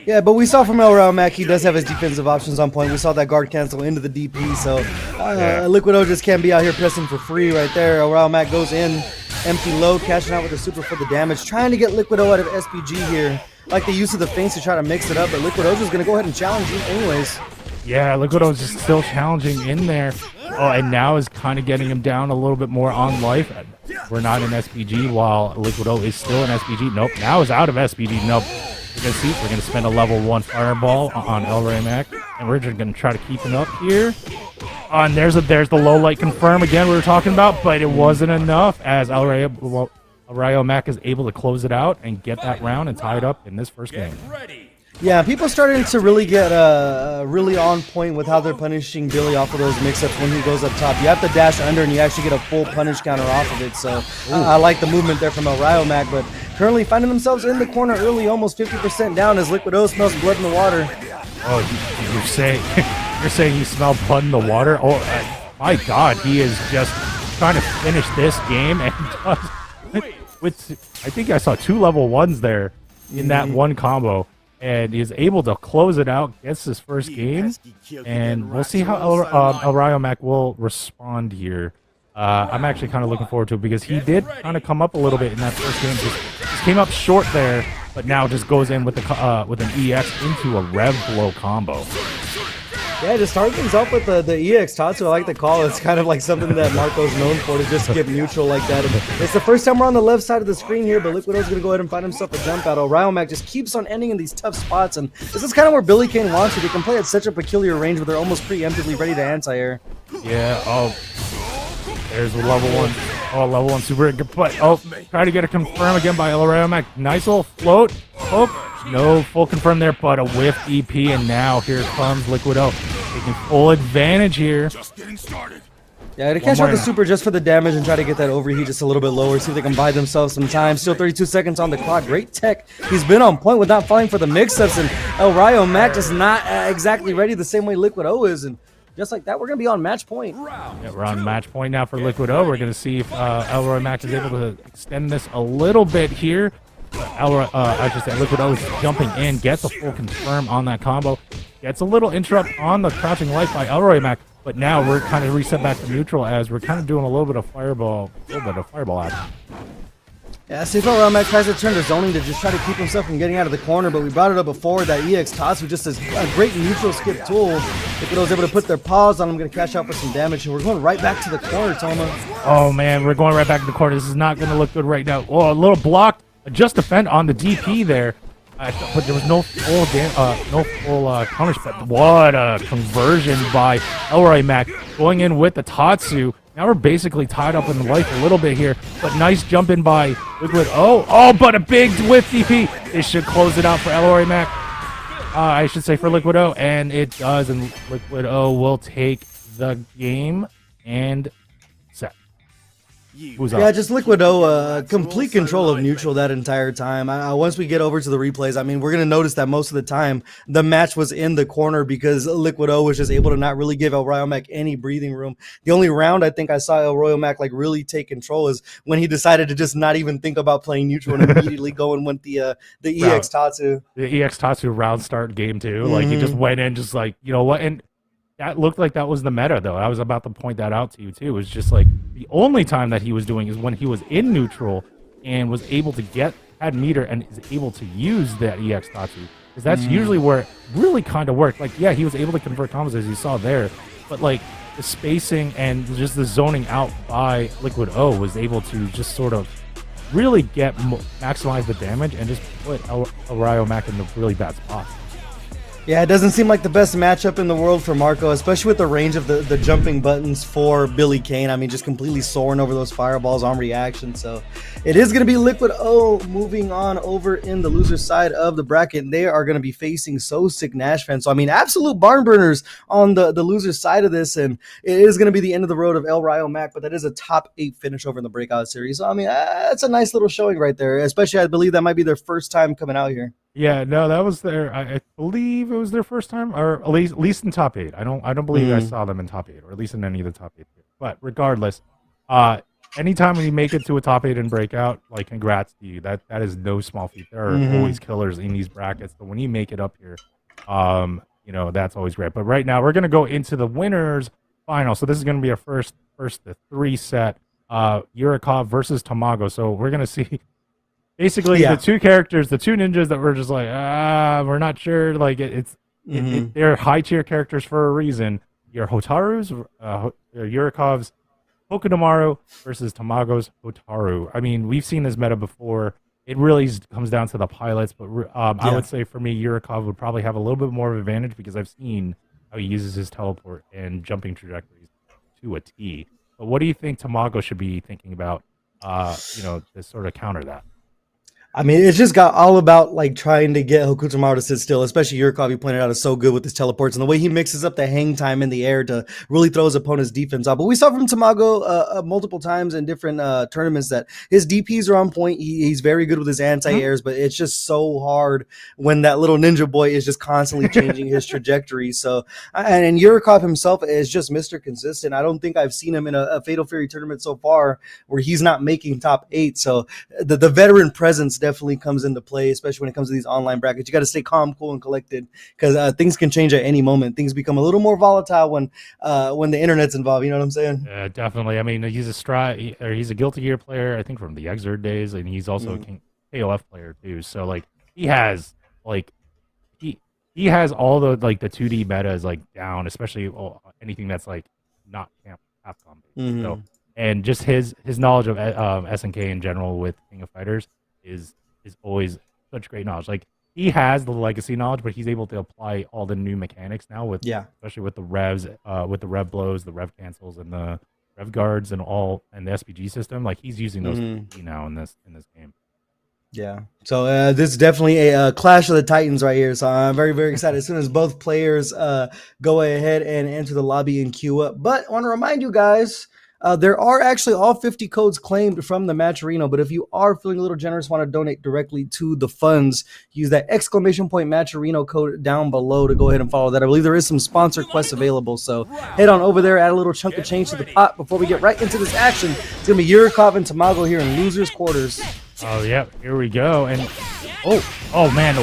Yeah, but we saw from El Rayo Mac, he does have his defensive options on point. We saw that guard cancel into the DP, so Liquid O just can't be out here pressing for free right there. El Rayo Mac goes in, empty low, cashing out with the super for the damage, trying to get Liquid O out of SPG here. Like the use of the feints to try to mix it up, but Liquid O's just going to go ahead and challenge him anyways. Yeah, Liquid O's just still challenging in there. Oh, and now is kind of getting him down a little bit more on life. We're not in SPG while Liquid O is still in SPG. Nope, now is out of SPG. Nope. We're going to spend a level 1 fireball on El Rayo Mac, and we're just going to try to keep him up here. And there's the low light confirm again we were talking about, but it wasn't enough as El Rayo Hotaru Mack is able to close it out and get that round and tie it up in this first game. Yeah, people starting to really get really on point with how they're punishing Billy off of those mix-ups when he goes up top. You have to dash under and you actually get a full punish counter off of it. So I like the movement there from Hotaru Mack, but currently finding themselves in the corner early, almost 50% down as Liquid O smells blood in the water. Oh, you're saying you're saying you smell blood in the water? Oh, my God, he is just trying to finish this game and with I think I saw 2 level 1s there in that one combo. And is able to close it out, gets his first game, and we'll see how Hotaru Mack will respond here. I'm actually kind of looking forward to it because he did kind of come up a little bit in that first game. Just came up short there, but now just goes in with an EX into a Rev Blow combo. Yeah, to start things off with the EX Tatsu, I like the call. It's kind of like something that Marco's known for, to just skip neutral like that. And it's the first time we're on the left side of the screen here, but Liquid O's going to go ahead and find himself a jump out. Hotaru Mack just keeps on ending in these tough spots, and this is kind of where Billy Kane wants you. They can play at such a peculiar range where they're almost preemptively ready to anti-air. Yeah, there's a level 1. Oh, level 1 super good, but try to get a confirm again by Hotaru Mack. Nice little float. No full confirm there, but a whiff EP, and now here comes Liquid O. Taking full advantage here. Just getting started. Yeah, to catch out the super just for the damage and try to get that overheat just a little bit lower, see if they can buy themselves some time. Still 32 seconds on the clock. Great tech. He's been on point with not falling for the mix-ups, and Hotaru Mack just not exactly ready the same way Liquid O is, and just like that, we're going to be on match point. Yeah, we're on match point now for Liquid O. We're going to see if Hotaru Mack is able to extend this a little bit here. I should say Liquid O is jumping in, gets a full confirm on that combo, gets a little interrupt on the crouching light by Hotaru Mack, but now we're kind of reset back to neutral as we're kind of doing a little bit of fireball action. Yeah, see if Hotaru Mack tries to turn to zoning to just try to keep himself from getting out of the corner, but we brought it up before that EX Tatsu just is a great neutral skip tool. Liquid O's able to put their paws on him, going to cash out for some damage, and we're going right back to the corner, Toma. Oh man, we're going right back to the corner. This is not going to look good right now. Oh, a little blocked. Just defend on the DP there, but there was no full punish. But what a conversion by Hotaru Mack, going in with the Tatsu. Now we're basically tied up in life a little bit here, but nice jump in by Liquid O. Oh, but a big whiff DP. This should close it out for Hotaru Mack. I should say for Liquid O, and it does, and Liquid O will take the game and set. Yeah, just Liquid O, complete control of neutral that entire time. Once we get over to the replays, I mean, we're going to notice that most of the time the match was in the corner because Liquid O was just able to not really give Hotaru Mack any breathing room. The only round I think I saw Hotaru Mack like really take control is when he decided to just not even think about playing neutral and immediately go and went the EX Tatsu. The EX Tatsu round start game too. Like he just went in just like, you know what, and that looked like that was the meta, though. I was about to point that out to you, too. It was just like the only time that he was doing is when he was in neutral and was able to had meter and is able to use that EX Tatsu. Because that's usually where it really kind of worked. Like, yeah, he was able to convert combos, as you saw there. But, like, the spacing and just the zoning out by Liquid O was able to just sort of really maximize the damage and just put Hotaru Mack in the really bad spots. Yeah, it doesn't seem like the best matchup in the world for Marco, especially with the range of the jumping buttons for Billy Kane. I mean, just completely soaring over those fireballs on reaction. So it is going to be Liquid O moving on over in the loser side of the bracket. They are going to be facing So Sick Nash Fan. So, I mean, absolute barn burners on the loser side of this. And it is going to be the end of the road of Hotaru Mack, but that is a top 8 finish over in the Breakout series. So, I mean, that's a nice little showing right there, especially I believe that might be their first time coming out here. Yeah, no, that was I believe it was their first time, or at least in top 8. I don't believe I saw them in top 8, or at least in any of the top 8. But regardless, anytime when you make it to a top 8 in Breakout, like congrats to you. That is no small feat. There are always killers in these brackets, but when you make it up here, you know, that's always great. But right now we're gonna go into the winners final. So this is gonna be our first the 3 set Uricov versus Tamago. So we're gonna see. Basically, the two characters, the two ninjas that we're just like, we're not sure. Like, they're high tier characters for a reason. Your Hotaru's, Urikov's Hokudomaru versus Tamago's Hotaru. I mean, we've seen this meta before. It really comes down to the pilots, but I would say for me, Uricov would probably have a little bit more of an advantage because I've seen how he uses his teleport and jumping trajectories to a T. But what do you think Tamago should be thinking about to sort of counter that. I mean, it's just got all about like trying to get Hokutomaru to sit still, especially Uricov, you pointed out, is so good with his teleports and the way he mixes up the hang time in the air to really throw his opponent's defense off. But we saw from Tamago multiple times in different tournaments that his DPs are on point. He's very good with his anti-airs, but it's just so hard when that little ninja boy is just constantly changing his trajectory. So, and Uricov himself is just Mr. Consistent. I don't think I've seen him in a Fatal Fury tournament so far where he's not making top 8. So the veteran presence definitely comes into play, especially when it comes to these online brackets. You got to stay calm, cool, and collected because things can change at any moment. Things become a little more volatile when the internet's involved. You know what I'm saying? Yeah, definitely. I mean, he's a Guilty Gear player, I think, from the Exerd days, and he's also a KOF player too. So like he has he has all the like the 2D metas like down, especially anything that's like not Capcom based. So and just his knowledge of SNK in general with King of Fighters is always such great knowledge. Like he has the legacy knowledge, but he's able to apply all the new mechanics now with especially with the revs, with the rev blows, the rev cancels, and the rev guards, and the SPG system. Like he's using those now in this game. Yeah. So this is definitely a clash of the Titans right here. So I'm very, very excited as soon as both players go ahead and enter the lobby and queue up. But I want to remind you guys, there are actually all 50 codes claimed from the Matcherino, but if you are feeling a little generous, want to donate directly to the funds, use that ! Matcherino code down below to go ahead and follow that. I believe there is some sponsor quests available, so head on over there, add a little chunk of change to the pot before we get right into this action. It's going to be Uricov and Tamago here in losers quarters. Oh, yeah, here we go. And oh man,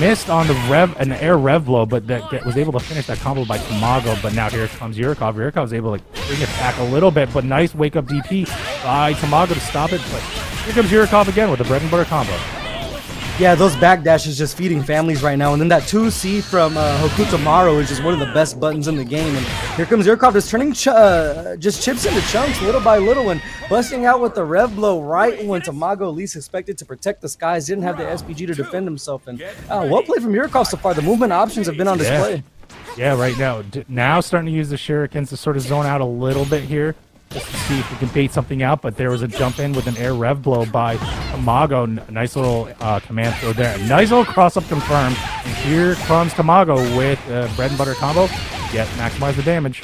missed on the air rev blow, but was able to finish that combo by Tamago. But now here comes Uricov. Uриков's able to bring it back a little bit, but nice wake up DP by Tamago to stop it. But here comes Uricov again with the bread and butter combo. Yeah, those backdashes just feeding families right now. And then that 2C from Hokutomaru is just one of the best buttons in the game. And here comes Uricov just turning just chips into chunks little by little and busting out with the rev blow right when Tamago least expected to protect the skies. Didn't have the SPG to defend himself. And well played from Uricov so far. The movement options have been on display. Yeah, right now. Now starting to use the shurikens to sort of zone out a little bit here, just to see if we can bait something out. But there was a jump in with an air rev blow by Tamago. Nice little command throw there. Nice little cross up confirmed. And here comes Tamago with bread and butter combo. Yet maximize the damage.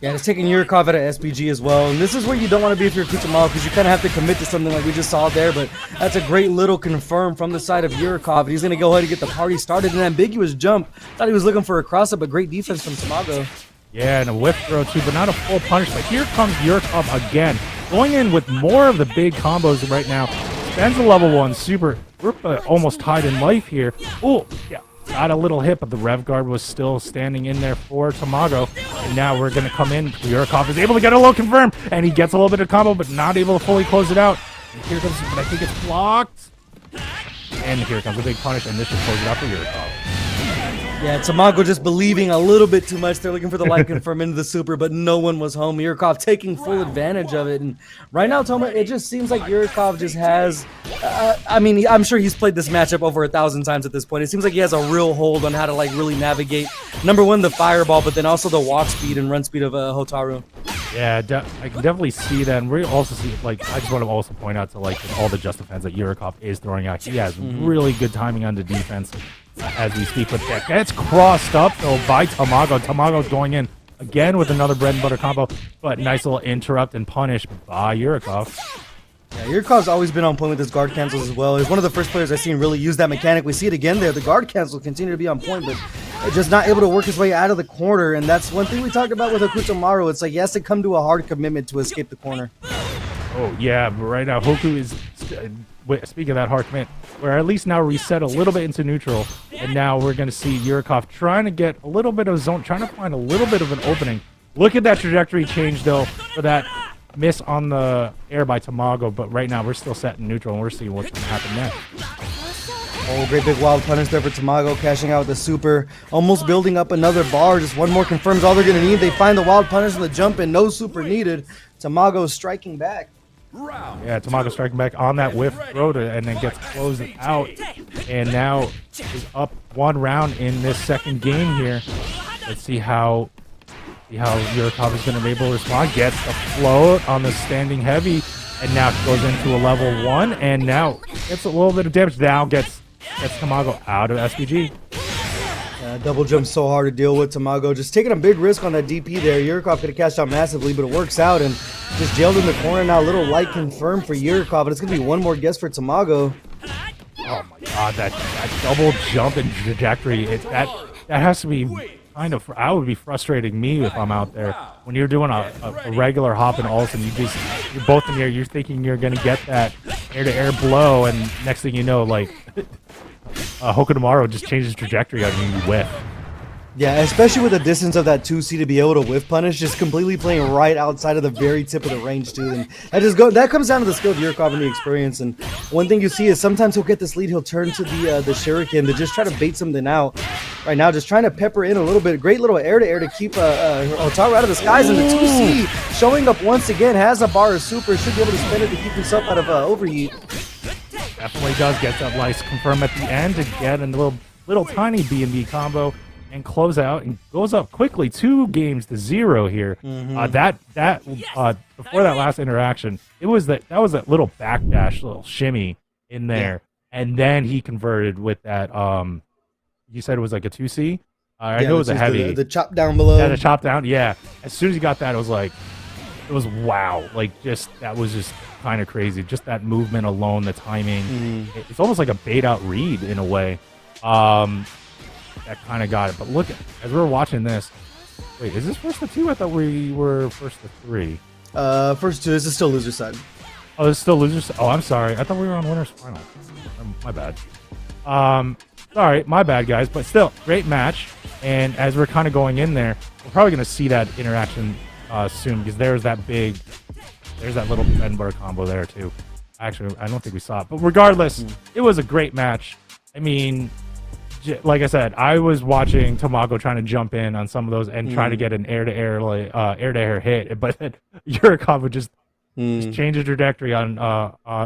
Yeah, it's taking Uricov out of SPG as well. And this is where you don't want to be if you're Kuamoko, because you kind of have to commit to something like we just saw there. But that's a great little confirm from the side of Uricov. And he's going to go ahead and get the party started. An ambiguous jump. Thought he was looking for a cross up, but great defense from Tamago. Yeah, and a whiff throw too, but not a full punish. But here comes Uricov again, going in with more of the big combos right now. Spends a level 1 super. We're almost tied in life here. Oh, yeah, got a little hit, but the rev guard was still standing in there for Tamago. And now we're going to come in. Uricov is able to get a little confirmed, and he gets a little bit of combo, but not able to fully close it out. And here comes, but I think it's blocked. And here comes a big punish, and this should close it out for Uricov. Yeah, Tamago just believing a little bit too much. They're looking for the light confirm into the super, but no one was home. Uricov taking full advantage of it. And right now, Toma, it just seems like Uricov just has... I mean, I'm sure he's played this matchup over 1,000 times at this point. It seems like he has a real hold on how to like really navigate, number one, the fireball, but then also the walk speed and run speed of Hotaru. Yeah, I can definitely see that. And we also see, like, I just want to also point out to, like, all the just defense that Uricov is throwing out. He has really good timing on the defense as we speak, but that gets crossed up though by Tamago. Tamago going in again with another bread and butter combo, but nice little interrupt and punish by Uricov. Yeah, Urikov's always been on point with his guard cancels as well. He's one of the first players I've seen really use that mechanic. We see it again there. The guard cancels continue to be on point, but just not able to work his way out of the corner. And that's one thing we talked about with Hokutomaru. It's like he has to come to a hard commitment to escape the corner. Oh, yeah, but right now Hoku is... Speaking of that hard commit, we're at least now reset a little bit into neutral, and now we're going to see Uricov trying to get a little bit of zone, trying to find a little bit of an opening. Look at that trajectory change, though, for that miss on the air by Tamago, but right now we're still set in neutral, and we're seeing what's going to happen next. Oh, great big wild punish there for Tamago, cashing out with the super, almost building up another bar. Just one more confirms all they're going to need. They find the wild punish and the jump, and no super needed. Tamago striking back. Yeah, Tamago striking back on that whiff throw and then gets closed out. And now is up 1 round in this second game here. Let's see how Uricov is going to be able to respond. Gets a float on the standing heavy. and now goes into a level 1, and now gets a little bit of damage. Now gets Kuamoko out of SPG. Double jump so hard to deal with. Tamago just taking a big risk on that DP there. Uricov could have cashed out massively, but it works out and just jailed in the corner. Now little light confirmed for Uricov, but it's going to be one more guess for Tamago. Oh my god, that double jump and trajectory, that has to be kind of, I would be frustrating me if I'm out there. When you're doing a regular hop and all of a sudden you're both in the air, you're thinking you're going to get that air-to-air blow, and next thing you know, like, Hotaru just changes trajectory on you and you whiff. Yeah, especially with the distance of that 2C to be able to whiff punish, just completely playing right outside of the very tip of the range too. And that comes down to the skill of Uricov and the experience. And one thing you see is sometimes he'll get this lead, he'll turn to the shuriken to just try to bait something out. Right now, just trying to pepper in a little bit. Great little air-to-air to keep Hotaru out of the skies. And the 2C showing up once again, has a bar of super, should be able to spend it to keep himself out of overheat. Definitely does get that lice confirmed at the end to get a little tiny B&B combo and close out and goes up quickly 2-0 here. Before that last interaction, that was that little backdash, little shimmy in there, and then he converted with that. You said it was like a 2C. I know it was a heavy. The chop down below. Yeah, the chop down. Yeah, as soon as he got that, it was wow. Like that was just kind of crazy. Just that movement alone, the timing. It's almost like a bait out read in a way. That kind of got it. But look, as we were watching this, wait, is this first to 2? I thought we were first to 3. First 2. This is still loser side. Oh, this is still loser side. Oh, I'm sorry. I thought we were on winners final. My bad. Sorry, my bad, guys. But still, great match. And as we're kind of going in there, we're probably going to see that interaction soon, because there's that little bread and butter combo there too. Actually, I don't think we saw it, but regardless, it was a great match. I mean, like I said, I was watching Tamago trying to jump in on some of those and try to get an air-to-air hit, but then Uricov would just change the trajectory on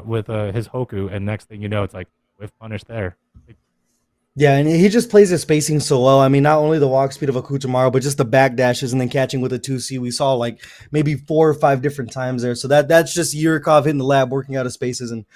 with his Hoku, and next thing you know, it's like whiff punish there. Yeah, and he just plays his spacing so well. I mean, not only the walk speed of a Kuamoko, but just the back dashes and then catching with a 2C. We saw like maybe 4 or 5 different times there. So that's just Uricov hitting the lab, working out of spaces, and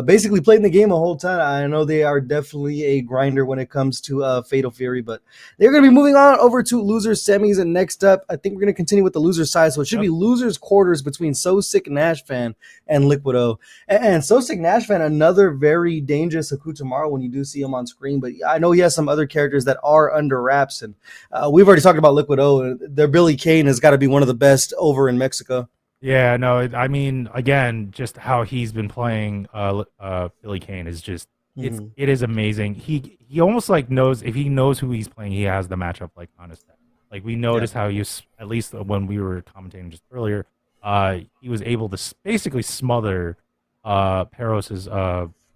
basically playing the game a whole ton. I know they are definitely a grinder when it comes to Fatal Fury, but they're going to be moving on over to losers semis. And next up, I think we're going to continue with the loser side. So it should be losers quarters between So Sick Nash Fan and Liquido. And So Sick Nash Fan, another very dangerous Kuamoko when you do see him on screen, but I know he has some other characters that are under wraps, and we've already talked about Liquido. Their Billy Kane has got to be one of the best over in Mexico. Yeah, no, I mean, again, just how he's been playing Billy Kane is just it is amazing. He almost like knows, if he knows who he's playing, he has the matchup like on his set. Like we noticed how you, at least when we were commentating just earlier, he was able to basically smother Peros's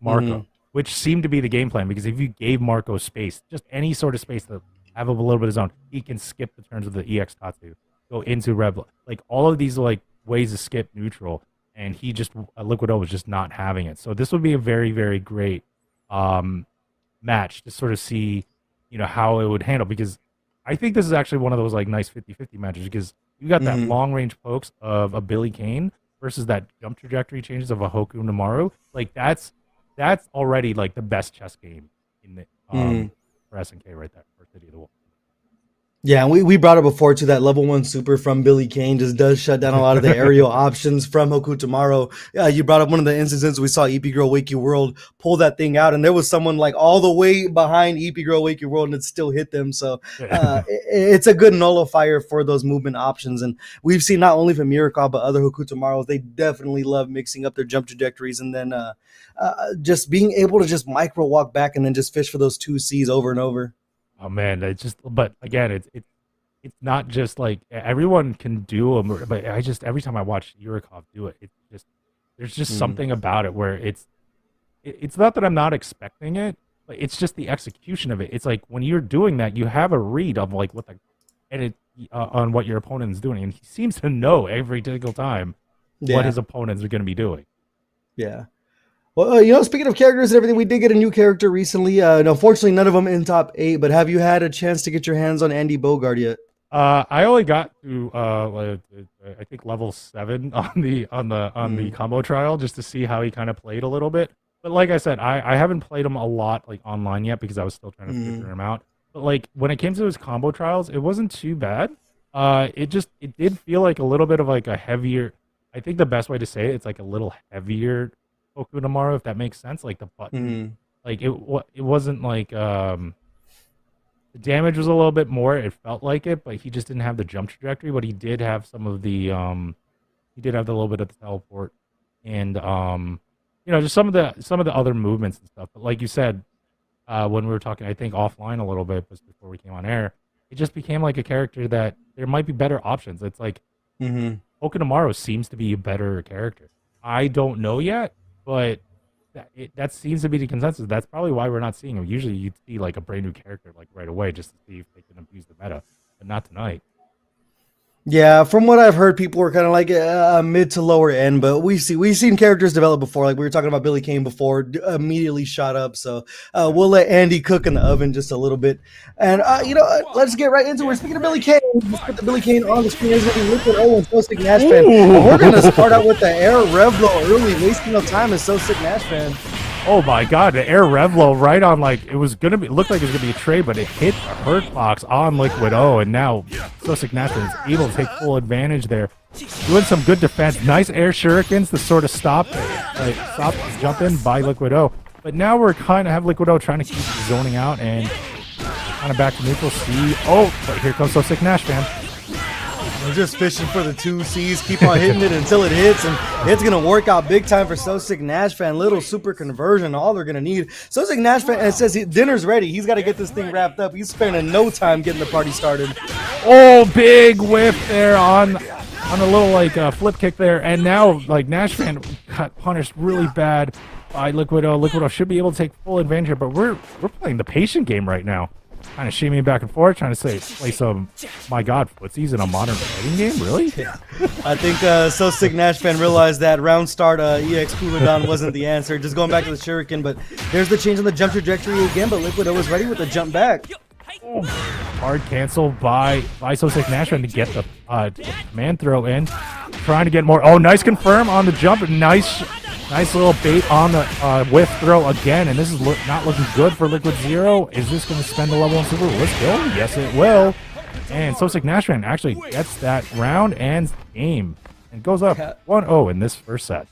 Marco. Which seemed to be the game plan, because if you gave Marco space, just any sort of space to have a little bit of his own, he can skip the turns of the EX Tatsu, go into Rebel. Like all of these like ways to skip neutral, and he just Liquido was just not having it. So this would be a very, very great match to sort of see, how it would handle, because I think this is actually one of those like nice 50-50 matches, because you got that long range pokes of a Billy Kane versus that jump trajectory changes of a Hoku Namaru. Like that's already like the best chess game in the for SNK right there for City of the Wolf. Yeah, and we brought it before to that level 1 super from Billy Kane just does shut down a lot of the aerial options from Hokutamaro. You brought up one of the instances we saw EP Girl Wake You World pull that thing out, and there was someone like all the way behind EP Girl Wake You World, and it still hit them. So it's a good nullifier for those movement options. And we've seen not only from Uricov, but other Hokutamaros, they definitely love mixing up their jump trajectories and then just being able to just micro walk back and then just fish for those 2Cs over and over. Oh man, but again, it's not just like everyone can do them, but every time I watch Uricov do it, there's just something about it where it's not that I'm not expecting it, but it's just the execution of it. It's like when you're doing that, you have a read of like on what your opponent is doing, and he seems to know every single time what his opponents are going to be doing. Yeah. Well, speaking of characters and everything, we did get a new character recently. Unfortunately, none of them in top 8, but have you had a chance to get your hands on Andy Bogard yet? I only got to I think level 7 on the combo trial just to see how he kind of played a little bit. But like I said, I haven't played him a lot like online yet because I was still trying to figure him out. But like when it came to his combo trials, it wasn't too bad. It did feel like a little bit of like a heavier. I think the best way to say it's like a little heavier Okunomaru, if that makes sense. Like the button, like it wasn't like the damage was a little bit more. It felt like it, but he just didn't have the jump trajectory. But he did have some of the he did have the little bit of the teleport, and just some of the other movements and stuff. But like you said, when we were talking, I think offline a little bit just before we came on air, it just became like a character that there might be better options. It's like Okunomaru seems to be a better character. I don't know yet, but that seems to be the consensus. That's probably why we're not seeing him. Usually you'd see like a brand new character like right away just to see if they can abuse the meta, but not tonight. Yeah, from what I've heard, people were kind of like mid to lower end, but we've seen characters develop before. Like we were talking about Billy Kane before, immediately shot up. So we'll let Andy cook in the oven just a little bit, and let's get right into it. Speaking of Billy Kane, let's put the Billy Kane on the screen. There's gonna be Liquid O and So Sick Nash Fan. We're gonna start out with the air Revlo early, wasting no time as So Sick Nash Fan. Oh my god, the air Revlo right on, like it was gonna be, looked like it was gonna be a trade, but it hit a hurt box on Liquid O, and now So Sick Nash Fan is able to take full advantage there. Doing some good defense, nice air shurikens to sort of stop the jump in by Liquid O. But now we're kind of have Liquid O trying to keep zoning out and kind of back to neutral C. Oh, but here comes So Sick Nash Fan. We're just fishing for the 2 C's, keep on hitting it until it hits, and it's going to work out big time for So Sick Nash Fan. Little super conversion, all they're going to need. So Sick Nash Fan, and it says dinner's ready. He's got to get this thing wrapped up. He's spending no time getting the party started. Oh, big whip there on a little like flip kick there, and now like Nash Fan got punished really bad by Liquid O. Liquid O should be able to take full advantage here, but we're playing the patient game right now. Kind of shimmying back and forth, trying to play some, my god, footsies in a modern fighting game? Really? I think So Sick Nash Fan realized that round start EX cooldown wasn't the answer. Just going back to the shuriken, but there's the change on the jump trajectory again, but Liquid O was ready with the jump back. Oh, hard cancel by So Sick Nash Fan to get the command throw in. Trying to get more. Oh, nice confirm on the jump. Nice little bait on the whiff throw again, and this is not looking good for Liquid Zero. Is this going to spend the level 1 super? Let's go. Yes, it will. And So Sick Nash Fan actually gets that round and game and goes up 1-0 in this first set.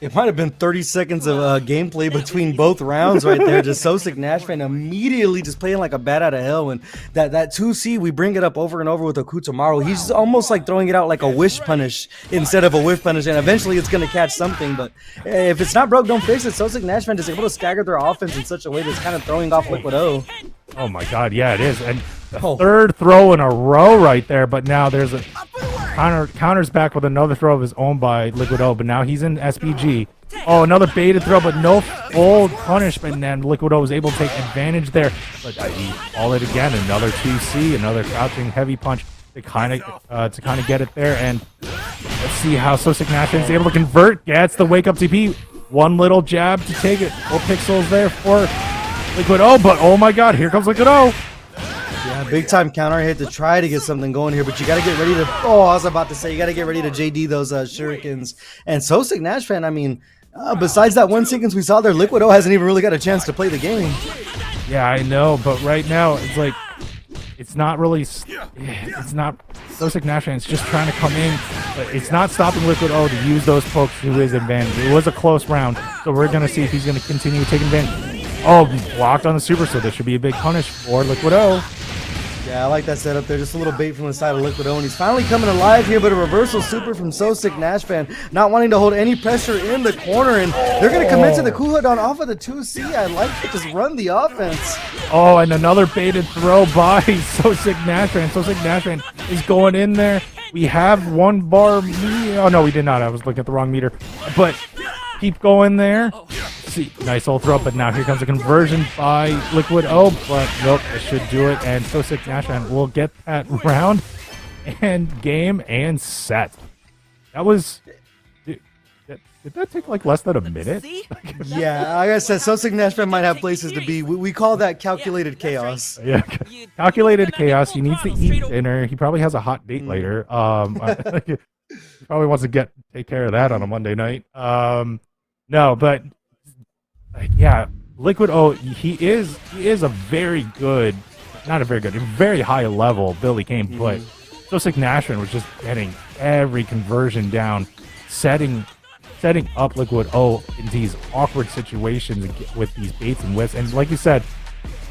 It might have been 30 seconds of gameplay between both rounds right there. Just So Sick Nash Fan immediately just playing like a bat out of hell. And that 2C, we bring it up over and over with Okunomaru. He's almost like throwing it out like a wish punish instead of a whiff punish. And eventually it's going to catch something. But if it's not broke, don't fix it. So Sick Nash Fan is able to stagger their offense in such a way that's kind of throwing off Liquid O. Oh my god, yeah, it is. And the third throw in a row right there. But now there's a counters back with another throw of his own by Liquid O, but now he's in SPG. Oh, another baited throw, but no full punishment, and then Liquid O was able to take advantage there. But he all it again, another 2C, another crouching heavy punch to kind of get it there. And let's see how So Sick Nash is able to convert. Gets the wake up TP. One little jab to take it. 4 pixels there for Liquid O, but oh my god, here comes Liquid O. Yeah, big time counter hit to try to get something going here, but you got to get ready to. Oh, I was about to say you got to get ready to JD those shurikens. And So Sick Nash Fan, I mean, besides that 1 sequence we saw there, Liquid O hasn't even really got a chance to play the game. Yeah, I know, but right now it's like it's not really. It's not So Sick Nash Fan. It's just trying to come in, but it's not stopping Liquid O to use those pokes to his advantage. It was a close round, so we're gonna see if he's gonna continue taking advantage. Oh, blocked on the super, so there should be a big punish for Liquid O. Yeah, I like that setup there. Just a little bait from the side of Liquid O, and he's finally coming alive here, but a reversal super from So Sick Nash Fan, not wanting to hold any pressure in the corner, and they're going to commit to the cooldown off of the 2C. I like it. Just run the offense. Oh, and another baited throw by So Sick Nash Fan. So Sick Nash Fan is going in there. We have 1 bar meter. Oh, no, we did not. I was looking at the wrong meter. But keep going there. See, nice old throw, but now here comes a conversion by Liquid O, but nope, it should do it, and So Sick Nash Fan will get that round and game and set. That was... Did that take like less than a minute? Yeah, like I said, So Sick Nash Fan might have places to be. We call that calculated chaos. Yeah. calculated chaos. He needs to eat dinner. He probably has a hot date later. He probably wants to take care of that on a Monday night. No, but yeah, Liquid O. He is a very good, not a very good, a very high level Billy Kane. But Sosik Nashman was just getting every conversion down, setting up Liquid O in these awkward situations with these baits and whiffs. And like you said,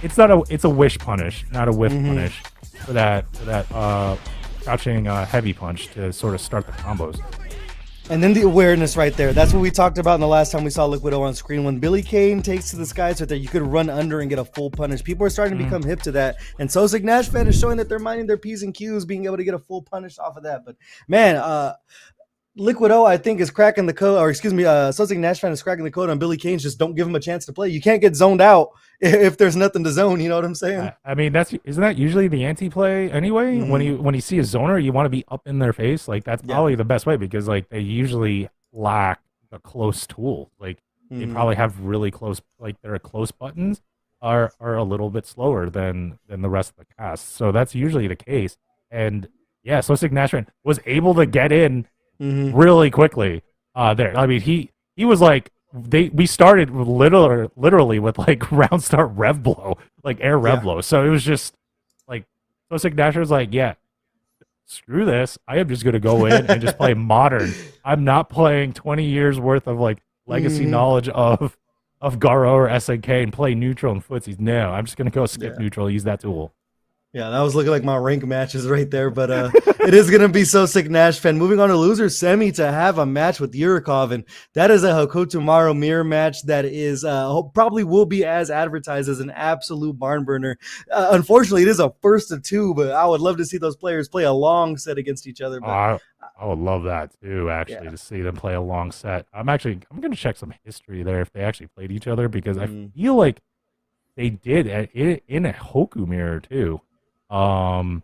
it's a wish punish, not a whiff punish for that crouching heavy punch to sort of start the combos. And then the awareness right there. That's what we talked about in the last time we saw Liquid O on screen. When Billy Kane takes to the skies right there, you could run under and get a full punish. People are starting to become hip to that. And Sosik Nash Fan is showing that they're minding their P's and Q's, being able to get a full punish off of that. But man, Liquid O, I think, is cracking the code, or excuse me, Sosik Nash Fan is cracking the code on Billy Kane's. Just don't give him a chance to play. You can't get zoned out if there's nothing to zone. You know what I'm saying? I mean, isn't that usually the anti-play anyway? When you see a zoner, you want to be up in their face. Like that's probably the best way, because like they usually lack a close tool. Like they probably have really close, like their close buttons are a little bit slower than the rest of the cast. So that's usually the case. And yeah, Sosik Nash Fan was able to get in really quickly there. I mean, he was like, we started literally with like round start rev blow, like air rev blow. So it was just like Sosik Nash was like, yeah, screw this. I am just going to go in and just play modern. I'm not playing 20 years worth of like legacy knowledge of Garo or SNK and play neutral and footsies. No, I'm just going to go skip neutral, use that tool. Yeah, that was looking like my rank matches right there, but it is going to be Sosik Nash Fan. Moving on to loser semi to have a match with Uricov, and that is a Hokutomaru mirror match that is probably will be as advertised as an absolute barn burner. Unfortunately, it is a first of two, but I would love to see those players play a long set against each other. But, I would love that too, actually, to see them play a long set. I'm going to check some history there if they actually played each other, because I feel like they did in a Hoku mirror too. Don't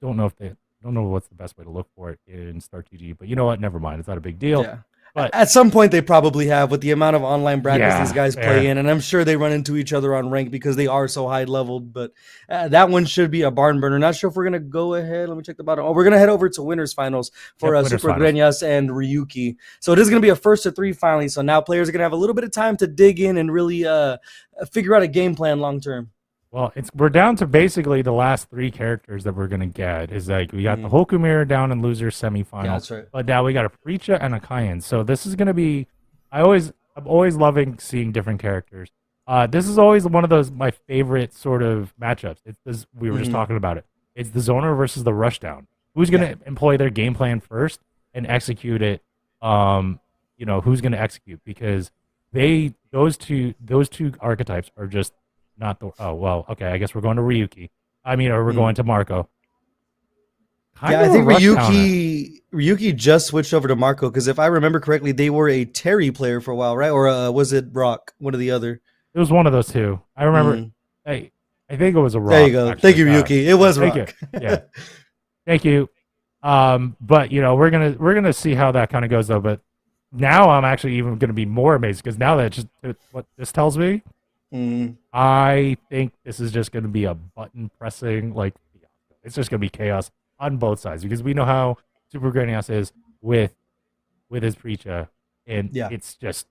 know what's the best way to look for it in Star TG, but you know what? Never mind. It's not a big deal. Yeah. But at some point they probably have, with the amount of online brackets these guys play in, and I'm sure they run into each other on rank because they are so high leveled. But that one should be a barn burner. Not sure if we're gonna go ahead. Let me check the bottom. Oh, we're gonna head over to winners finals for Super Greñas and Ryuki. So it is gonna be a first of three finally. So now players are gonna have a little bit of time to dig in and really figure out a game plan long term. Well, we're down to basically the last three characters that we're gonna get. Is like we got the Hoku mirror down in loser semifinal. Yeah, that's right. But now we got a Preacha and a Kaien. So this is gonna be. I'm always loving seeing different characters. This is always one of those my favorite sort of matchups. It's this, we were just talking about it. It's the zoner versus the rushdown. Who's gonna employ their game plan first and execute it? Who's gonna execute, because those two archetypes are just. Not the okay. I guess we're going to Ryuki. Or we're going to Marco. I think Ryuki just switched over to Marco, because if I remember correctly, they were a Terry player for a while, right? Or was it Rock? One or the other? It was one of those two. I remember. I think it was a Rock. There you go. Actually. Thank you, Ryuki. It was Rock. Thank you. Yeah. Thank you. But we're gonna see how that kind of goes though. But now I'm actually even gonna be more amazed, because now that what this tells me. I think this is just going to be a button pressing, like it's just going to be chaos on both sides, because we know how Super Greñas is with his Preacha, and it's just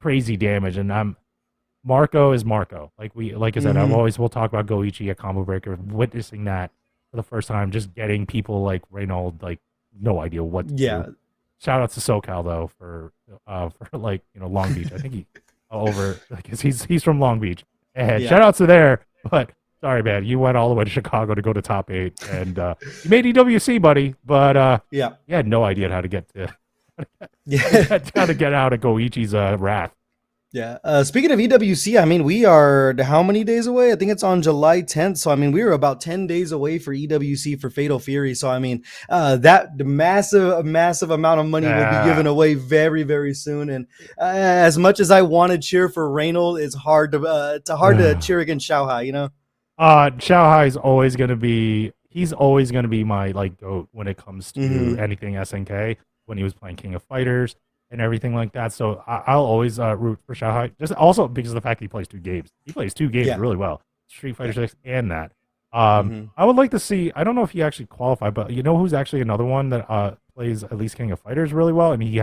crazy damage. And Marco is Marco. Like I said, we'll talk about Goichi at Combo Breaker, witnessing that for the first time, just getting people like Reynold like no idea what to do. Shout out to SoCal though for Long Beach. I think he. Over, because he's from Long Beach, and shout out to there. But sorry, man, you went all the way to Chicago to go to top 8, and you made EWC, buddy. But you had no idea how to get how to get out of Goichi's wrath. Yeah. Speaking of EWC, we are how many days away? I think it's on July 10th. So, we were about 10 days away for EWC for Fatal Fury. So, that massive amount of money will be given away very, very soon. And as much as I want to cheer for Reynold, it's hard to cheer against Xiaohai, Xiaohai is always going to be, he's always going to be my like goat when it comes to anything SNK, when he was playing King of Fighters and everything like that. So I'll always root for Xiaohai, just also because of the fact that he plays 2 games. He plays 2 games really well, Street Fighter 6 and that. I would like to see. I don't know if he actually qualified, but you know who's actually another one that plays at least King of Fighters really well, and he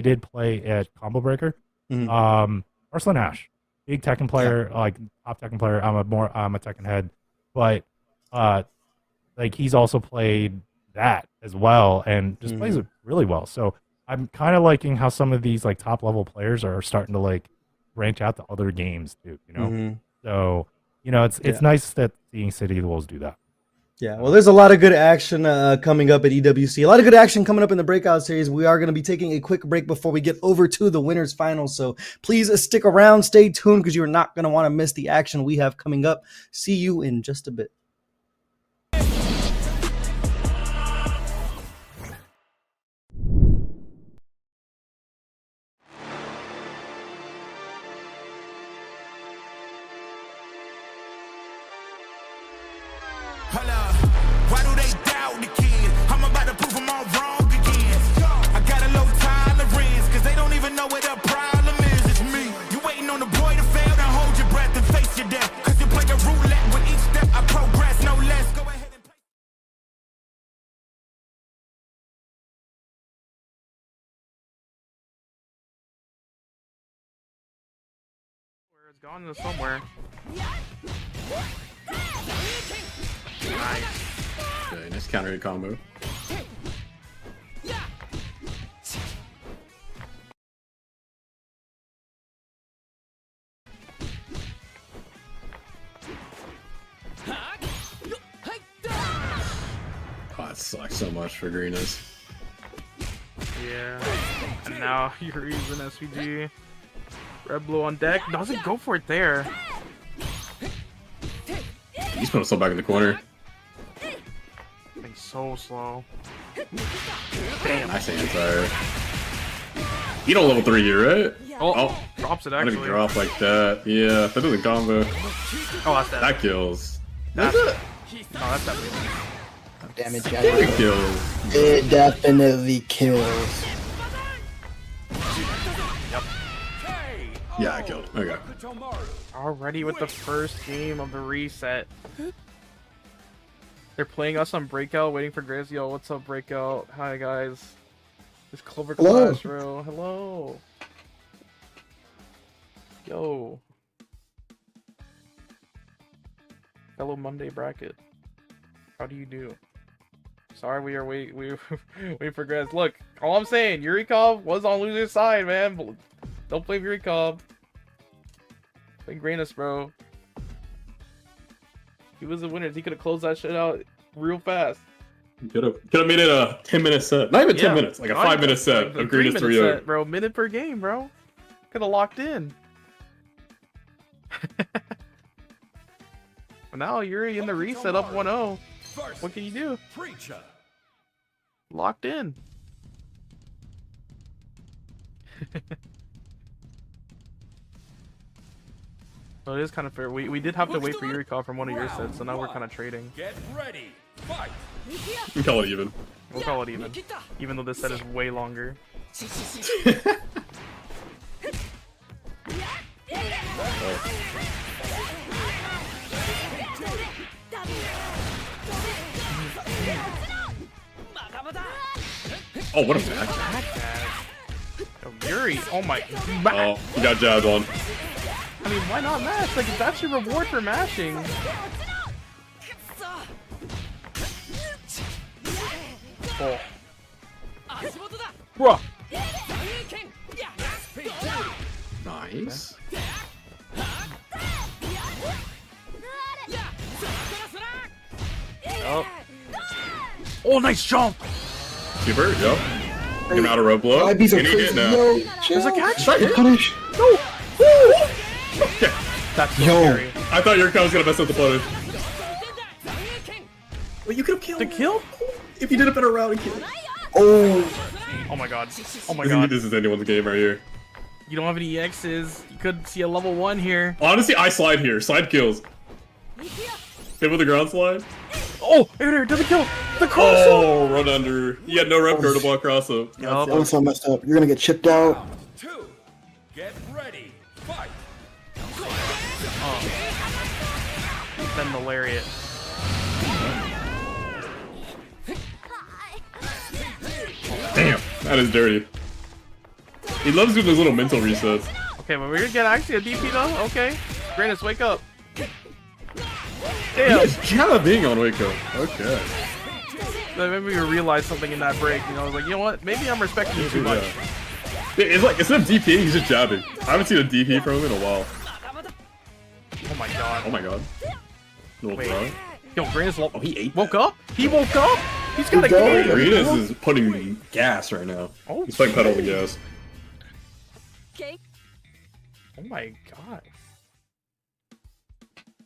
did play at Combo Breaker. Ursula Nash, big Tekken player, like top Tekken player. I'm a Tekken head, but like he's also played that as well, and just plays it really well. So I'm kind of liking how some of these like top level players are starting to like branch out to other games too. You know, so you know it's nice that seeing City of the Wolves do that. Yeah, well, there's a lot of good action coming up at EWC. A lot of good action coming up in the Breakout series. We are going to be taking a quick break before we get over to the winners final. So please stick around, stay tuned, because you're not going to want to miss the action we have coming up. See you in just a bit. Why do they doubt the kid? I'm about to prove them all wrong again. I got a low tolerance, cause they don't even know what the problem is. It's me. You waiting on the boy to fail, then hold your breath and face your death. Cause you play a roulette with each step, I progress no less. Go ahead and play. It's gone to somewhere. Nice. Okay, nice counter hit combo. Oh, it sucks so much for Greenus. Yeah. And now you're using SVG. Red blue on deck. Doesn't go for it there. He's putting himself back in the corner. Being so slow. Damn. Nice anti. You don't level 3 here, right? Oh, drops it actually. How did he drop like that? Yeah, that doesn't combo. Oh, that's that. That kills. That's it. Oh, that's that. Damage. It kills. It definitely kills. Yep. Yeah, I killed. Okay. Already with the first game of the reset. They're playing us on Breakout, waiting for Grace. Yo, what's up, Breakout? Hi, guys. It's Clover Clash, bro. Hello. Yo. Fellow Monday bracket. How do you do? Sorry, we are wait for Grace. Look, all I'm saying, Uricov was on loser's side, man. Don't blame Uricov. Blame Grainus, bro. He was the winner. He could have closed that shit out real fast. Could have made it a 10-minute set. Not even 10 minutes, like a 5-minute set of Greenus 3-0. Bro, minute per game, bro. Could have locked in. But now Yuri in the reset up 1-0. What can you do? Locked in. Well, it is kind of fair. We did have to wait for Uricov from one of your sets, so now we're kind of trading. Get ready. Fight. We call it even. We'll call it even. Even though this set is way longer. Oh, what a back. Oh, Yuri, oh my. Oh, he got jabbed on. I mean, why not mash? Like, that's your reward for mashing. Oh. Bruh. Nice. Oh. Oh, nice jump. Super, yep. Get him out of row blow. I'd be so Any hit crazy. now. Yo, There's a catch. punish. No. Okay. That's so Yo. scary. I thought your was gonna mess up the punish. Well, you could have killed the kill? If you did a better route and kill. Oh. Oh my god. Oh my god. This is anyone's game right here. You don't have any EXs. You could see a level 1 here. Honestly, I slide here. Slide kills. Hit with the ground slide. Oh, there, doesn't kill. The cross. Oh, run under. You had no rep guard to block cross up. That was so messed up. You're gonna get chipped out. Two. Get ready. Fight. Oh. Then the lariat. Damn, that is dirty. He loves doing those little mental resets. Okay, but we're gonna get actually a DP though. Okay, Grandis, wake up. Damn. He is jabbing on Waco. Okay. Maybe we realized something in that break. You know, like, you know what? Maybe I'm respecting you too much. It's like, instead of DPing, he's just jabbing. I haven't seen a DP from him in a while. Oh my god. Oh my god. Little Wait. throw. Yo, Grandis Oh, he ate. woke up? He woke up? He's got a game. Grandis is putting gas right now. Oh, he's putting pedal to gas. Oh my god.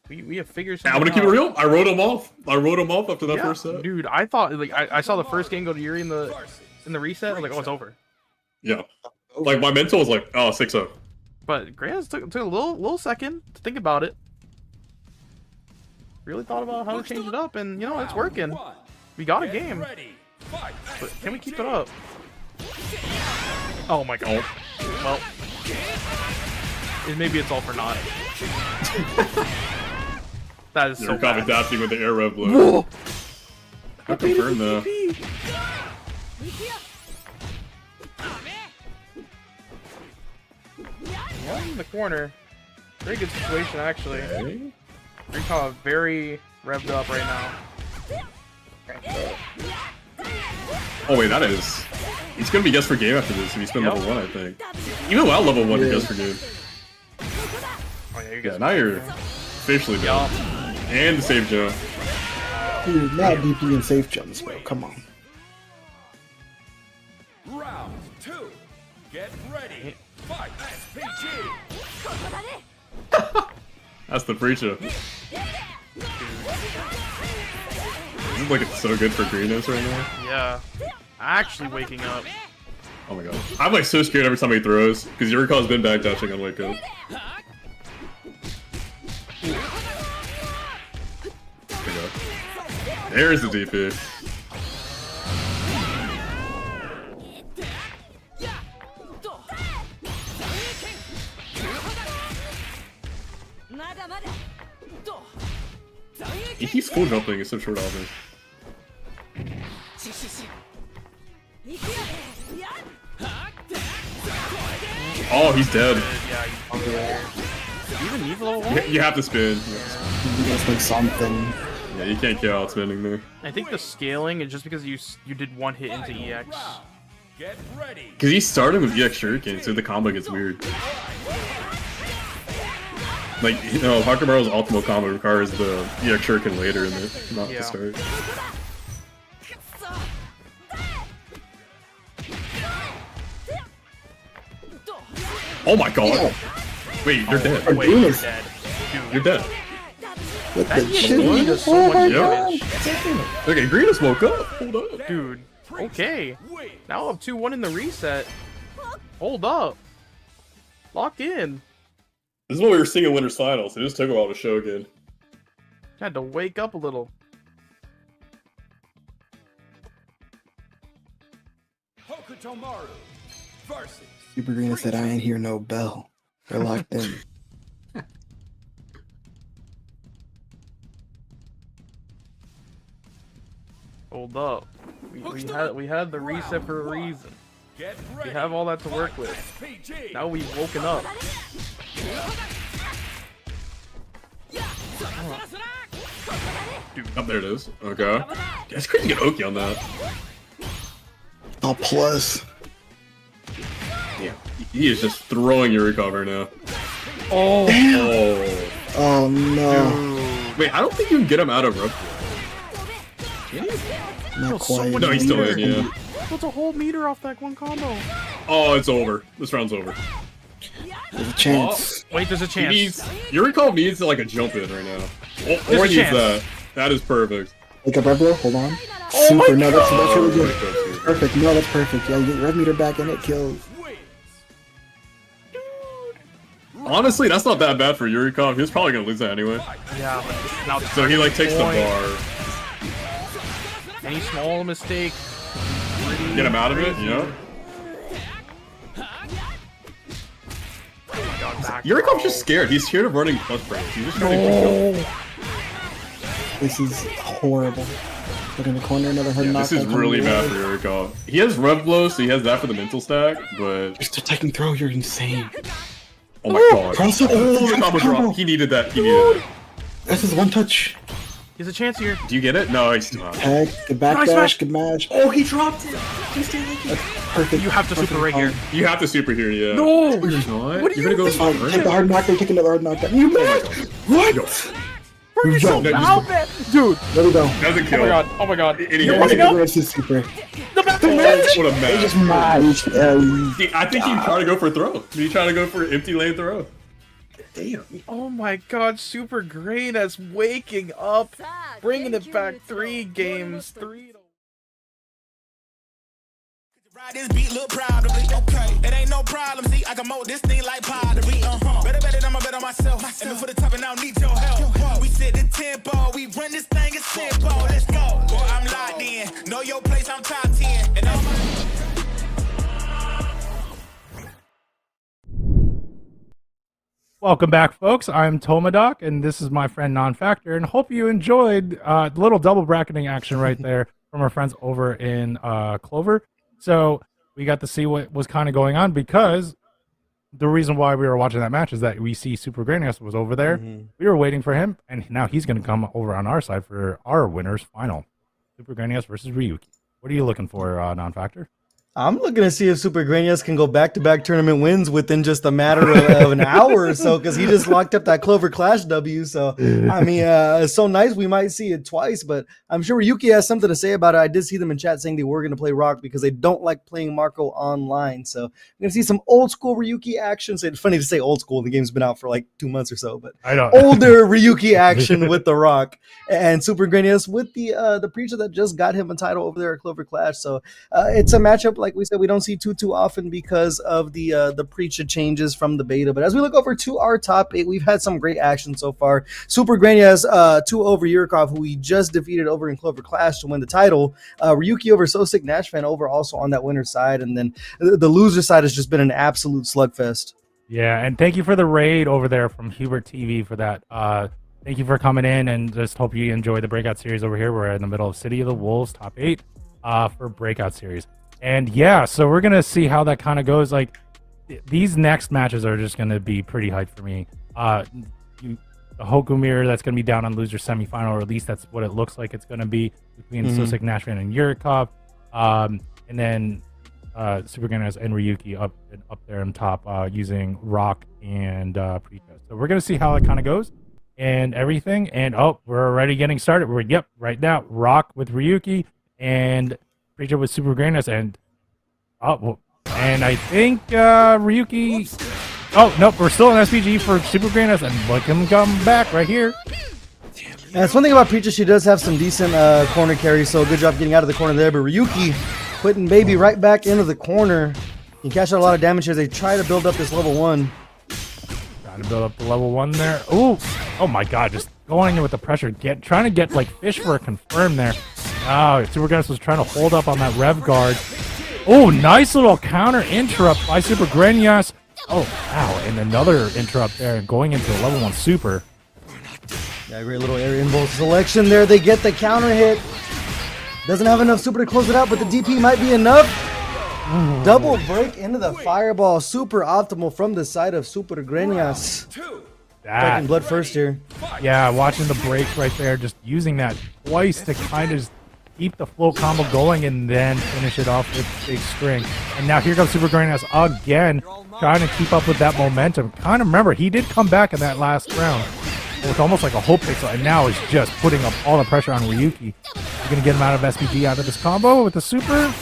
We have figured I'm something gonna keep it out. real. I wrote him off. after that first set. Dude, I thought like I saw the first game go to Yuri in the reset. I was like, oh, it's over. Yeah. Like my mental was like, oh, 6-0. But Grandis took a little second to think about it. Really thought about how to change it up, and you know it's working. We got a game. But can we keep it up? Oh my god. Well, maybe it's all for naught. That is so You're bad. adapting with the air rev blow. I confirm though. One in the corner. Very good situation actually. Uricov very revved up right now. Oh wait, that is. He's gonna be guest for game after this if he's been level 1, I think. Even without level 1, you're guest for game. Oh yeah, Yeah, now you're officially done. And the save jump. Dude, not DP and safe jumps, bro. Come on. Round 2. Get ready. Fight. SPG. That's the preacher. This is like it's so good for Greenos right now. Yeah. Actually waking up. Oh my god. I'm like so scared every time he throws, because Uricov's been backdashing on Wake Up. There we go. There's the DP. He keeps full jumping, it's so short off me. Oh, he's dead. Even need level 1? You have to spin. You guys like something. Yeah, you can't kill out spinning there. I think the scaling is just because you did one hit into EX. Get ready. Because he's starting with EX Shuriken, so the combo gets weird. Like, you know, Hakumaru's ultimate combo requires the EX Shuriken later in it, not the start. Oh my god! Wait, you're dead. Wait, you're dead. Dude. You're dead. What That the shit? EX does so much damage. Okay, Greenus woke up. Hold up. Dude, okay. Now I'm 2-1 in the reset. Hold up. Locked in. This is what we were seeing in Winter's Finals. It just took a while to show again. Had to wake up a little. Hokutomaru versus Super Green said, I ain't hear no bell. They're locked in. Hold up. We had the reset for a reason. We have all that to work with. Now we've woken up. Dude, oh, there it is. Okay. It's crazy to get Oki on that. Oh, plus. Yeah. He is just throwing Uricov right now. Oh. Oh. Oh, no. Wait, I don't think you can get him out of rope. Not quite. No, he's still in, yeah. What's a whole meter off that one combo? Oh, it's over. This round's over. There's a chance. Oh, wait, there's a chance. Uricov needs like a jump in right now. Or a needs chance. that. That is perfect. Wake up, Rebel. Hold on. Oh Super. my No, that's really good. God. Perfect. No, that's perfect. Yeah, you get rev meter back and it kills. Honestly, that's not that bad for Uricov. He was probably gonna lose that anyway. Yeah, but now So he like takes the bar. Any small mistake. Get him out of it, yeah. Oh Urikov's just scared. He's scared of running plus breaks. He's just trying to kill. This is horrible. Look in the corner, another hard This is really bad for Uricov. He has Rev Blow, so he has that for the mental stack, but... Just a Tekken throw, you're insane. Oh my god. Cross up. Oh, the combo drop. He needed that. He needed that. This is one touch. He has a chance here. Do you get it? No, he's not. Tag, good back dash, good match. Oh, he dropped it. He's perfect. You have to super right here. You have to super here, yeah. No! You're not. What are You're gonna go Take the hard knockdown, take another hard knockdown. You mad? What? Bro, you're so loud, man. Dude. There we go. Doesn't kill. Oh my god. Oh my god. Idiot. Where's his super? The back What a They match. just mad. I think he's trying to go for a throw. He's trying to go for an empty lane throw. Damn. Oh my god, Super Green is waking up, bringing it back 3 games, 3 to... Ride this beat, look proud of it. Okay, it ain't no problem. See, I can mold this thing like pottery. Better, I'ma bet on myself. And before the top, and I don't need your help. We set the tempo, we run this thing as simple. Let's go. Boy, I'm locked in. Know your place, I'm top 10. And all my... Welcome back, folks. I'm Tomadoc, and this is my friend Non-Factor, and hope you enjoyed the little double bracketing action right there from our friends over in Clover. So we got to see what was kind of going on, because the reason why we were watching that match is that we see Super Granius was over there. We were waiting for him, and now he's going to come over on our side for our winners final. Super Granius versus Ryuki. What are you looking for, Non-Factor? I'm looking to see if Super Granius can go back-to-back tournament wins within just a matter of an hour or so, because he just locked up that Clover Clash W. So, I mean, it's so nice we might see it twice, but I'm sure Ryuki has something to say about it. I did see them in chat saying they were going to play Rock because they don't like playing Marco online. So, I'm going to see some old-school Ryuki action. So it's funny to say old school. The game's been out for like 2 months or so, but I know. Older Ryuki action with the Rock and Super Granius with the Preacher that just got him a title over there at Clover Clash. So, it's a matchup like we said we don't see too often because of the Preacher changes from the beta. But as we look over to our top 8, we've had some great action so far. Super Granius 2 over Uricov, who we just defeated over in Clover Clash to win the title. Ryuki over So Sick, Nash Fan over also on that winner's side, and then the loser side has just been an absolute slugfest. Yeah, and thank you for the raid over there from Hubert TV for that. Thank you for coming in, and just hope you enjoy the Breakout series over here. We're in the middle of City of the Wolves top 8 for Breakout series. And yeah, so we're going to see how that kind of goes. Like, these next matches are just going to be pretty hyped for me. The Hokumir, that's going to be down on loser semifinal, or at least that's what it looks like it's going to be, between Sosik, Nash Fan, and Uricov. And then Super Granius and Ryuki up there on top using Rock and Preacher. So we're going to see how it kind of goes and everything. And we're already getting started. Right now, Rock with Ryuki and Preacher with Super Granius, and I think Ryuki. Oh nope, we're still in SPG for Super Granius, and look him come back right here. And that's one thing about Preacher; she does have some decent corner carry, so good job getting out of the corner there. But Ryuki putting baby right back into the corner. He cashed out a lot of damage here. They try to build up this level 1. Trying to build up the level 1 there. Ooh, oh my God, just going in with the pressure, trying to get like fish for a confirm there. Oh, Super Granius was trying to hold up on that rev guard. Oh, nice little counter interrupt by Super Granius. Oh, wow, and another interrupt there, going into the level 1 super. Yeah, great little area invoke selection there. They get the counter hit. Doesn't have enough super to close it out, but the DP might be enough. Double break into the fireball. Super optimal from the side of Super Granius. Taking blood first here. Yeah, watching the breaks right there, just using that twice to kind of keep the float combo going and then finish it off with big string. And now here comes Super Granius again, trying to keep up with that momentum. Kind of remember, he did come back in that last round with almost like a hope pixel, and now is just putting up all the pressure on Ryuki. You're going to get him out of SPG out of this combo with the super.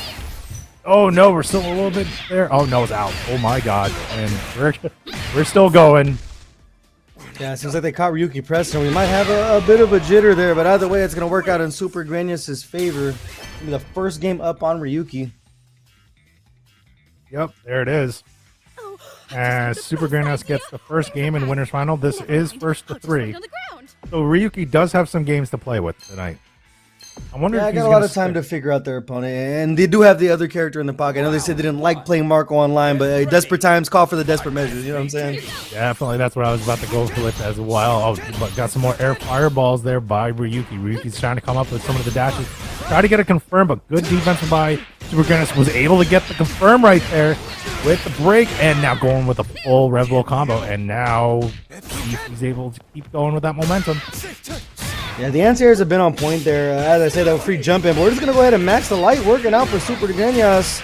Oh no, we're still a little bit there. Oh no, it's out. Oh my God. And we're still going. Yeah, it seems like they caught Ryuki pressing. We might have a bit of a jitter there, but either way, it's going to work out in Super Granius' favor. It'll be the first game up on Ryuki. Yep, there it is. As Super Granius gets the first game in Winners Final. This is first to 3. So Ryuki does have some games to play with tonight. I wonder Yeah, if I he's got a lot gonna of time to figure out their opponent, and they do have the other character in the pocket. I know they said they didn't like playing Marco online, but desperate times call for the desperate measures. You know what I'm saying? Definitely, that's what I was about to go with as well. Oh, but got some more air fireballs there by Ryuki. Ryuki's trying to come up with some of the dashes. Try to get a confirm, but good defense by Super Grannis was able to get the confirm right there with the break, and now going with a full Rev Blow combo. And now he's able to keep going with that momentum. Yeah, the anti-airs have been on point there. As I said, that free jump in. But we're just going to go ahead and max the light. Working out for Super Grannias.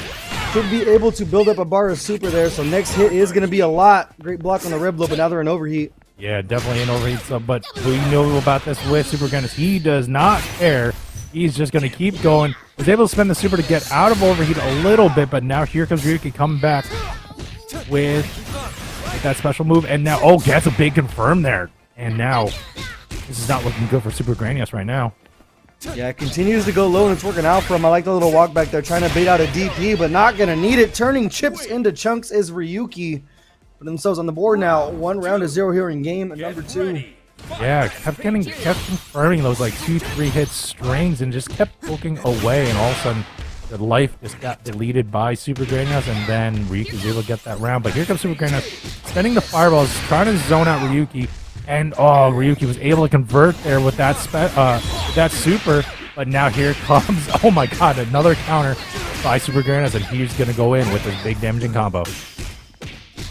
Should be able to build up a bar of super there. So next hit is going to be a lot. Great block on the Red Blow, but now they're in overheat. Yeah, definitely an overheat sub. But we know about this with Super Grannis. He does not care. He's just going to keep going. Was able to spend the super to get out of overheat a little bit. But now here comes Ryuki coming back with that special move. And now, oh, gets a big confirm there. And now... this is not looking good for Super Granius right now. Yeah, it continues to go low, and it's working out for him. I like the little walk back there, trying to bait out a DP, but not going to need it. Turning chips into chunks is Ryuki. Put themselves on the board now. 1 round to 0 here in game number 2. Yeah, kept confirming those like 2-3 hit strings and just kept poking away, and all of a sudden the life just got deleted by Super Granius, and then Ryuki was able to get that round. But here comes Super Granius, spending the fireballs, trying to zone out Ryuki. And oh, Ryuki was able to convert there with that that super, but now here comes, oh my god, another counter by Super Grannis, and he's gonna go in with this big damaging combo.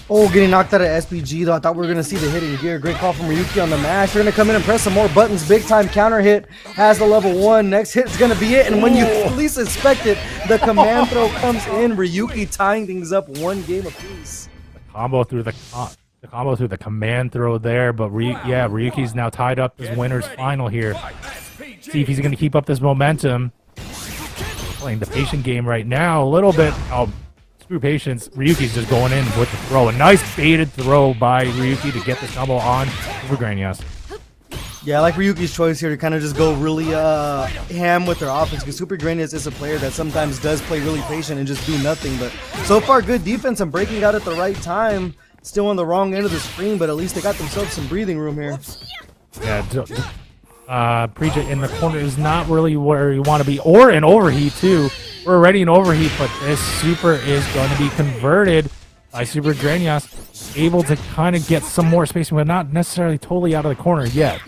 Oh, getting knocked out of SPG though. I thought we were gonna see the hidden gear. Great call from Ryuki on the mash. We're gonna come in and press some more buttons. Big time counter hit. Has the level 1. Next hit's gonna be it. And when you least expect it, the command throw comes in. Ryuki tying things up 1 game apiece. The combo through the command throw there, but Ryuki's now tied up as winner's final here. See if he's going to keep up this momentum. Playing the patient game right now a little bit. Oh, screw patience. Ryuki's just going in with the throw. A nice baited throw by Ryuki to get the combo on Super Granius. Yeah, I like Ryuki's choice here to kind of just go really ham with their offense, because Super Granius is a player that sometimes does play really patient and just do nothing. But so far, good defense and breaking out at the right time. Still on the wrong end of the screen, but at least they got themselves some breathing room here. Yeah, Preacher in the corner is not really where you want to be, or in overheat too. We're already in overheat, but this super is going to be converted by Super Granius, able to kind of get some more spacing, but not necessarily totally out of the corner yet.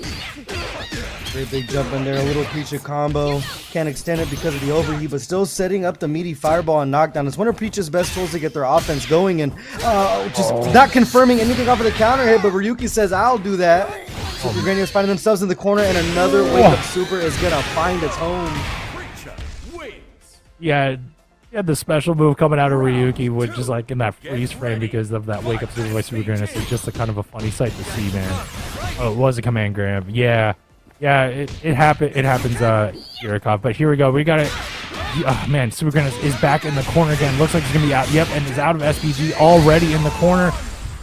Great big jump in there, a little Preacher combo. Can't extend it because of the overheat, but still setting up the meaty fireball and knockdown. It's one of Preacher's best tools to get their offense going, and just not confirming anything off of the counter hit, but Ryuki says, I'll do that. Super Granius finding themselves in the corner, and another wake-up super is going to find its home. Yeah, the special move coming out of Ryuki, which is like in that freeze frame because of that wake-up super by Super Granius. It's just a kind of a funny sight to see, man. Oh, it was a command grab. Yeah, it happens, Uricov. But here we go. We got it. Oh, man, Super Granius is back in the corner again. Looks like he's going to be out. Yep, and is out of SPG already in the corner.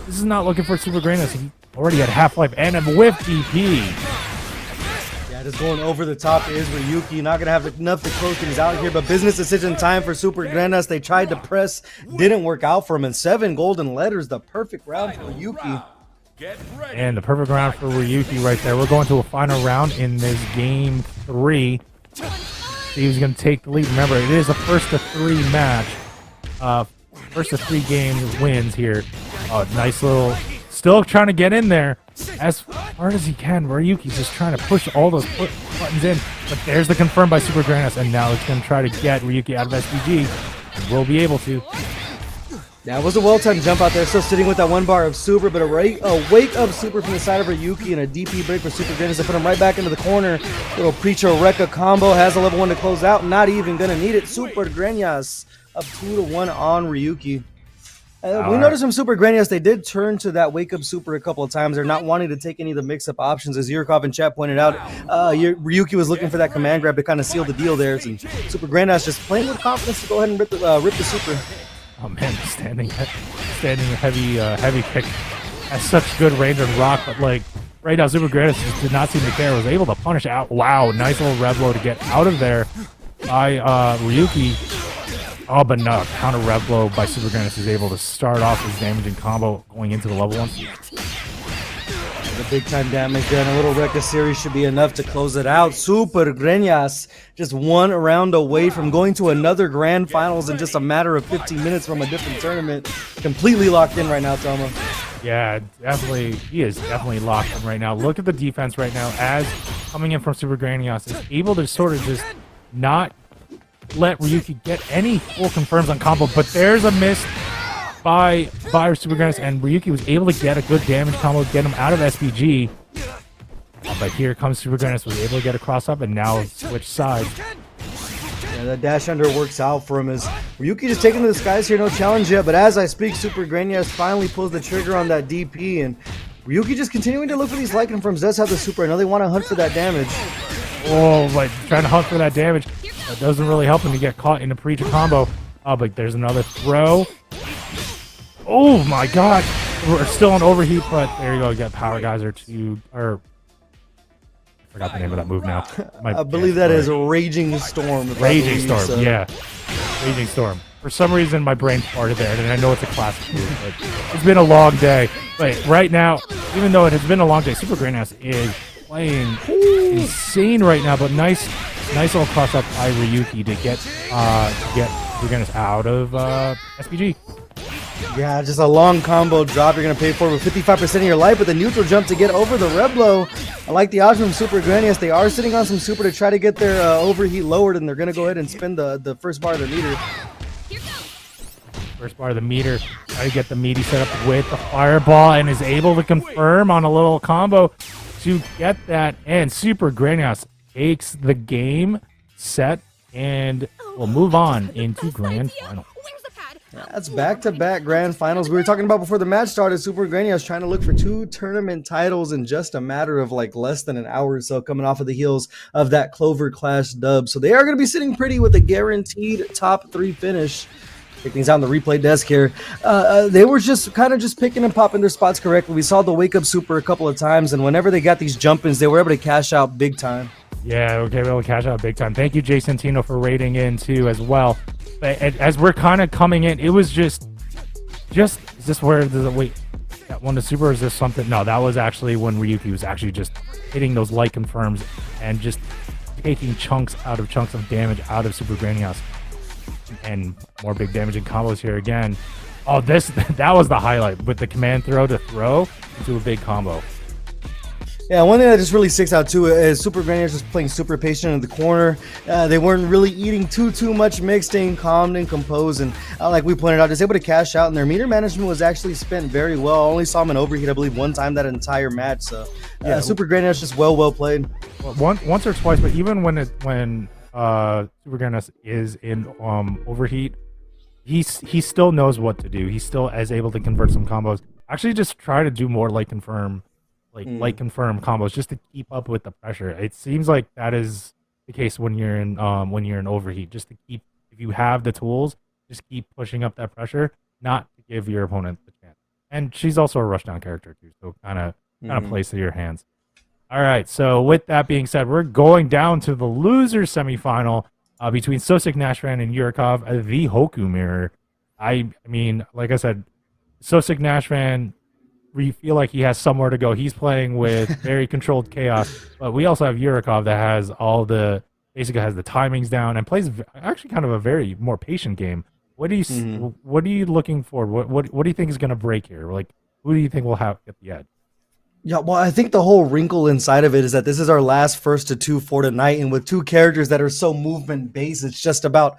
This is not looking for Super Granius. He already had Half-Life and a whiff DP. Yeah, just going over the top is Ryuki. Not going to have enough to close things out here, but business decision time for Super Granius. They tried to press, didn't work out for him, and 7 golden letters, the perfect round for Ryuki. And the perfect round for Ryuki right there. We're going to a final round in this game 3. See who's going to take the lead. Remember, it is a first to 3 match. First to 3 games wins here. Nice little... Still trying to get in there as hard as he can. Ryuki's just trying to push all those buttons in. But there's the confirm by Super Granius. And now it's going to try to get Ryuki out of SPG. And we'll be able to. Yeah, it was a well-timed jump out there. Still sitting with that 1 bar of super, but a wake-up super from the side of Ryuki and a DP break for Super Granius to put him right back into the corner. Little Preacher Rekka combo. Has a level 1 to close out. Not even going to need it. Super Granius up 2-1 on Ryuki. We noticed from Super Granius, they did turn to that wake-up super a couple of times. They're not wanting to take any of the mix-up options. As Uricov and chat pointed out, Ryuki was looking for that command grab to kind of seal the deal there. And Super Granius just playing with confidence to go ahead and rip the super. Oh man, standing heavy kick has such good range on rock, but like right now Super Granius just did not seem to care. Was able to punish out. Wow, nice little rev blow to get out of there by Ryuki. Oh, but no, counter rev blow by Super Granius is able to start off his damaging combo going into the level 1. The big time damage there, and a little Rekka series should be enough to close it out. Super Greñas just 1 round away from going to another grand finals in just a matter of 15 minutes from a different tournament. Completely locked in right now, Toma. Yeah, definitely. He is definitely locked in right now. Look at the defense right now as coming in from Super Granios is able to sort of just not let Ryuki get any full confirms on combo, but there's a miss by Super Granios, and Ryuki was able to get a good damage combo, get him out of SPG. But here comes Super Granios, was able to get a cross up and now switch sides. Yeah, that dash under works out for him as Ryuki just taking to the skies here, no challenge yet, but as I speak, Super Greñas finally pulls the trigger on that DP, and Ryuki just continuing to look for these light confirms. Does have the super. I know they want to hunt for that damage. Oh, like trying to hunt for that damage. That doesn't really help him to get caught in a preacher combo. Oh, but there's another throw. Oh my god. We're still on overheat, but there you go. Get Power Geyser to, or I forgot the name of that move now. I believe that is a Raging Storm. Raging Storm, yeah. Raging Storm. For some reason, my brain farted there, and I know it's a classic move, but it's been a long day. But right now, even though it has been a long day, Super Granios is playing insane right now, but nice little cross up by Ryuki to get Super Granios out of SPG. Yeah, just a long combo drop you're going to pay for with 55% of your life with a neutral jump to get over the Reblo. I like the option from Super Granios. They are sitting on some super to try to get their overheat lowered, and they're going to go ahead and spin the first bar of the meter. First bar of the meter, try to get the meaty set up with the fireball, and is able to confirm on a little combo to get that. And Super Granios takes the game set and will move on into grand final. That's back-to-back grand finals. We were talking about before the match started. Super Granios trying to look for 2 tournament titles in just a matter of like less than an hour or so, coming off of the heels of that Clover Clash dub. So they are going to be sitting pretty with a guaranteed top 3 finish. Take things out on the replay desk here. They were just kind of just picking and popping their spots correctly. We saw the wake up super a couple of times, and whenever they got these jump-ins, they were able to cash out big time. Yeah, okay, able to cash out big time. Thank you, Jason Tino, for rating in too as well. But as we're kind of coming in, it was just is this where the wait that one to super, or is this something? No, that was actually when Ryuki was actually just hitting those light confirms and just taking chunks of damage out of Super Granios. And more big damage in combos here again. Oh, that was the highlight with the command throw to throw into a big combo. Yeah, one thing that just really sticks out too is Super Granios just playing super patient in the corner. They weren't really eating too much mix, staying calm and composed, and like we pointed out, just able to cash out, and their meter management was actually spent very well. I only saw them in overheat, I believe, one time that entire match. So yeah, Super Granios just well played. Well, once or twice, but even when Super Granios is in overheat, he still knows what to do. He still is able to convert some combos. Actually, just try to do more light confirm combos just to keep up with the pressure. It seems like that is the case when you're in overheat. Just to keep, if you have the tools, just keep pushing up that pressure, not to give your opponent the chance. And she's also a rushdown character too, so kind of plays to your hands. All right, so with that being said, we're going down to the loser semifinal between Sosik Nash Fan and Uricov, the Hoku Mirror. I mean, like I said, Sosik Nash Fan, we feel like he has somewhere to go. He's playing with very controlled chaos, but we also have Uricov that has basically has the timings down and plays actually kind of a very more patient game. What do you what are you looking for? What do you think is going to break here? Like, who do you think will have at the edge? Yeah, well, I think the whole wrinkle inside of it is that this is our last first to 2 for tonight, and with 2 characters that are so movement-based, it's just about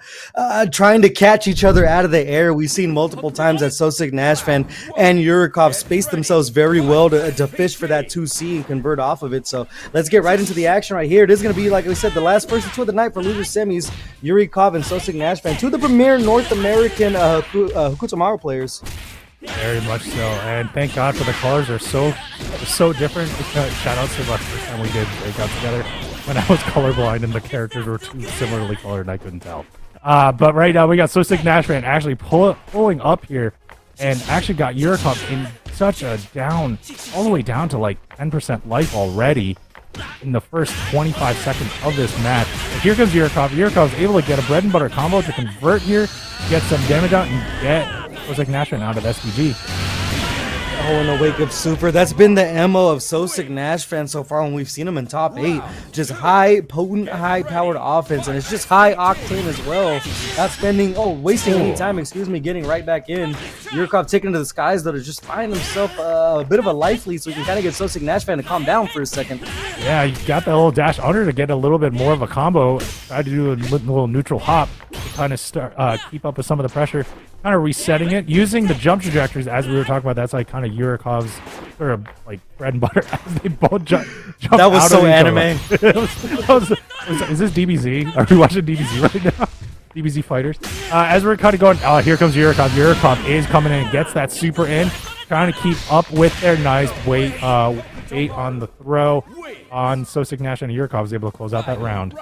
trying to catch each other out of the air. We've seen multiple times that Sosik Nash Fan and Uricov space themselves very well to fish for that 2C and convert off of it. So let's get right into the action right here. It is going to be, like we said, the last first to 2 of the night for loser semis, Uricov and Sosik Nash Fan, 2 of the premier North American Kuamoko players. Very much so, and thank God for the colors. They're so different. Shout out to the first time we did Breakout together when I was colorblind and the characters were too similarly colored and I couldn't tell. But right now we got Sosik Nash Fan actually pulling up here and actually got Uricov in such a down, all the way down to like 10% life already in the first 25 seconds of this match. And here comes Uricov. Uricov's able to get a bread and butter combo to convert here, get some damage out, and get Sosik Nash Fan out of SPG. Oh, and a wake up super. That's been the MO of Sosic Nash Fan so far when we've seen him in top 8. Just high, potent, high powered offense, and it's just high octane as well. Not spending, wasting any time, getting right back in. Uricov taking to the skies though to just find himself a bit of a life lead so he can kind of get Sosic Nash Fan to calm down for a second. Yeah, you got that little dash under to get a little bit more of a combo. Tried to do a little neutral hop to kind of start keep up with some of the pressure. Kind of resetting it, using the jump trajectories as we were talking about. That's like kind of Urikov's sort of like bread and butter as they both jump that was out so of each anime. Is this DBZ? Are we watching DBZ right now? DBZ Fighters. As we're kind of going, here comes Uricov. Uricov is coming in, gets that super in, trying to keep up with their nice weight on the throw on Sosic Nash, and Uricov is able to close out that round.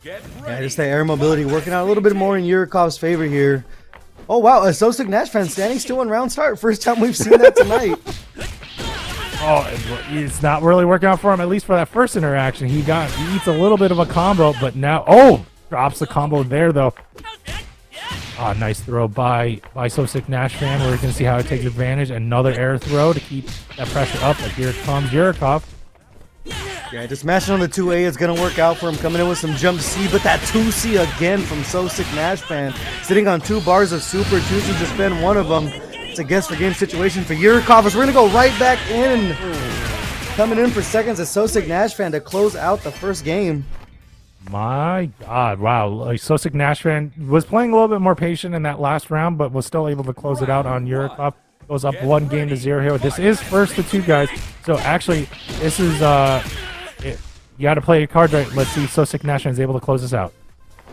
Yeah, just the air mobility working out a little bit more in Urikov's favor here. Oh wow, a Sosic Nash Fan standing still in round start. First time we've seen that tonight. It's not really working out for him, at least for that first interaction. He eats a little bit of a combo, but now, drops the combo there though. Nice throw by Sosic Nash Fan. We're going to see how it takes advantage. Another air throw to keep that pressure up, but here comes Uricov. Yeah, just mashing on the 2A is going to work out for him. Coming in with some jump C, but that 2C again from Sosic Nash Fan. Sitting on 2 bars of super, choosing to spend one of them. It's a guess for game situation for Uricov as we're going to go right back in. Coming in for seconds as Sosic Nash Fan to close out the first game. My God, wow. Like, Sosic Nash Fan was playing a little bit more patient in that last round, but was still able to close it out on Uricov. Goes up 1-0 here. This is first to 2 guys. So actually, this is you got to play your cards right. Let's see if Sosic Nash Fan is able to close this out.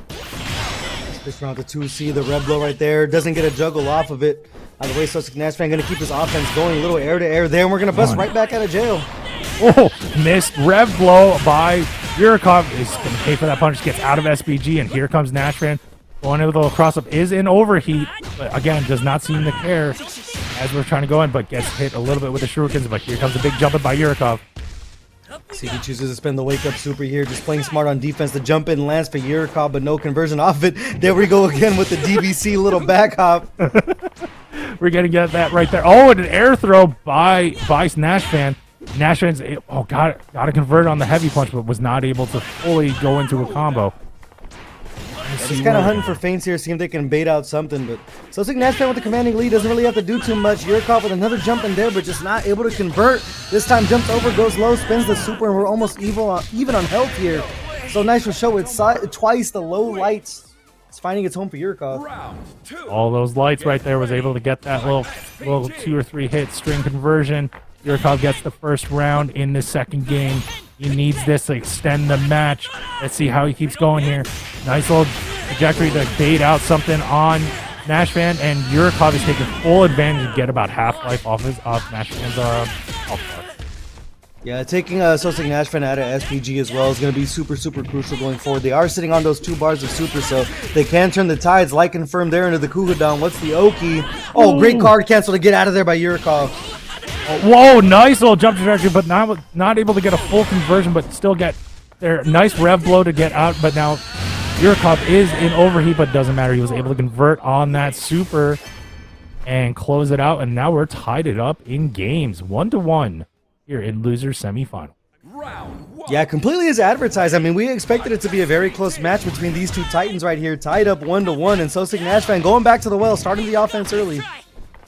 This round, the 2C, the red blow right there. Doesn't get a juggle off of it. By the way, Sosic Nash Fan going to keep his offense going. A little air to air there, and we're going to bust right back out of jail. Missed rev blow by Uricov. Is going to pay for that punch. Gets out of SBG, and here comes Nash Fan. Going into the little cross-up, is in overheat, but again, does not seem to care as we're trying to go in, but gets hit a little bit with the shurikens, but here comes a big jump in by Uricov. See, he chooses to spend the wake-up super here, just playing smart on defense. The jump in lands for Uricov, but no conversion off it. There we go again with the DBC little back hop. We're going to get that right there. And an air throw by Nash Fan. Nash Fan's, got to convert on the heavy punch, but was not able to fully go into a combo. Just kind of hunting for feints here, seeing if they can bait out something, but Sosic Nash Fan with the commanding lead doesn't really have to do too much. Uricov with another jump in there, but just not able to convert. This time jumps over, goes low, spins the super, and we're almost even on health here. So nice for show. It's twice the low lights. It's finding its home for Uricov. All those lights right there was able to get that little 2 or 3 hit string conversion. Uricov gets the first round in the second game. He needs this to extend the match. Let's see how he keeps going here. Nice little trajectory to bait out something on Nash Fan, and Uricov is taking full advantage to get about half life off Nash Fan's off. Yeah, taking Sosic Nash Fan out of SPG as well is going to be super, super crucial going forward. They are sitting on those 2 bars of super, so they can turn the tides, like confirmed there into the Kugadon. What's the Oki? Great card cancel to get out of there by Uricov. Whoa, nice little jump trajectory, but not able to get a full conversion, but still get their nice rev blow to get out. But now Uricov is in overheat, but doesn't matter. He was able to convert on that super and close it out. And now we're tied it up in games 1-1 here in losers semifinal. Yeah, completely as advertised. I mean, we expected it to be a very close match between these 2 titans right here, tied up 1-1, and Sosic Nash Fan going back to the well, starting the offense early.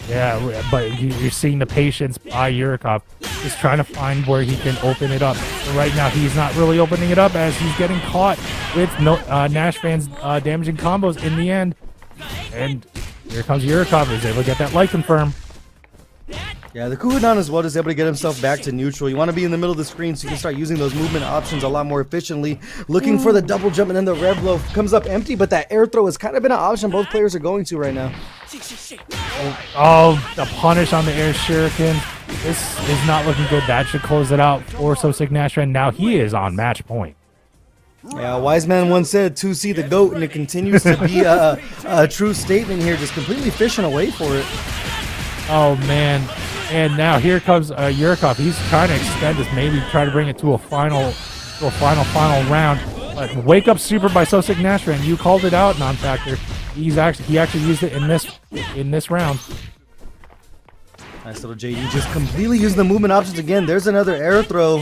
Yeah, but you're seeing the patience by Uricov, just trying to find where he can open it up. But right now, he's not really opening it up as he's getting caught with Nash Fan's damaging combos in the end. And here comes Uricov. He's able to get that light confirm. Yeah, the Kugadon as well is able to get himself back to neutral. You want to be in the middle of the screen so you can start using those movement options a lot more efficiently. Looking for the double jump, and then the rev blow comes up empty, but that air throw has kind of been an option both players are going to right now. The punish on the air shuriken. This is not looking good. That should close it out for Sosic Nash Fan. Now he is on match point. Yeah, Wise Man once said 2C the GOAT, and it continues to be a true statement here, just completely fishing away for it. Oh, man. And now here comes Uricov. He's trying to extend this, maybe try to bring it to a final round. But wake up super by Sosic Nash Fan. You called it out, non-factor. He actually used it in this round. Nice little JD, just completely using the movement options again. There's another air throw.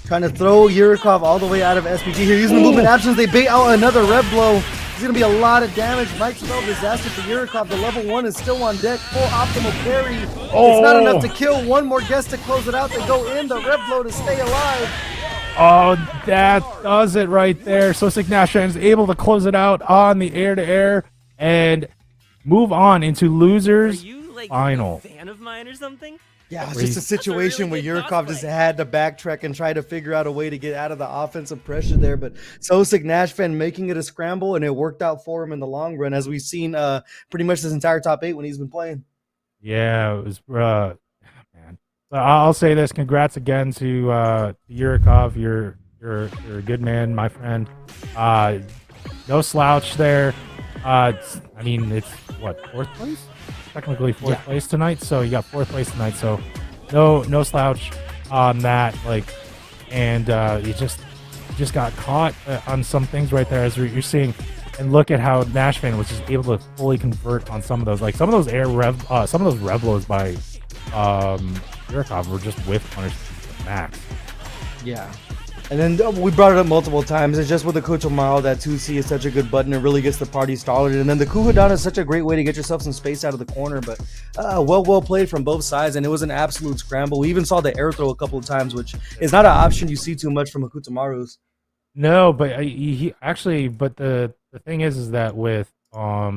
Trying to throw Uricov all the way out of SPG here. Using the movement options, they bait out another rev blow. It's going to be a lot of damage. Might spell disaster for Uricov. The level 1 is still on deck. Full optimal parry. It's not enough to kill. One more guest to close it out. They go in. The rev blow to stay alive. Oh, that does it right there. So Sick Nash Fan is able to close it out on the air-to-air and move on into losers final. A fan of mine or something? Yeah, it's just a situation where Uricov just had to backtrack and try to figure out a way to get out of the offensive pressure there. But Sick Nash Fan making it a scramble, and it worked out for him in the long run, as we've seen pretty much this entire top 8 when he's been playing. Yeah, it was man. So I'll say this: congrats again to Uricov. You're a good man, my friend. No slouch there. I mean, it's what, 4th place? Technically 4th place tonight, so you got 4th place tonight, so no slouch on that, like, and you just got caught on some things right there, as you're seeing. And look at how Nash Fan was just able to fully convert on some of those, like some of those rev blows by Uricov were just whiff punish max. Yeah. And then we brought it up multiple times. It's just with the Kuamoko, that 2C is such a good button. It really gets the party started. And then the Kuhadana is such a great way to get yourself some space out of the corner. But well played from both sides. And it was an absolute scramble. We even saw the air throw a couple of times, which is not an option you see too much from a Kuamako. No, but he actually, but the thing is that with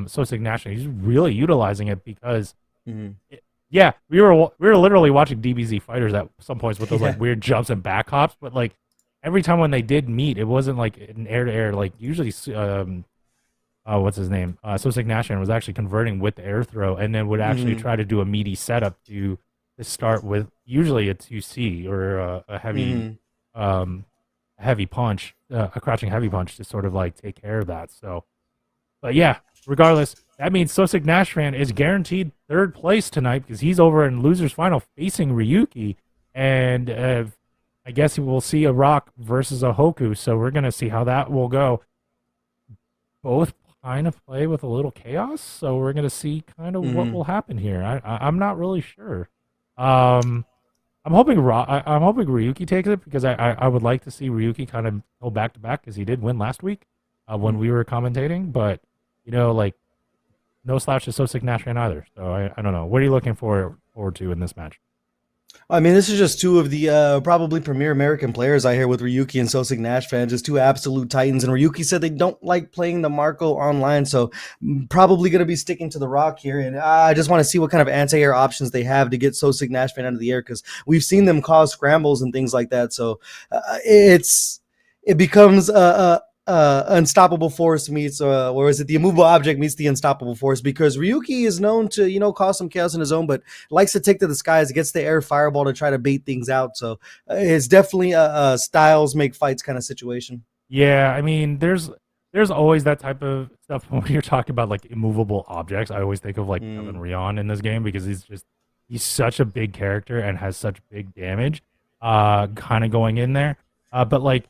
Sick Nash, he's really utilizing it because yeah, we were literally watching DBZ fighters at some points with those like weird jumps and back hops, but like every time when they did meet, it wasn't like an air-to-air. Like usually, what's his name? Sick Nash was actually converting with the air throw, and then would actually try to do a meaty setup to start with usually a 2C or a heavy heavy punch, a crouching heavy punch to sort of like take care of that. So, but yeah, regardless, that means Sick Nash Fan is guaranteed 3rd place tonight because he's over in losers final facing Ryuki, and I guess we'll see a Rock versus a Hoku, so we're going to see how that will go. Both kind of play with a little chaos, so we're going to see kind of what will happen here. I'm not really sure. I'm hoping Ryuki takes it because I would like to see Ryuki kind of go back-to-back because he did win last week when we were commentating, but, you know, like, no slouch to Sick Nash Fan either, so I don't know. What are you looking forward to in this match? I mean, this is just two of the probably premier American players I hear with Ryuki and Sick Nash Fan, just two absolute titans. And Ryuki said they don't like playing the Marco online, so probably going to be sticking to the Rock here. And I just want to see what kind of anti-air options they have to get Sick Nash Fan out of the air, because we've seen them cause scrambles and things like that. So it becomes unstoppable force meets, or is it the immovable object meets the unstoppable force? Because Ryuki is known to, you know, cause some chaos in his own, but likes to take to the skies, gets the air fireball to try to bait things out. So it's definitely a styles make fights kind of situation. Yeah, I mean, there's always that type of stuff when you're talking about like immovable objects. I always think of like Kevin Rion in this game because he's such a big character and has such big damage kind of going in there. But like,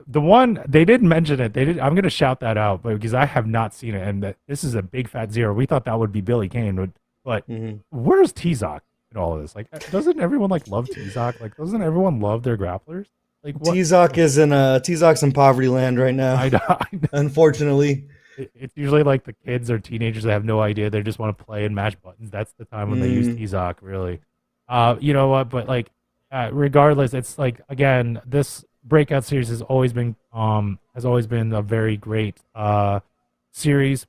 the one they didn't mention it. I'm gonna shout that out, but because I have not seen it, and this is a big fat zero. We thought that would be Billy Kane, but where's T-Zoc in all of this? Like, doesn't everyone like love T-Zoc? Like, doesn't everyone love their grapplers? Like, T-Zoc's in poverty land right now. I know. Unfortunately, it's usually like the kids or teenagers that have no idea. They just want to play and mash buttons. That's the time when they use T-Zoc. Really, you know what? But like, regardless, it's like, again, this Breakout series has always been a very great series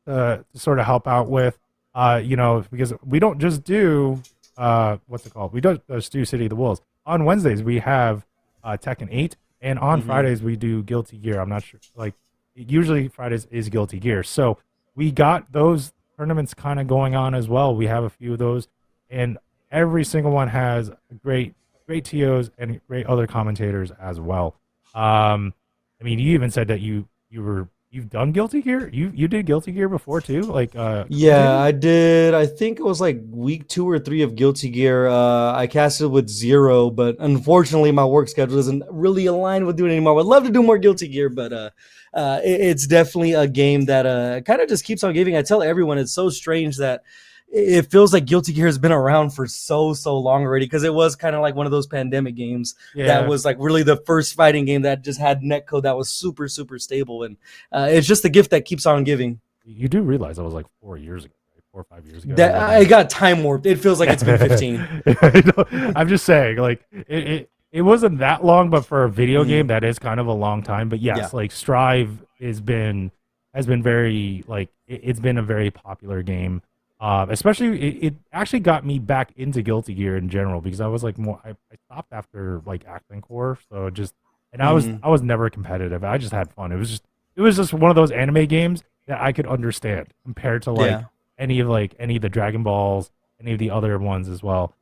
to sort of help out with, you know, because we don't just do what's it called? We don't just do City of the Wolves. On Wednesdays we have Tekken 8, and on Fridays we do Guilty Gear. I'm not sure, like, usually Fridays is Guilty Gear. So we got those tournaments kind of going on as well. We have a few of those, and every single one has great TOs and great other commentators as well. I mean, you even said that you've done Guilty Gear. You did Guilty Gear before too, like yeah, I did. I think it was like week 2 or 3 of Guilty Gear. I casted with Zero, but unfortunately my work schedule doesn't really align with doing it anymore. I'd love to do more Guilty Gear, but it's definitely a game that kind of just keeps on giving. I tell everyone it's so strange that it feels like Guilty Gear has been around for so long already, because it was kind of like one of those pandemic games that was like really the first fighting game that just had netcode that was super stable, and it's just the gift that keeps on giving. You do realize that was like 4 years ago, 4 or 5 years ago. That I got time warped. It feels like it's been 15. I'm just saying, like it wasn't that long, but for a video game, that is kind of a long time. But yes, like Strive has been very like it's been a very popular game. Especially it actually got me back into Guilty Gear in general, because I was like I stopped after like Acting Core, so I was never competitive. I just had fun. It was just one of those anime games that I could understand compared to like any of the Dragon Balls, any of the other ones as well.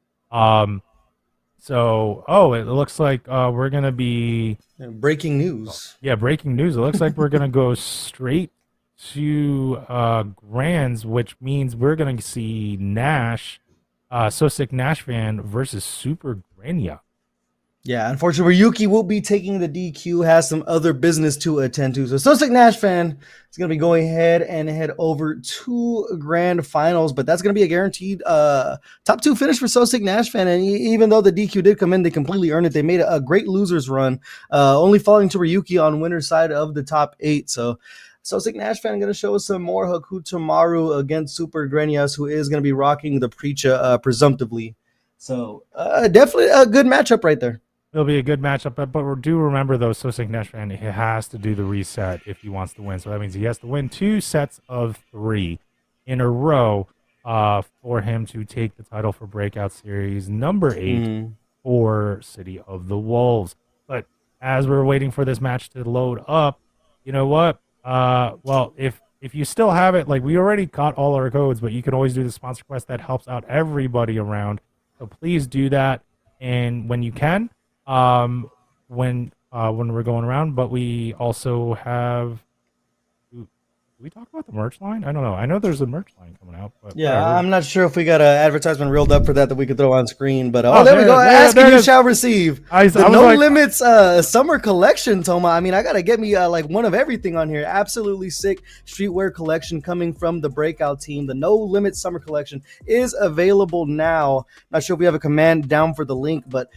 So it looks like we're gonna be breaking news. Yeah, breaking news. It looks like we're gonna go straight to Grands, which means we're gonna see Nash, So Sick Nash Fan versus Super Grania. Yeah, unfortunately, Ryuki will be taking the DQ, has some other business to attend to. So Sick Nash Fan is going to be going ahead and head over to grand finals, but that's going to be a guaranteed top 2 finish for So Sick Nash Fan. And even though the DQ did come in, they completely earned it. They made a great losers run, only falling to Ryuki on winner's side of the top 8. So Sick Nash Fan going to show us some more Hakutamaru against Super Grenias, who is going to be rocking the Preacher presumptively. So definitely a good matchup right there. It'll be a good matchup, but do remember, though, So Sick Nash Fan, he has to do the reset if he wants to win. So that means he has to win 2 sets of 3 in a row for him to take the title for Breakout Series number 8 for City of the Wolves. But as we're waiting for this match to load up, you know what? Well, if you still have it, like, we already got all our codes, but you can always do the sponsor quest that helps out everybody around. So please do that, and when you can. When we're going around, but we also have. Do we talk about the merch line? I don't know. I know there's a merch line coming out, but yeah, I'm not sure if we got an advertisement reeled up for that we could throw on screen. But there we go. Ask and you shall receive. The No Limits summer collection, Toma. I mean, I gotta get me like one of everything on here. Absolutely sick streetwear collection coming from the Breakout team. The No Limits summer collection is available now. Not sure if we have a command down for the link, but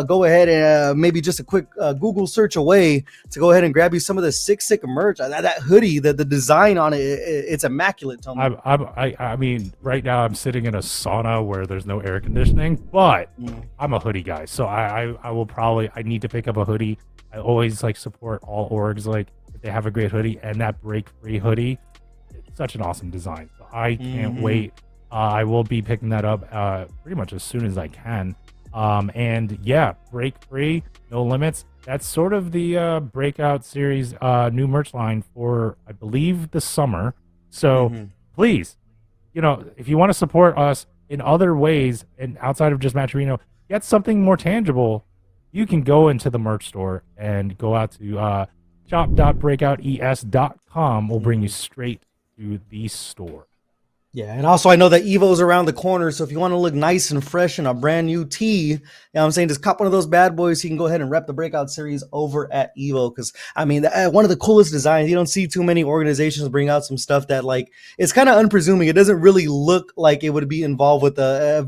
go ahead and maybe just a quick Google search away to go ahead and grab you some of the sick merch. That hoodie, the design on it, it's immaculate, Toma. I mean, right now I'm sitting in a sauna where there's no air conditioning, but I'm a hoodie guy, so I will probably, I need to pick up a hoodie. I always like support all orgs, like if they have a great hoodie, and that Break Free hoodie, it's such an awesome design. So I can't wait. I will be picking that up pretty much as soon as I can. And yeah, Break Free, No Limits. That's sort of the Breakout Series new merch line for, I believe, the summer. So please, you know, if you want to support us in other ways and outside of just Matcherino, get something more tangible, you can go into the merch store and go out to shop.breakoutes.com. We'll bring you straight to the store. Yeah, and also I know that Evo's around the corner, so if you want to look nice and fresh in a brand new tee, you know what I'm saying, just cop one of those bad boys. You can go ahead and rep the Breakout Series over at Evo, because I mean, one of the coolest designs. You don't see too many organizations bring out some stuff that, like, it's kind of unpresuming. It doesn't really look like it would be involved with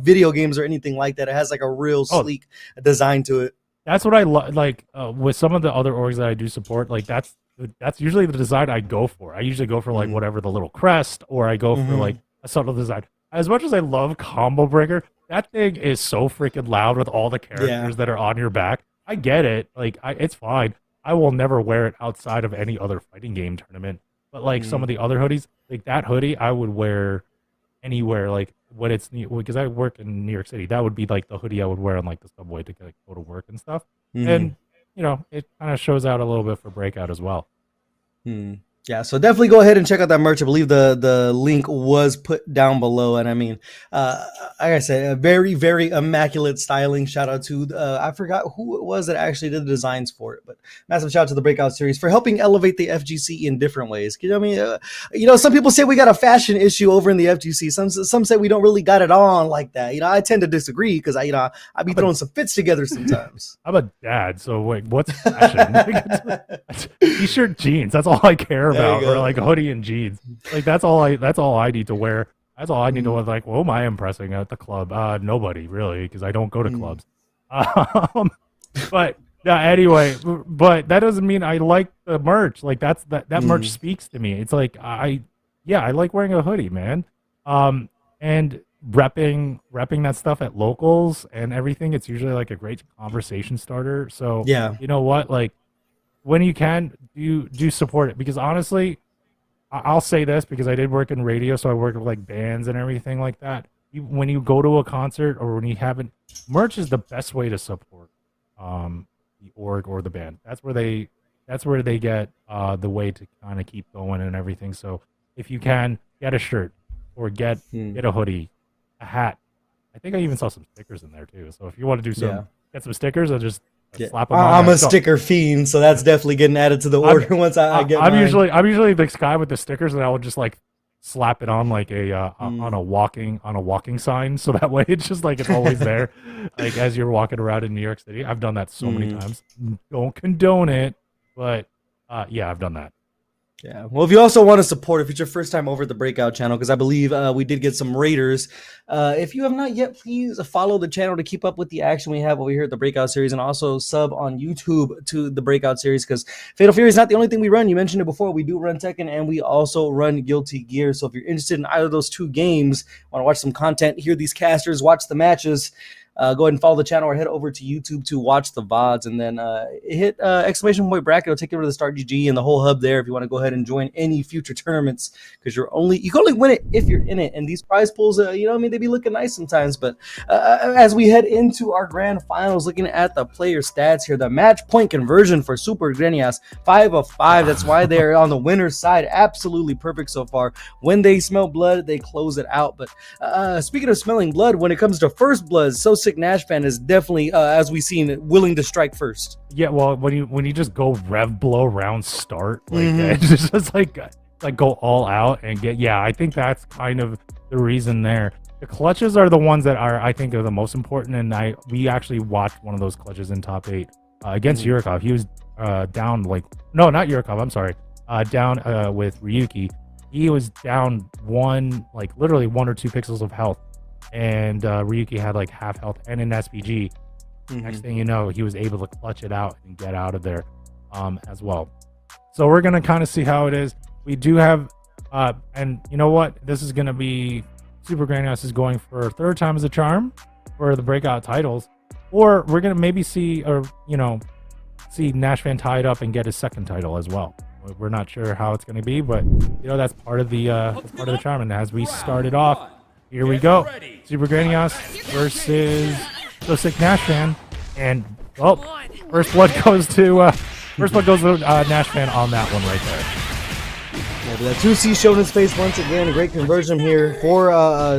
video games or anything like that. It has like a real sleek design to it. That's what I like with some of the other orgs that I do support. Like that's usually the design I go for. I usually go for like whatever, the little crest, or I go for like a subtle design. As much as I love Combo Breaker, that thing is so freaking loud with all the characters that are on your back. I get it. Like, it's fine. I will never wear it outside of any other fighting game tournament. But like some of the other hoodies, like that hoodie, I would wear anywhere. Like when it's, because I work in New York City, that would be like the hoodie I would wear on like the subway to like, go to work and stuff. And you know, it kind of shows out a little bit for Breakout as well. Yeah, so definitely go ahead and check out that merch. I believe the link was put down below. And I mean, like I said, a very, very immaculate styling. Shout out to, I forgot who it was that actually did the designs for it, but massive shout out to the Breakout Series for helping elevate the FGC in different ways. You know what I mean? You know, some people say we got a fashion issue over in the FGC. Some say we don't really got it on like that. You know, I tend to disagree because I be throwing some fits together sometimes. I'm a dad, so wait, what's fashion? T-shirt, jeans. That's all I care about, or like hoodie and jeans. Like that's all I need to wear. That's all I need to know. Like, who am I impressing at the club? Nobody really, because I don't go to clubs. But yeah, anyway, but that doesn't mean I like the merch. Like that merch speaks to me. It's like I like wearing a hoodie, man. And repping that stuff at locals and everything. It's usually like a great conversation starter. So yeah, you know what? Like when you can, do support it, because honestly, I'll say this because I did work in radio, so I worked with like bands and everything like that. When you go to a concert or when you haven't, merch is the best way to support the org or the band. That's where they get the way to kind of keep going and everything. So if you can, get a shirt or get a hoodie, a hat. I think I even saw some stickers in there too. So if you want to do get some stickers, I'll just slap them on. I'm a sticker fiend, so that's definitely getting added to the order once I get I'm mine. usually the guy with the stickers, and I will just like slap it on like a on a walking sign, so that way it's just like it's always there, like as you're walking around in New York City. I've done that so many times. Don't condone it, but yeah, I've done that. Yeah. Well, if you also want to support, if it's your first time over at the Breakout channel, because I believe we did get some raiders. If you have not yet, please follow the channel to keep up with the action we have over here at the Breakout series, and also sub on YouTube to the Breakout series, because Fatal Fury is not the only thing we run. You mentioned it before. We do run Tekken, and we also run Guilty Gear. So if you're interested in either of those two games, want to watch some content, hear these casters, watch the matches, go ahead and follow the channel or head over to YouTube to watch the VODs, and then hit exclamation point bracket. It'll take you over to the Start GG and the whole hub there if you want to go ahead and join any future tournaments, because you can only win it if you're in it. And these prize pools, you know what I mean, they be looking nice sometimes. But as we head into our grand finals, looking at the player stats here, the match point conversion for Super Grenias, 5 of 5. That's why they're on the winner's side. Absolutely perfect so far. When they smell blood, they close it out. But speaking of smelling blood, when it comes to first blood, So Sick Nash Fan is definitely, as we've seen, willing to strike first. Yeah, well, when you just go rev blow round start, like it's just like go all out and get. Yeah, I think that's kind of the reason there. The clutches are the ones that I think are the most important, and we actually watched one of those clutches in top 8 against Uricov. He was down not Uricov. I'm sorry, down with Ryuki. He was down literally 1 or 2 pixels of health. And Ryuki had like half health and an SPG. Next thing you know, he was able to clutch it out and get out of there as well. So we're going to kind of see how it is. We do have, and you know what? This is going to be, Super Granios is going for a 3rd time as a charm for the Breakout titles. Or we're going to maybe see Nash Fan tie it up and get his 2nd title as well. We're not sure how it's going to be, but that's part of the charm. And as we started off, here we go. Super Granios versus So Sick Nash Fan. And, well, first blood goes to Nash Fan on that one right there. Yeah, but that 2C showed his face once again. A great conversion here for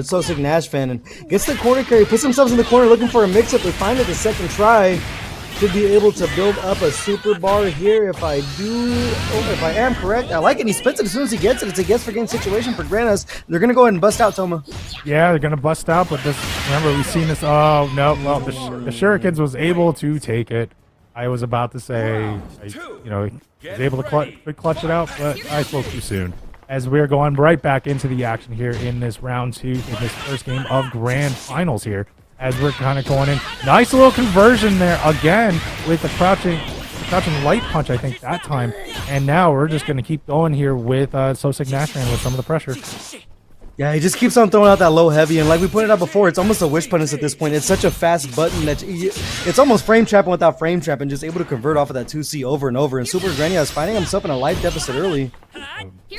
So Sick Nash Fan. And gets the corner carry, puts themselves in the corner looking for a mix-up. They find it the 2nd try. Should be able to build up a super bar here if I am correct. I like it. He splits it as soon as he gets it. It's a guess for game situation for Granas. They're going to go ahead and bust out, Toma. Yeah, they're going to bust out, but remember, we've seen this. Oh, no. Well, the Shurikens was able to take it. I was about to say, he was able to clutch it out, but I spoke too soon. As we're going right back into the action here in this round 2, in this first game of grand finals here. As we're kind of going in. Nice little conversion there again with the crouching light punch, I think, that time. And now we're just going to keep going here with So Sick Nash Fan with some of the pressure. Yeah, he just keeps on throwing out that low heavy. And like we pointed out before, it's almost a wish punish at this point. It's such a fast button that it's almost frame trapping without frame trapping, just able to convert off of that 2C over and over. And Super Grenia is finding himself in a life deficit early.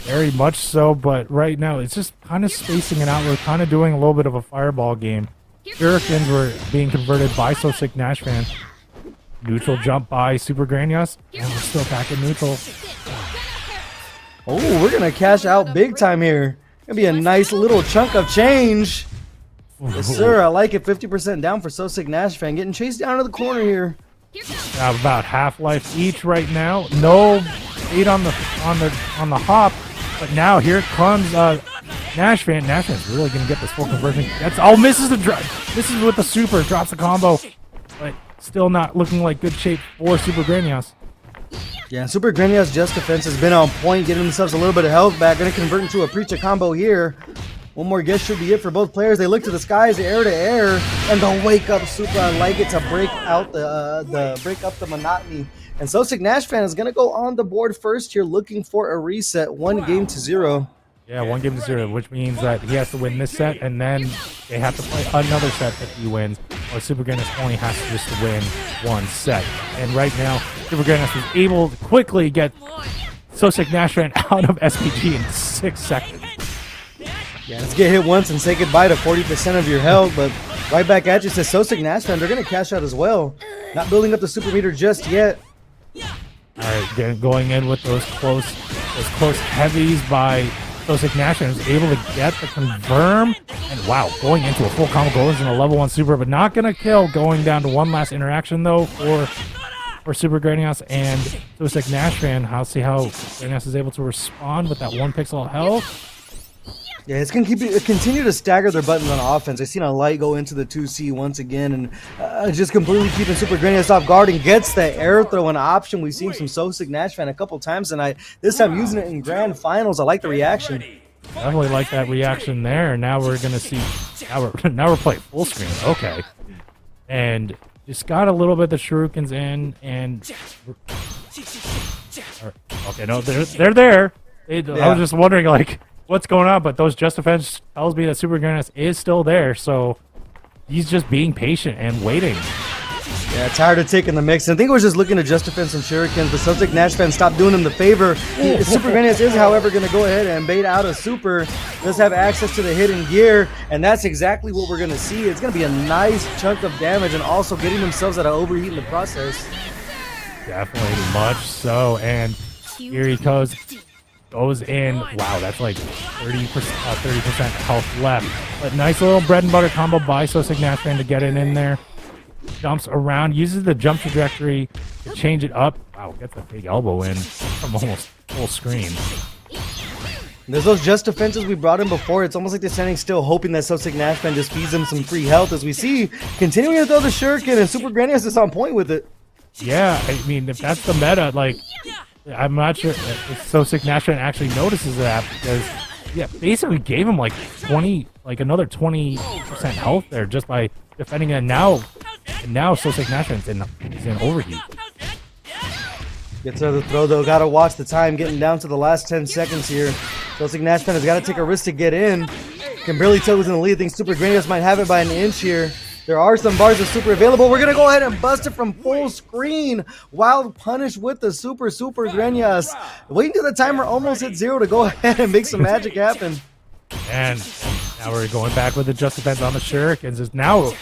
Very much so, but right now it's just kind of spacing it out. We're kind of doing a little bit of a fireball game. Shurikens were being converted by So Sick Nash Fan. Neutral jump by Super Granios. And we're still back in neutral. Oh, we're going to cash out big time here. Going to be a nice little chunk of change. Yes, sir. I like it. 50% down for So Sick Nash Fan. Getting chased down to the corner here. About half life each right now. No 8 on the hop. But now here comes Nash Fan. Nash Fan's really going to get this full conversion. Misses with the super, drops the combo, but still not looking like good shape for Super Granios. Yeah, Super Granios' just defense has been on point, getting themselves a little bit of health back. Going to convert into a Preacher combo here. One more guess should be it for both players. They look to the skies, air to air, and the wake up super. I like it to break out break up the monotony. And so Sick Nash Fan is gonna go on the board first here, looking for a reset, 1-0. Yeah, 1-0, which means that he has to win this set, and then they have to play another set if he wins, or Super Greatness only has to just win one set. And right now, Super Greatness was able to quickly get Sick Nash Fan out of SPG in 6 seconds. Yeah, let's get hit once and say goodbye to 40% of your health, but right back at you says Sick Nash Fan. They're going to cash out as well. Not building up the super meter just yet. Alright, going in with those close heavies by Sick Nash Fan is able to get the confirm, and wow, going into a full combo goes in a level 1 super, but not gonna kill. Going down to one last interaction though for Super Granias and Sick Nash Fan. See how Granias is able to respond with that 1 pixel of health. Yeah, it's going to continue to stagger their buttons on offense. I've seen a light go into the 2C once again, and just completely keeping Super Granias off guard and gets the air throw an option. We've seen some Sick Nash Fan a couple times tonight. This time using it in grand finals. I like the reaction. Definitely like that reaction there. Now we're going to see, now we're playing full screen. Okay. And just got a little bit of the shurikens in, and okay, no, they're there. I was just wondering, like, what's going on, but those Just Defense tells me that Super Granias is still there, so he's just being patient and waiting. Yeah, tired of taking the mix. I think it was just looking to Just Defense some shurikens, but Sick Nash Fan stopped doing him the favor. Super Granias is, however, going to go ahead and bait out a super. Does have access to the hidden gear, and that's exactly what we're going to see. It's going to be a nice chunk of damage, and also getting themselves out of overheat in the process. Definitely much so, and here he goes in. Wow, that's like 30% health left. But nice little bread and butter combo by Sick Nash Fan to get it in there. Jumps around, uses the jump trajectory to change it up. Wow, gets a big elbow in from almost full screen. There's those Just Defenses we brought in before. It's almost like they're standing still, hoping that Sick Nash Fan just feeds them some free health. As we see, continuing to throw the shuriken, and Super Granias is on point with it. Yeah, I mean, if that's the meta, like, I'm not sure if Sick Nash Fan actually notices that, because, yeah, basically gave him like another 20% health there just by defending it. And now Sick Nash Fan is in overheat. Gets to the throw though. Gotta watch the time, getting down to the last 10 seconds here. Sick Nash Fan has got to take a risk to get in. Can barely tell who's in the lead. I think Super Granias might have it by an inch here. There are some bars of super available. We're going to go ahead and bust it from full screen. Wild punish with the Super Granias. Waiting till the timer almost hit 0 to go ahead and make some magic happen. And now we're going back with the Just Defense on the shurikens. Is now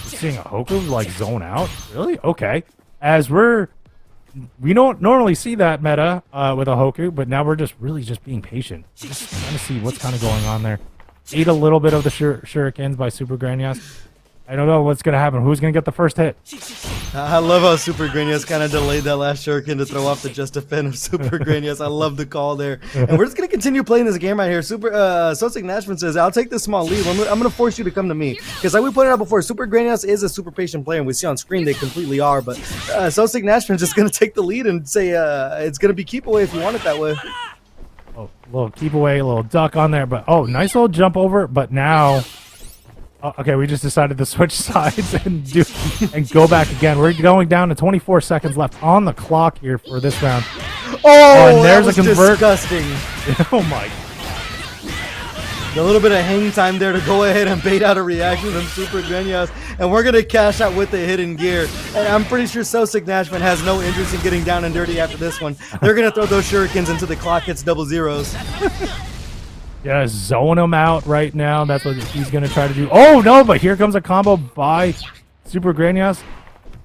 seeing a Hoku like zone out. Really? Okay. As we don't normally see that meta with a Hoku, but now we're just being patient. Just trying to see what's kind of going on there. Ate a little bit of the shurikens by Super Granias. I don't know what's going to happen. Who's going to get the first hit? I love how Super Granias kind of delayed that last shuriken to throw off the Just Defense of Super Granias. I love the call there. And we're just going to continue playing this game right here. Sick Nash Fan says, I'll take this small lead. I'm going to force you to come to me. Because like we pointed out before, Super Granias is a super patient player, and we see on screen they completely are. But Sick Nash Fan is just going to take the lead and say it's going to be keep away if you want it that way. Oh, a little keep away, a little duck on there. But, oh, nice little jump over. But now... okay, we just decided to switch sides and go back again. We're going down to 24 seconds left on the clock here for this round. Oh, and there's that was a convert. Disgusting. Oh my! A little bit of hang time there to go ahead and bait out a reaction from Super Granias, and we're gonna cash out with the hidden gear. And I'm pretty sure Sick Nash Fan has no interest in getting down and dirty after this one. They're gonna throw those shurikens until the clock hits double zeros. Yeah, zone him out right now. That's what he's going to try to do. Oh, no, but here comes a combo by Super Granias.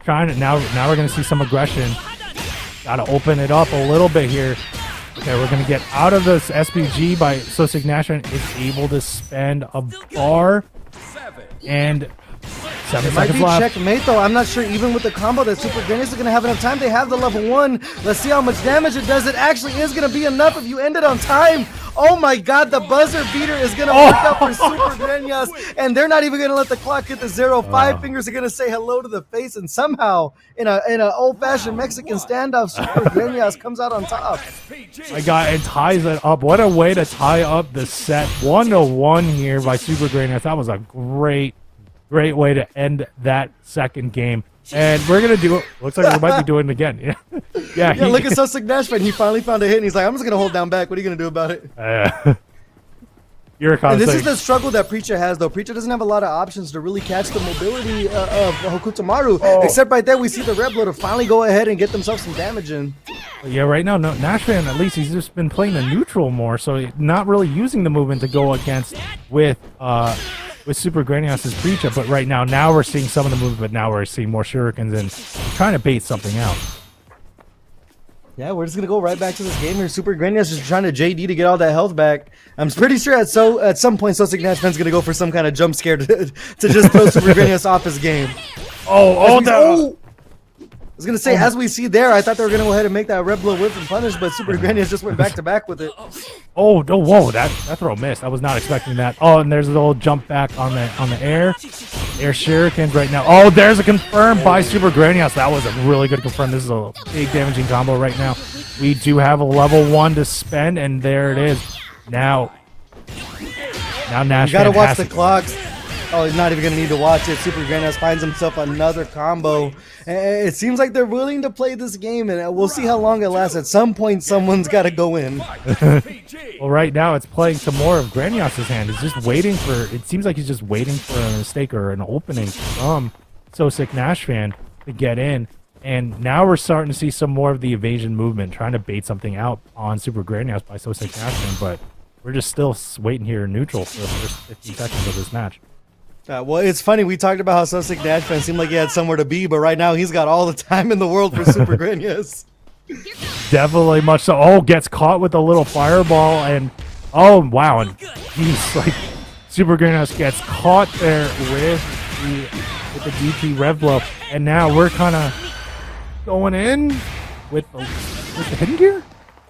Now we're going to see some aggression. Got to open it up a little bit here. Okay, we're going to get out of this SPG by Sick Nash Fan is able to spend a bar. And 7 seconds left. Checkmate though. I'm not sure even with the combo that Super Granias is going to have enough time. They have the level 1. Let's see how much damage it does. It actually is going to be enough if you end it on time. Oh my god, the buzzer beater is gonna work out for Super Greñas, and they're not even gonna let the clock hit the 0. Five fingers are gonna say hello to the face, and somehow in a old-fashioned Mexican standoff, Super Greñas comes out on top. My God, and ties it up. What a way to tie up the set. 1-1 here by Super Greñas. That was a great way to end that second game. And we're gonna do it. Looks like we might be doing it again. Yeah. Look at Sussex Nash Fan. He finally found a hit, and he's like, "I'm just gonna hold down back. What are you gonna do about it?" Uricov. And this is the struggle that Preacher has, though. Preacher doesn't have a lot of options to really catch the mobility of Hokutomaru. Except right there, we see the Red Blood to finally go ahead and get themselves some damage in. Yeah, right now, no, Nash Fan, at least he's just been playing the neutral more, so not really using the movement to go against with Super Greñas' Preacher. But right now we're seeing some of the movement, but now we're seeing more shurikens and trying to bait something out. Yeah, we're just gonna go right back to this game here. Super Greñas just trying to JD to get all that health back. I'm pretty sure at some point Sussex Nash Fan's gonna go for some kind of jump scare to just throw Super Greñas off his game. I was gonna say, as we see there, I thought they were gonna go ahead and make that Red Blow whip and punish, but Super Greñas just went back to back with it. Oh no! Whoa, that throw missed. I was not expecting that. Oh, and there's a little jump back on the air shurikens right now. Oh, there's a confirm by Super Greñas. That was a really good confirm. This is a big damaging combo right now. We do have a level 1 to spend, and there it is. Now Nash. You gotta watch the clocks. Oh, he's not even going to need to watch it. Super Greñas finds himself another combo. It seems like they're willing to play this game, and we'll see how long it lasts. At some point, someone's got to go in. Well, right now, it's playing some more of Greñas' hand. He's just waiting for... It seems like he's just waiting for a mistake or an opening from So Sick Nash Fan to get in. And now we're starting to see some more of the evasion movement, trying to bait something out on Super Greñas by So Sick Nash Fan, but we're just still waiting here in neutral for the first 15 seconds of this match. Well, it's funny. We talked about how Sussex Nash Fan seemed like he had somewhere to be, but right now he's got all the time in the world for Super Greñas. Definitely much so. Oh, gets caught with a little fireball, and oh wow, and he's like Super Greñas gets caught there with the DP Rev Blow, and now we're kind of going in with the hidden gear.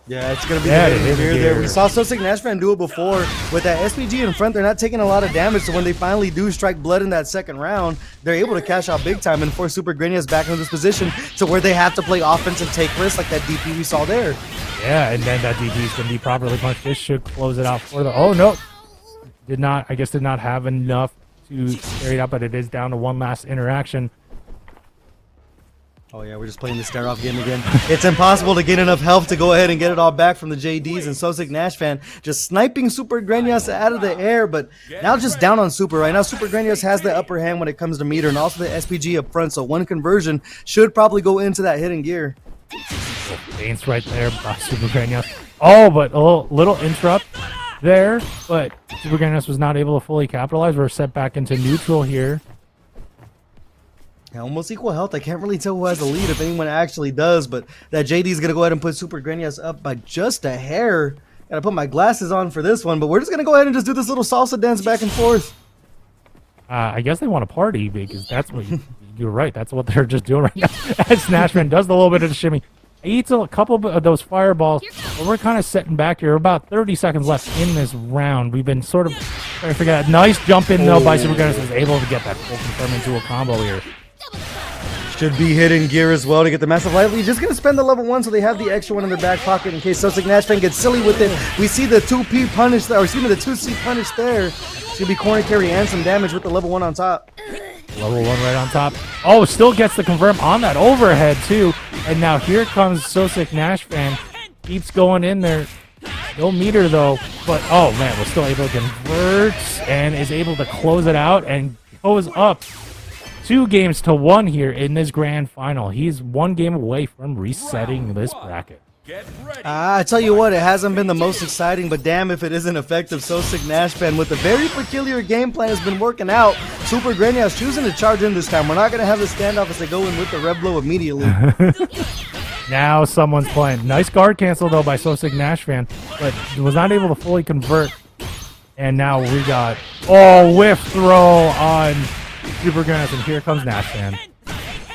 Yeah, it's going to be the hidden gear there. We saw Sussex Nash Fan do it before. With that SPG in front, they're not taking a lot of damage, so when they finally do strike blood in that second round, they're able to cash out big time and force Super Greñas back into this position to where they have to play offense and take risks like that DP we saw there. Yeah, and then that DP is going to be properly punched. This should close it out for the... Oh, no. Did not have enough to carry it up, but it is down to one last interaction. Oh yeah, we're just playing the stare-off game again. It's impossible to get enough health to go ahead and get it all back from the JDs, and Sussex Nash Fan just sniping Super Greñas out of the air, but now just down on Super. Right now, Super Greñas has the upper hand when it comes to meter, and also the SPG up front, so one conversion should probably go into that hidden gear. Baines right there by Super Greñas. Oh, but a little interrupt there, but Super Greñas was not able to fully capitalize. We're set back into neutral here. Yeah, almost equal health. I can't really tell who has the lead, if anyone actually does, but that JD is going to go ahead and put Super Greñas up by just a hair. Gotta put my glasses on for this one, but we're just going to go ahead and just do this little salsa dance back and forth. I guess they want to party, because that's what you're right. That's what they're just doing right now. As Nash Fan does the little bit of the shimmy. He eats a couple of those fireballs, but we're kind of setting back here. About 30 seconds left in this round. We've been sort of trying to figure out. Nice jump in, though, by Super Greñas. Was able to get that full confirm into a combo here. Should be hidden gear as well to get the massive life lead. Just going to spend the level 1 so they have the extra one in their back pocket in case Sussex Nash Fan gets silly with it. We see the 2P punish there, or excuse me, the 2C punish there. Should be corner carry and some damage with the level 1 on top. Level 1 right on top. Oh, still gets the confirm on that overhead too. And now here comes Sussex Nash Fan. Keeps going in there. No meter though. But oh man, we're still able to convert and is able to close it out and goes up 2-1 here in this grand final. He's 1 game away from resetting this bracket. I tell you what, it hasn't been the most exciting, but damn if it isn't effective. Sussex Nash Fan with a very peculiar game plan has been working out. Super Greñas choosing to charge in this time. We're not going to have the standoff as they go in with the Red Blow immediately. Now someone's playing. Nice guard cancel though by Sussex Nash Fan, but was not able to fully convert. And now we got whiff throw on Super Greñas, and here comes Nash Fan.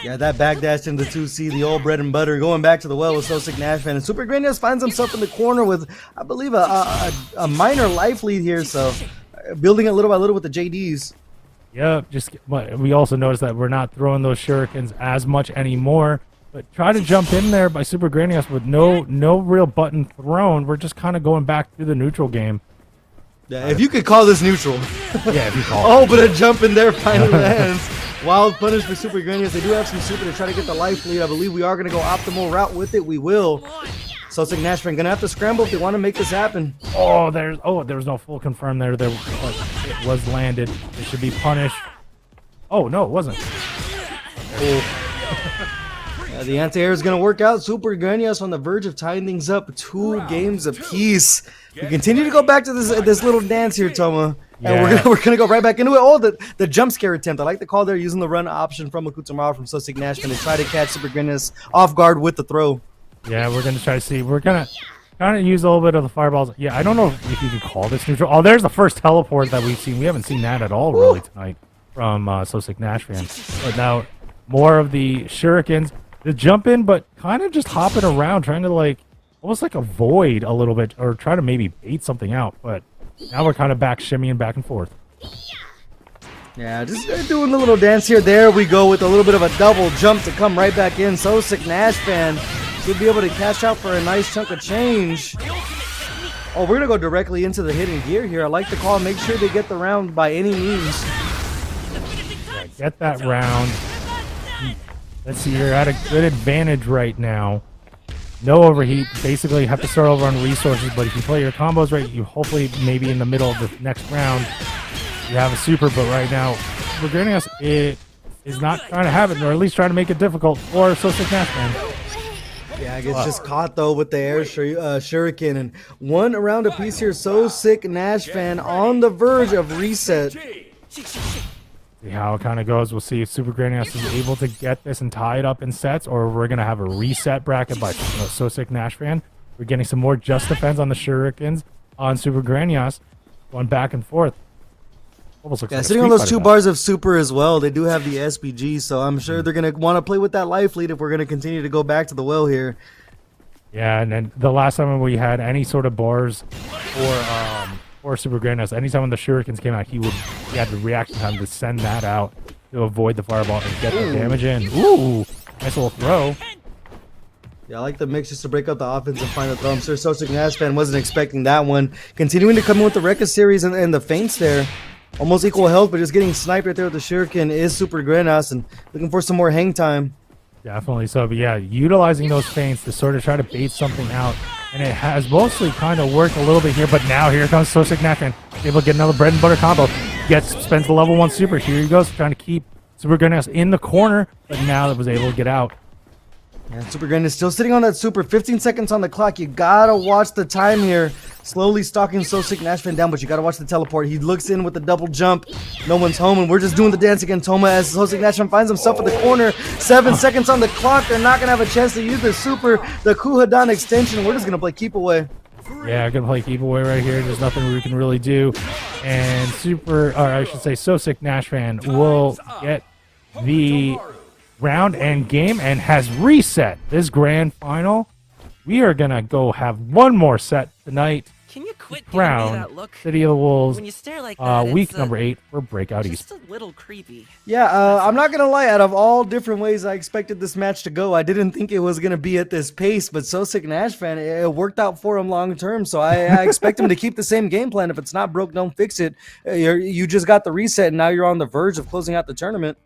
Yeah, that backdash into 2C, the old bread and butter, going back to the well with So Sick Nash Fan. And Super Granius finds himself in the corner with, I believe, a minor life lead here. So building it little by little with the JDs. Yeah, we also noticed that we're not throwing those shurikens as much anymore. But try to jump in there by Super Granius with no real button thrown. We're just kind of going back to the neutral game. Yeah, if you could call this neutral. Yeah, if you call Oh, but a jump in there finally lands. Wild punish for Super Granius. They do have some super to try to get the life lead. I believe we are going to go optimal route with it. We will. So Sick Nash Fan going to have to scramble if they want to make this happen. There was no full confirm there. It was landed. It should be punished. Oh, no, it wasn't. The anti-air is going to work out. Super Granius on the verge of tying things up 2 games apiece. We continue to go back to this little dance here, Toma. And we're gonna go right back into it. Oh, the jump scare attempt. I like the call there, using the run option from Akutamara from So Sick Nash Fan to try to catch Super Granius off guard with the throw. Yeah, we're gonna try to see. We're gonna kind of use a little bit of the fireballs. Yeah, I don't know if you could call this neutral. Oh, there's the first teleport that we've seen. We haven't seen that at all really tonight from So Sick Nash Fan. But now more of the shurikens. The jump in, but kind of just hopping around, trying to almost avoid a little bit, or try to maybe bait something out. But now we're kind of shimmying back and forth. Yeah, just doing a little dance here. There we go with a little bit of a double jump to come right back in. So Sick Nash Fan should be able to cash out for a nice chunk of change. Oh, we're going to go directly into the hidden gear here. I like the call. Make sure they get the round by any means. Yeah, get that round. Let's see, you're at a good advantage right now. No overheat. Basically, you have to start over on resources, but if you play your combos right, you hopefully maybe in the middle of the next round, you have a super, but right now, Granius is not trying to have it, or at least trying to make it difficult for So Sick Nash Fan. Yeah, I guess just caught though with the air shuriken, and 1 round apiece here. So Sick Nash Fan on the verge of reset. See how it kind of goes. We'll see if Super Granius is able to get this and tie it up in sets, or we're going to have a reset bracket by So Sick Nash Fan. We're getting some more just defense on the shurikens on Super Granius, going back and forth. Almost looks like sitting on those 2 bars of super as well. They do have the SPG, so I'm sure they're going to want to play with that life lead if we're going to continue to go back to the well here. Yeah, and then the last time we had any sort of bars or Super Granius, anytime when the shurikens came out, he had the reaction time to send that out to avoid the fireball and get the damage in. Ooh, nice little throw. Yeah, I like the mix just to break up the offense and find the throw. I'm sure So Sick Nash Fan wasn't expecting that one. Continuing to come in with the Rekka series and the feints there. Almost equal health, but just getting sniped right there with the shuriken is Super Granius, and looking for some more hang time. Definitely so, but yeah, utilizing those feints to sort of try to bait something out. And it has mostly kind of worked a little bit here, but now here comes So Sick Nash Fan, able to get another bread and butter combo. Spends the level 1 super. Here he goes, trying to keep Super Granius in the corner, but now it was able to get out. And Super Granius still sitting on that super. 15 seconds on the clock. You gotta watch the time here. Slowly stalking So Sick Nash Fan down, but you gotta watch the teleport. He looks in with the double jump. No one's home, and we're just doing the dance again, Toma, as So Sick Nash Fan finds himself in the corner. 7 seconds on the clock. They're not gonna have a chance to use the super, the Kuhadan extension. We're just gonna play keep away. Yeah, gonna play keep away right here. There's nothing we can really do. And So Sick Nash Fan will get the round and game and has reset this grand final. We are gonna go have one more set tonight. Can you quit Crown giving me that look? City of the Wolves. When you stare like that, week number 8 for Breakout just East. a little creepy. Yeah, I'm not gonna lie. Out of all different ways I expected this match to go, I didn't think it was gonna be at this pace. But So Sick Nash Fan, it worked out for him long term. So I expect him to keep the same game plan. If it's not broke, don't fix it. You just got the reset, and now you're on the verge of closing out the tournament.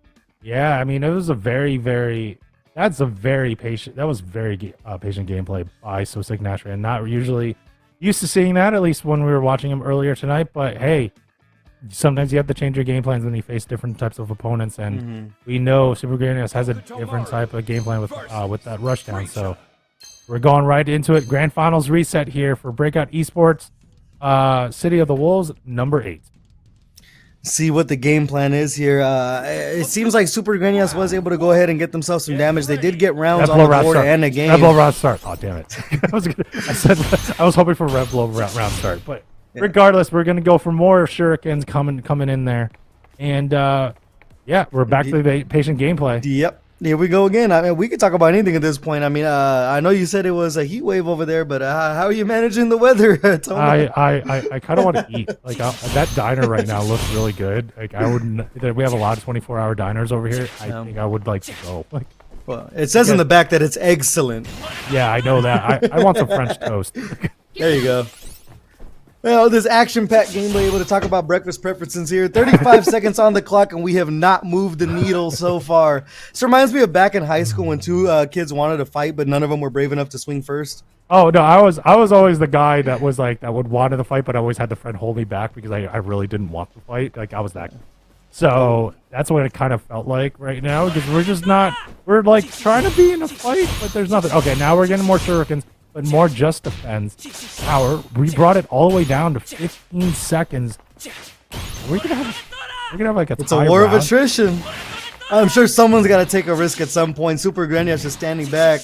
Yeah, I mean, it was a very patient gameplay by So Sick Nash Fan. Not usually used to seeing that, at least when we were watching him earlier tonight. But hey, sometimes you have to change your game plans when you face different types of opponents, and we know Super Granius has a different type of game plan with that rushdown. So we're going right into it. Grand Finals reset here for Breakout Esports, City of the Wolves, number 8. See what the game plan is here. It seems like Super Granius was able to go ahead and get themselves some damage. They did get rounds on the board and a game. Red Blow round start. Oh, damn it. I was hoping for Red Blow round start. But regardless, we're going to go for more shurikens coming in there. And, yeah, we're back to the patient gameplay. Yep. Here we go again. I mean, we could talk about anything at this point. I mean, I know you said it was a heat wave over there, but how are you managing the weather, Tony? I kind of want to eat. Like that diner right now looks really good. Like I wouldn't. We have a lot of 24-hour diners over here. I think I would like to go. Like, well, it says in the back that it's excellent. Yeah, I know that. I want some French toast. There you go. Well, this action-packed gameplay, able to talk about breakfast preferences here. 35 seconds on the clock, and we have not moved the needle so far. This reminds me of back in high school when two kids wanted to fight, but none of them were brave enough to swing first. Oh no, I was always the guy that was like that would want to fight, but I always had the friend hold me back because I really didn't want to fight. Like I was that. So that's what it kind of felt like right now because we're like trying to be in a fight, but there's nothing. Okay, now we're getting more shurikens. But more just defense power. We brought it all the way down to 15 seconds. We're gonna have like a. It's a war of attrition. I'm sure someone's got to take a risk at some point. Super Grandia's just standing back.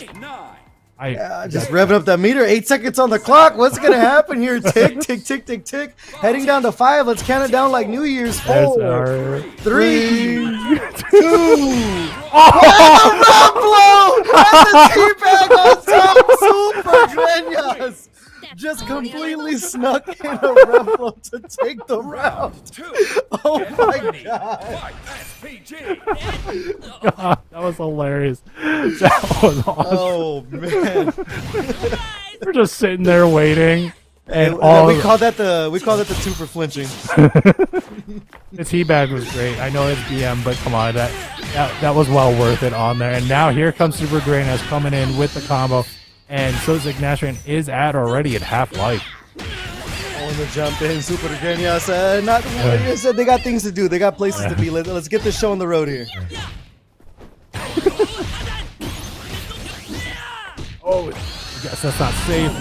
Just revving up that meter. 8 seconds on the clock. What's gonna happen here? Tick, tick, tick, tick, tick. Heading down to 5. Let's count it down like New Year's. 4, 3, 2. Oh! What a blow! And the teabag on top. Super Grandias just completely snuck in a rev blow to take the round. Oh my god. God, that was hilarious. That was awesome. Oh man. We're just sitting there waiting. And we call that the 2 for flinching. The teabag was great. I know it's BM, but come on, that was well worth it on there. And now here comes Super Grandias coming in with the combo, and Sosik Nash Fan is already at half life. On the jump in, Super Grandias. Like I said, they got things to do. They got places to be. Let's get this show on the road here. Oh, I guess that's not safe.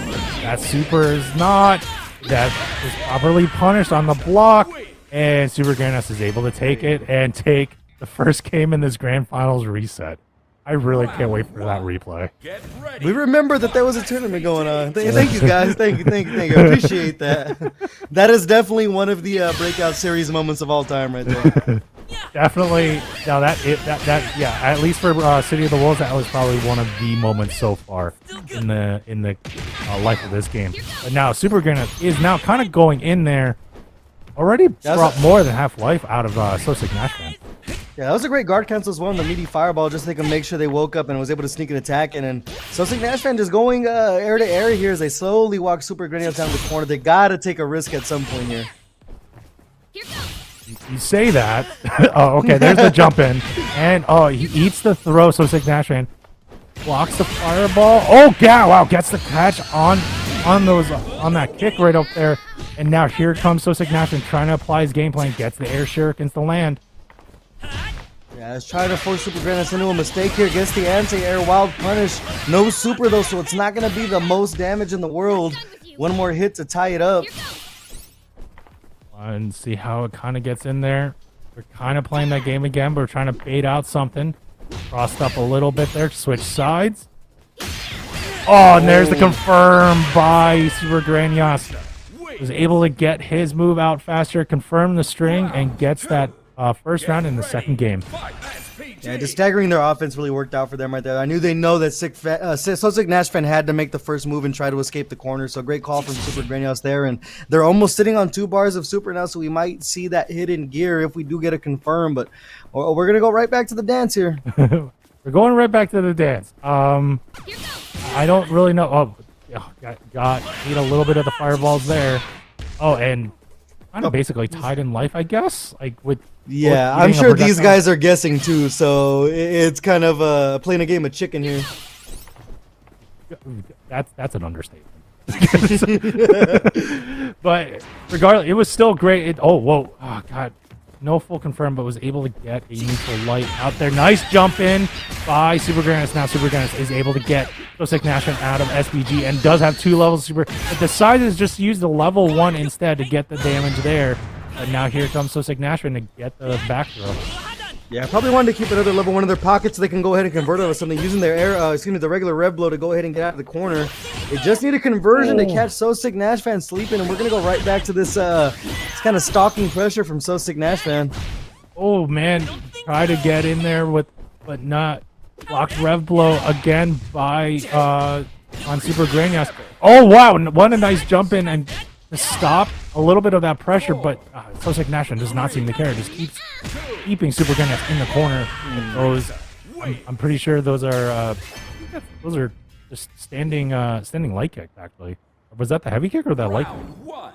That super is not. That is properly punished on the block. And Super Grandias is able to take it and take the first game in this Grand Finals reset. I really can't wait for that replay. We remember that there was a tournament going on. Thank you, guys. Thank you. I appreciate that. That is definitely one of the Breakout series moments of all time right there. Definitely. Now yeah, at least for City of the Wolves, that was probably one of the moments so far in the life of this game. But now Super Grandias is now kind of going in there. Already brought more than half life out of Sosik Nash Fan. Yeah, that was a great guard cancel as well on the meaty fireball, just so they can make sure they woke up and was able to sneak an attack. And then Sosik Nash Fan just going air to air here as they slowly walk Super Grandias down the corner. They gotta take a risk at some point here. You say that. Oh, okay, there's the jump in. And he eats the throw, Sosik Nash Fan blocks the fireball. Oh yeah, wow, gets the catch on that kick right up there. And now here comes Sosik Nash Fan trying to apply his game plan, gets the air shurikens to land. Yeah, let's try to force Super Grandias into a mistake here. Gets the anti-air wild punish. No super though, so it's not going to be the most damage in the world. One more hit to tie it up. And see how it kind of gets in there. We're kind of playing that game again, but we're trying to bait out something. Crossed up a little bit there to switch sides. Oh, and there's the confirm by Super Grandias. Was able to get his move out faster, confirm the string, and gets that first round in the second game. Yeah, just staggering their offense really worked out for them right there. I knew they know that Sosik Nash Fan had to make the first move and try to escape the corner. So great call from Super Grandias there. And they're almost sitting on 2 bars of super now, so we might see that hidden gear if we do get a confirm. But we're going to go right back to the dance here. We're going right back to the dance. I don't really know. Oh, got ate a little bit of the fireballs there. Oh, and kind of basically tied in life, I guess. Like with I'm sure these guys are guessing too, so it's kind of playing a game of chicken here. That's an understatement. But regardless, it was still great. Oh god, no full confirm, but was able to get a neutral light out there. Nice jump in by Super Grandias. Now Super Grandias is able to get Sosik Nash Fan out of SBG and does have 2 levels of super, but decides just to use the level 1 instead to get the damage there. But now here comes Sosik Nash Fan to get the back throw. Yeah, probably wanted to keep another level 1 in their pocket so they can go ahead and convert it with something using their the regular rev blow to go ahead and get out of the corner. They just need a conversion to catch Sosik Nash Fan sleeping, and we're gonna go right back to this kind of stalking pressure from Sosik Nash Fan. Oh man, try to get in there but not Blocks Rev Blow again by on Super Granias. Oh wow, what a nice jump in and to stop a little bit of that pressure, but Sosik Nashvin does not seem to care. Just keeps keeping Super Granias in the corner. Those, I'm pretty sure those are just standing light kick actually. Was that the heavy kick or that light kick?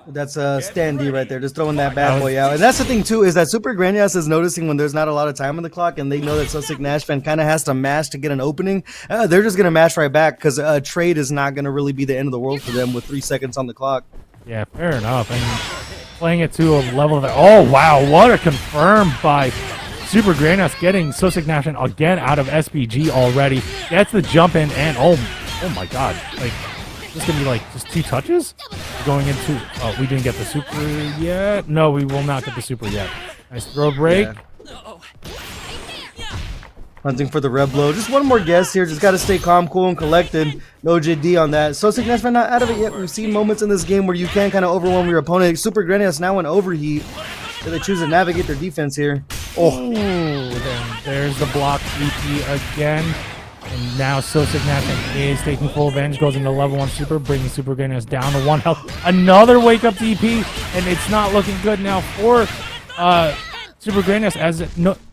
That's a standee right there, just throwing that bad boy out. And that's the thing too, is that Super Granias is noticing when there's not a lot of time on the clock, and they know that Sosik Nash Fan kind of has to mash to get an opening. They're just gonna mash right back because a trade is not gonna really be the end of the world for them with 3 seconds on the clock. Yeah, fair enough. And playing it to a level that, oh wow, what a confirm by Super Granias, getting Sosik Nash Fan again out of SPG already. Gets the jump in, and oh my god, like. This is going to be like just 2 touches going into. Oh, we didn't get the super yet. No, we will not get the super yet. Nice throw break. Yeah. Hunting for the Rev Blow. Just one more guess here. Just got to stay calm, cool, and collected. No JD on that. Sosik Nash Fan not out of it yet. We've seen moments in this game where you can kind of overwhelm your opponent. Super Granias now in overheat. So they choose to navigate their defense here. Oh, then there's the block DP again. And now Sosik Nash Fan is taking full advantage, goes into level 1 super, bringing Super Granias down to 1 health. Another wake up DP, and it's not looking good now for Super Granias, as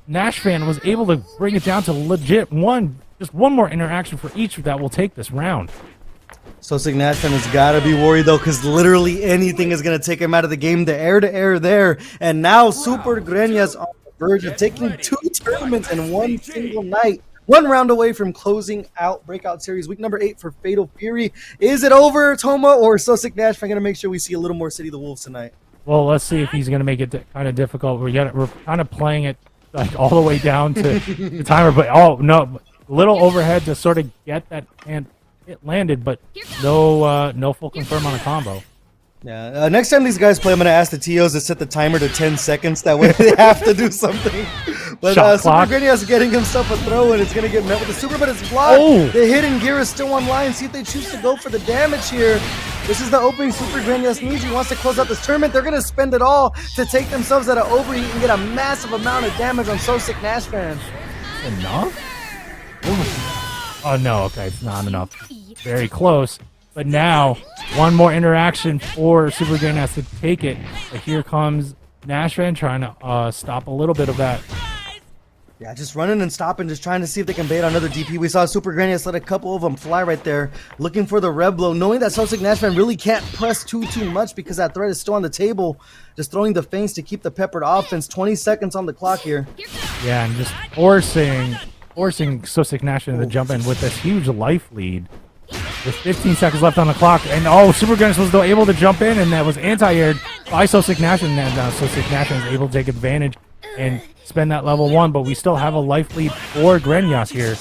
Nash Fan was able to bring it down to legit just one more interaction for each that will take this round. Sosik Nash Fan has got to be worried though, because literally anything is going to take him out of the game. The air-to-air there, and now Super Granias on the verge of taking 2 tournaments in one single night. 1 round away from closing out Breakout Series week number 8 for Fatal Fury. Is it over, Toma, or Sosik Nash Fan going to make sure we see a little more City of the Wolves tonight? Well, let's see if he's going to make it kind of difficult. We're kind of playing it like all the way down to the timer, but oh no, little overhead to sort of get that, and it landed, but no full confirm on a combo. Yeah, next time these guys play, I'm going to ask the TOs to set the timer to 10 seconds. That way they have to do something. But Super Granias getting himself a throw, and it's going to get met with a super, but it's blocked. Oh. The hidden gear is still online. See if they choose to go for the damage here. This is the opening Super Granias needs. He wants to close out this tournament. They're going to spend it all to take themselves out of overheat and get a massive amount of damage on Sosik Nash Fan. Enough? Oh, no. Okay, it's not enough. Very close. But now, one more interaction for Super Granias to take it. But here comes Nash Fan trying to stop a little bit of that. Yeah, just running and stopping, just trying to see if they can bait on another DP. We saw Super Granias let a couple of them fly right there, looking for the Rev Blow, knowing that Sosik Nash Fan really can't press too much because that threat is still on the table. Just throwing the feints to keep the peppered offense. 20 seconds on the clock here. Yeah, and just forcing Sosik Nash Fan to jump in with this huge life lead. With 15 seconds left on the clock, and Super Granias was able to jump in, and that was anti-aired by Sosik Nash, and then Sosik Nash was able to take advantage and spend that level 1, but we still have a life lead for Granias here.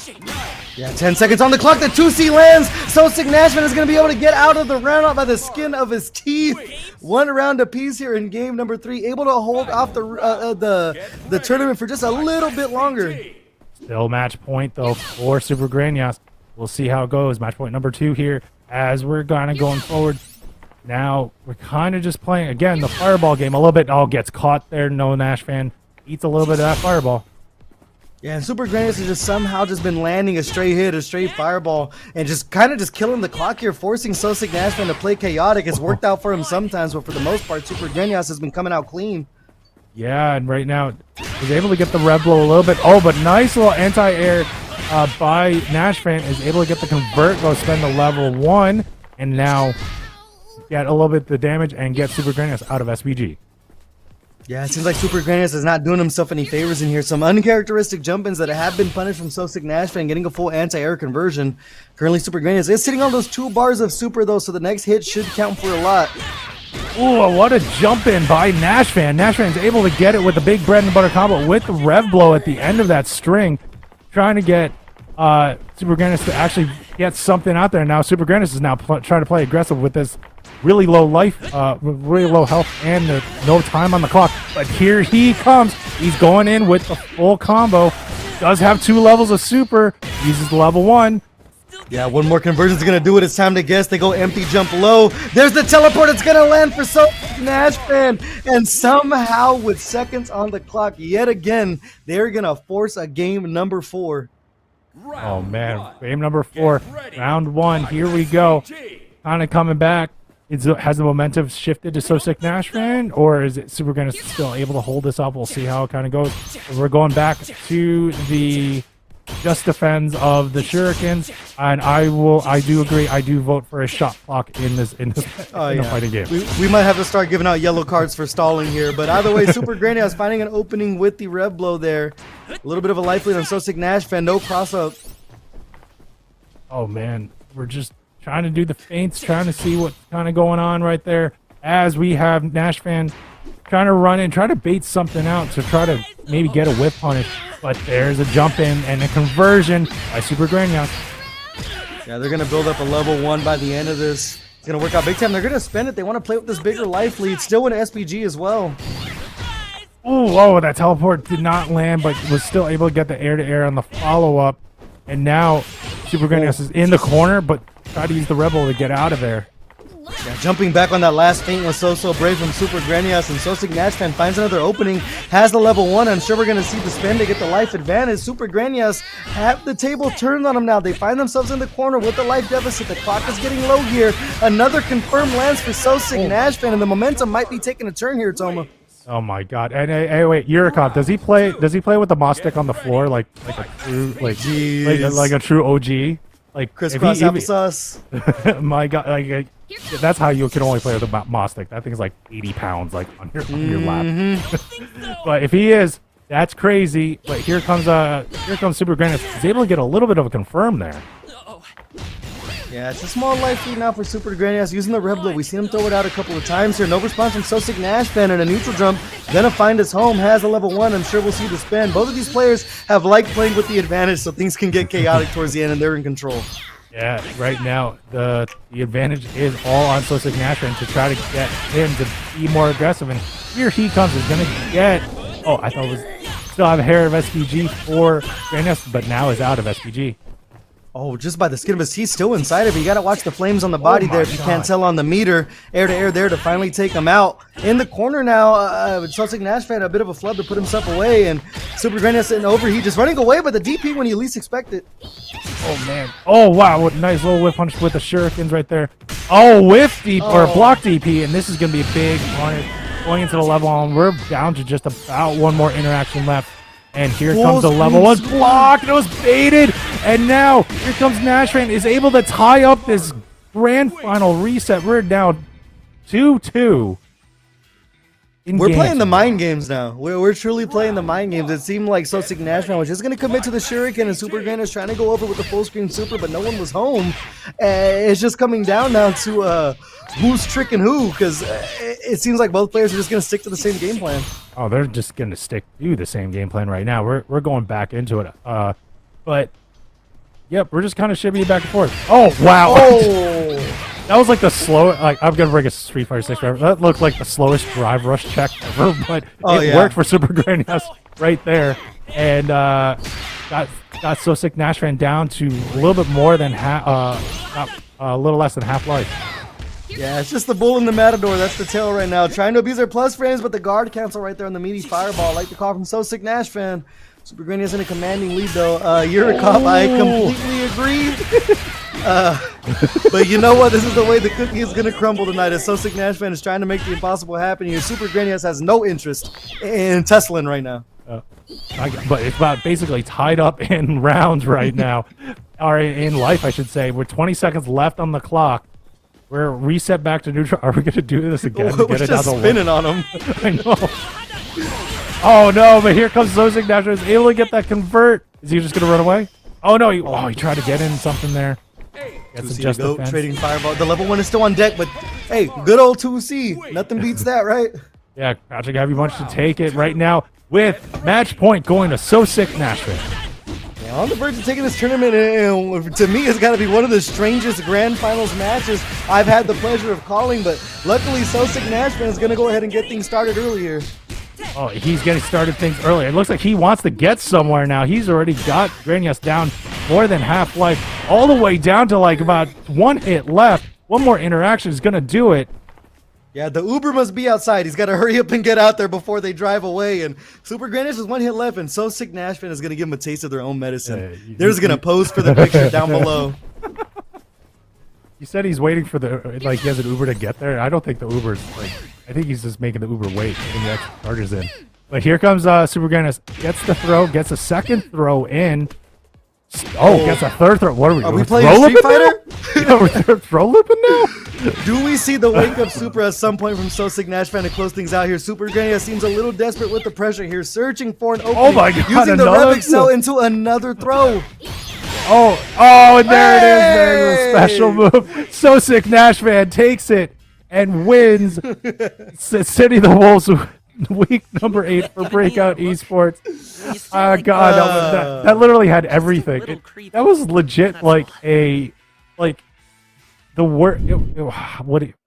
Yeah, 10 seconds on the clock, the 2C lands. Sosik Nash Fan is going to be able to get out of the round by the skin of his teeth. 1 round apiece here in game number 3, able to hold off the tournament for just a little bit longer. Still match point, though, for Super Granias. We'll see how it goes. Match point number 2 here as we're kind of going forward. Now, we're kind of just playing, again, the fireball game a little bit. Oh, gets caught there. No Nash Fan eats a little bit of that fireball. Yeah, and Super Granias has just somehow just been landing a straight hit, a straight fireball, and just kind of just killing the clock here, forcing Sosik Nash Fan to play chaotic. It's worked out for him sometimes, but for the most part, Super Granias has been coming out clean. Yeah, and right now, he's able to get the Rev Blow a little bit. Oh, but nice little anti-air by Nash Fan, is able to get the convert, go spend the level 1, and now get a little bit of the damage and get Super Granias out of SPG. Yeah, it seems like Super Granias is not doing himself any favors in here. Some uncharacteristic jump-ins that have been punished from Sosik Nash Fan, getting a full anti-air conversion. Currently, Super Granias is sitting on those 2 bars of super, though, so the next hit should count for a lot. Ooh, what a jump in by Nash Fan. Nash Fan is able to get it with the big bread and butter combo with the Rev Blow at the end of that string, trying to get Super Granias to actually get something out there. Now Super Granias is now trying to play aggressive with this really low life, really low health, and no time on the clock. But here he comes. He's going in with the full combo. Does have 2 levels of super. Uses level 1. Yeah, 1 more conversion is going to do it. It's time to guess. They go empty jump low. There's the teleport. It's going to land for Sosik Nash Fan. And somehow, with seconds on the clock, yet again, they're going to force a game number 4. Oh man, game number 4, round 1. Here we go. Kind of coming back. Has the momentum shifted to So Sick Nash Fan, or is it Super Grannis still able to hold this up? We'll see how it kind of goes. We're going back to the just defense of the shurikens, and I do agree. I do vote for a shot clock in this the fighting game. We might have to start giving out yellow cards for stalling here, but either way, Super Grandios finding an opening with the rev blow there. A little bit of a life lead on So Sick Nash Fan, no cross up. Oh man, we're just trying to do the feints, trying to see what's kind of going on right there, as we have Nash Fan trying to run in, try to bait something out to try to maybe get a whip punish. But there's a jump in and a conversion by Super Grandios. Yeah, they're going to build up a level 1 by the end of this. It's going to work out big time. They're going to spend it. They want to play with this bigger life lead. Still win SPG as well. Ooh, oh, that teleport did not land, but was still able to get the air-to-air on the follow-up. And now Super Grandios is in the corner, but try to use the Rebel to get out of there. Yeah, jumping back on that last feint was so brave from Super Grandios, and So Sick Nash Fan finds another opening, has the level 1. I'm sure we're going to see the spin to get the life advantage. Super Grandios have the table turned on them now. They find themselves in the corner with the life deficit. The clock is getting low here. Another confirmed lands for So Sick Nash Fan, and the momentum might be taking a turn here, Toma. Oh my God! And hey, wait, Uricov, does he play with the moss stick on the floor like a true like a true OG? Like crisscross applesauce. My God, like that's how you can only play with a moss stick. That thing's like 80 pounds, like on your lap. But if he is, that's crazy. But here comes Super Grandios. He's able to get a little bit of a confirm there. Yeah, it's a small life lead now for Super Grandios using the Rebel. We've seen him throw it out a couple of times here. No response from So Sick Nash Fan, and a neutral jump. Gonna find his home, has a level 1. I'm sure we'll see the spin. Both of these players have liked playing with the advantage, so things can get chaotic towards the end, and they're in control. Yeah, right now the advantage is all on So Sick Nash Fan to try to get him to be more aggressive. And here he comes. He's gonna get. Oh, I thought it was still have a hair of SPG for Grandios, but now is out of SPG. Oh, just by the skin of his teeth, still inside of it. You got to watch the flames on the body there if you can't tell on the meter. Air to air there to finally take him out. In the corner now, So Sick Nash Fan, a bit of a flub to put himself away, and Super Grandios sitting over. He just running away, but the DP when you least expect it. Oh, man. Oh, wow. What a nice little whip punch with the shurikens right there. Oh, whiff DP, or block DP, and this is going to be a big punish going into the level on. We're down to just about one more interaction left. And here comes the level 1 block. It was baited. And now here comes Nash Fan is able to tie up this grand final reset. We're down 2-2. We're playing the mind games now. We're truly playing the mind games. It seemed like So Sick Nash Fan was just going to commit to the Shuriken, and Super Grandios trying to go over with the full screen super, but no one was home. It's just coming down now to who's tricking who, because it seems like both players are just going to stick to the same game plan. Oh, they're just going to stick to the same game plan right now. We're going back into it. But, yep, we're just kind of shimmy back and forth. Oh, wow. Oh. That was like the slow. Like I'm gonna bring a Street Fighter 6 reference. That looked like the slowest drive rush check ever, but it worked for Super Grandios right there, and got So Sick Nash Fan down to a little bit more than a little less than half life. Yeah, it's just the bull in the matador. That's the tail right now. Trying to abuse their plus frames, but the guard cancel right there on the meaty fireball. I like the call from So Sick Nash Fan. Super Grandios in a commanding lead though. Uricov, I completely agree. But you know what? This is the way the cookie is going to crumble tonight, as So Sick Nash Fan is trying to make the impossible happen here. Super Grandios has no interest in Teslaing right now. But it's about basically tied up in rounds right now, or in life, I should say. We're 20 seconds left on the clock. We're reset back to neutral. Are we going to do this again? We're just spinning on him. I know. Oh no! But here comes So Sick Nash Fan. Is able to get that convert. Is he just going to run away? Oh no! He tried to get in something there. Just trading fireball. The level 1 is still on deck, but hey, good old 2C. Nothing beats that, right? Yeah, Patrick Heavy Bunch to take it right now with match point going to So Sick Nash Fan. Yeah, on the verge of taking this tournament, and to me, it's got to be one of the strangest grand finals matches I've had the pleasure of calling. But luckily, So Sick Nash Fan is going to go ahead and get things started earlier. Oh, he's getting started things early. It looks like he wants to get somewhere now. He's already got Grandios down more than half life, all the way down to like about 1 hit left. One more interaction is going to do it. Yeah, the Uber must be outside. He's got to hurry up and get out there before they drive away. And Super Granius is 1 hit left, and So Sick Nash Fan is going to give him a taste of their own medicine. They're just going to pose for the picture down below. You said he's waiting for the, like, he has an Uber to get there. I don't think the Uber's, like, I think he's just making the Uber wait, getting the extra charges in. But here comes Super Granius. Gets the throw, gets a second throw in. Gets a third throw. What are we doing? Are we playing Street Fighter? Yeah, we're throw looping now? Do we see the wake up Super at some point from So Sick Nash Fan to close things out here? Super Granius seems a little desperate with the pressure here, searching for an opening. Oh my God, using the another Rev Excel into another throw. And there it is. There's a special move. So Sick Nash Fan takes it and wins City of the Wolves week number 8 for Breakout Esports. God, that literally had everything. That was legit like a the word.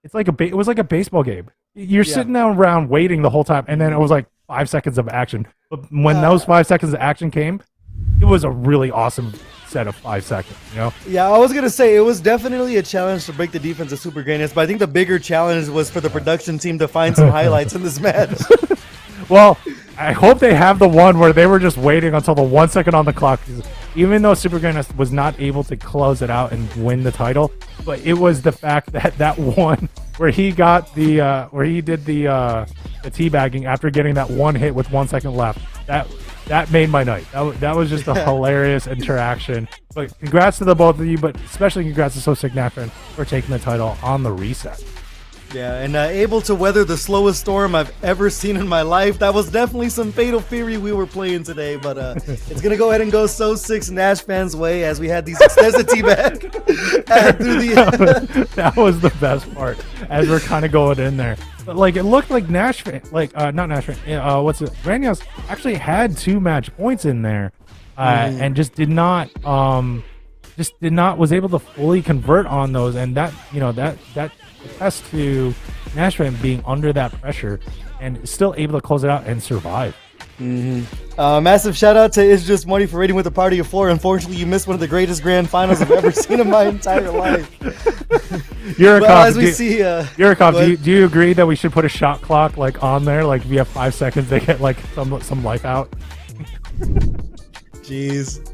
It's like it was like a baseball game. You're sitting down around waiting the whole time, and then it was like 5 seconds of action. But when those 5 seconds of action came, it was a really awesome set of 5 seconds, you know? Yeah, I was going to say, it was definitely a challenge to break the defense of Super Granius, but I think the bigger challenge was for the production team to find some highlights in this match. Well, I hope they have the one where they were just waiting until the 1 second on the clock. Even though Super Granius was not able to close it out and win the title, but it was the fact that one where he got the where he did the teabagging after getting that one hit with 1 second left. That made my night. That was just a hilarious interaction. But congrats to the both of you, but especially congrats to So Sick Nash Fan for taking the title on the reset. Yeah, and able to weather the slowest storm I've ever seen in my life. That was definitely some Fatal Fury we were playing today, but it's going to go ahead and go So Sick Nash Fan's way as we had these extensive teabag. That was the best part as we're kind of going in there. But like it looked like Nash Fan, not Nash Fan, what's it? Granius actually had 2 match points in there and just did not was able to fully convert on those, and that attests to Nash Fan being under that pressure and still able to close it out and survive. Massive shout out to It's Just Money for rating with a party of 4. Unfortunately, you missed one of the greatest grand finals I've ever seen in my entire life. Uricov, do you agree that we should put a shot clock like on there? Like if you have 5 seconds, they get like some life out. Jeez.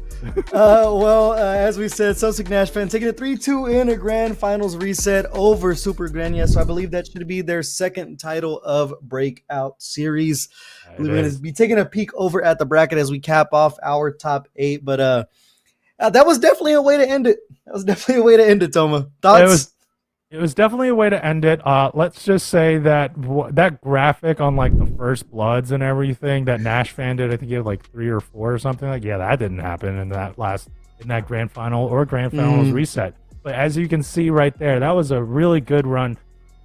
As we said, So Sick Nash Fan taking a 3-2 in a grand finals reset over Super Granius. So I believe that should be their second title of Breakout series. We're going to be taking a peek over at the bracket as we cap off our top 8. But that was definitely a way to end it. Toma. Thoughts? It was definitely a way to end it. Let's just say that that graphic on like the first bloods and everything that Nash Fan did, I think he had like 3 or 4 or something. Like, yeah, that didn't happen in that grand final or grand finals reset. But as you can see right there, that was a really good run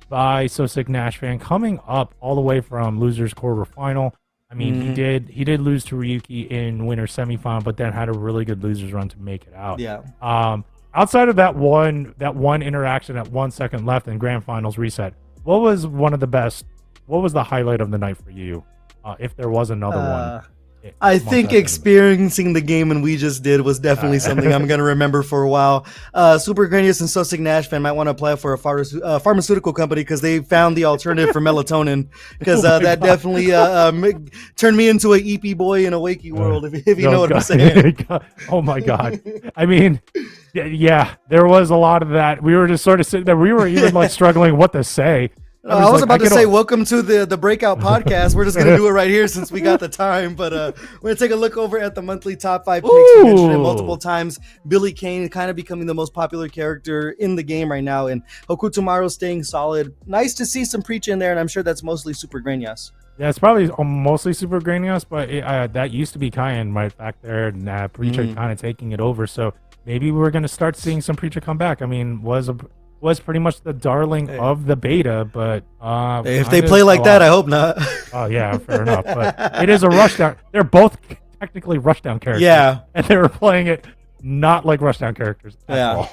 by So Sick Nash Fan coming up all the way from losers quarterfinal. I mean, he did lose to Ryuki in winner semifinal, but then had a really good losers run to make it out. Yeah. Outside of that one interaction at 1 second left in grand finals reset, what was the highlight of the night for you? If there was another one. I think experiencing the game and we just did was definitely something I'm going to remember for a while. Super Granius and So Sick Nash Fan might want to apply for a pharmaceutical company because they found the alternative for melatonin, because that definitely turned me into an EP boy in a wakey world, if you know what I'm saying. Oh my God. I mean, yeah, there was a lot of that. We were just sort of sitting there. We were even like struggling what to say. I was about to say, welcome to the Breakout podcast. We're just going to do it right here since we got the time. But we're going to take a look over at the monthly top 5 picks. We mentioned it multiple times. Billy Kane kind of becoming the most popular character in the game right now. And Hokutomaru staying solid. Nice to see some Preach in there, and I'm sure that's mostly Super Granius. Yeah, it's probably mostly Super Granius, but that used to be Kyan right back there. And Preacher kind of taking it over. So maybe we're going to start seeing some Preacher come back. I mean, was pretty much the darling of the beta, but if they play like that, I hope not. Oh yeah, fair enough. But it is a rushdown. They're both technically rushdown characters. Yeah, and they were playing it not like rushdown characters at all.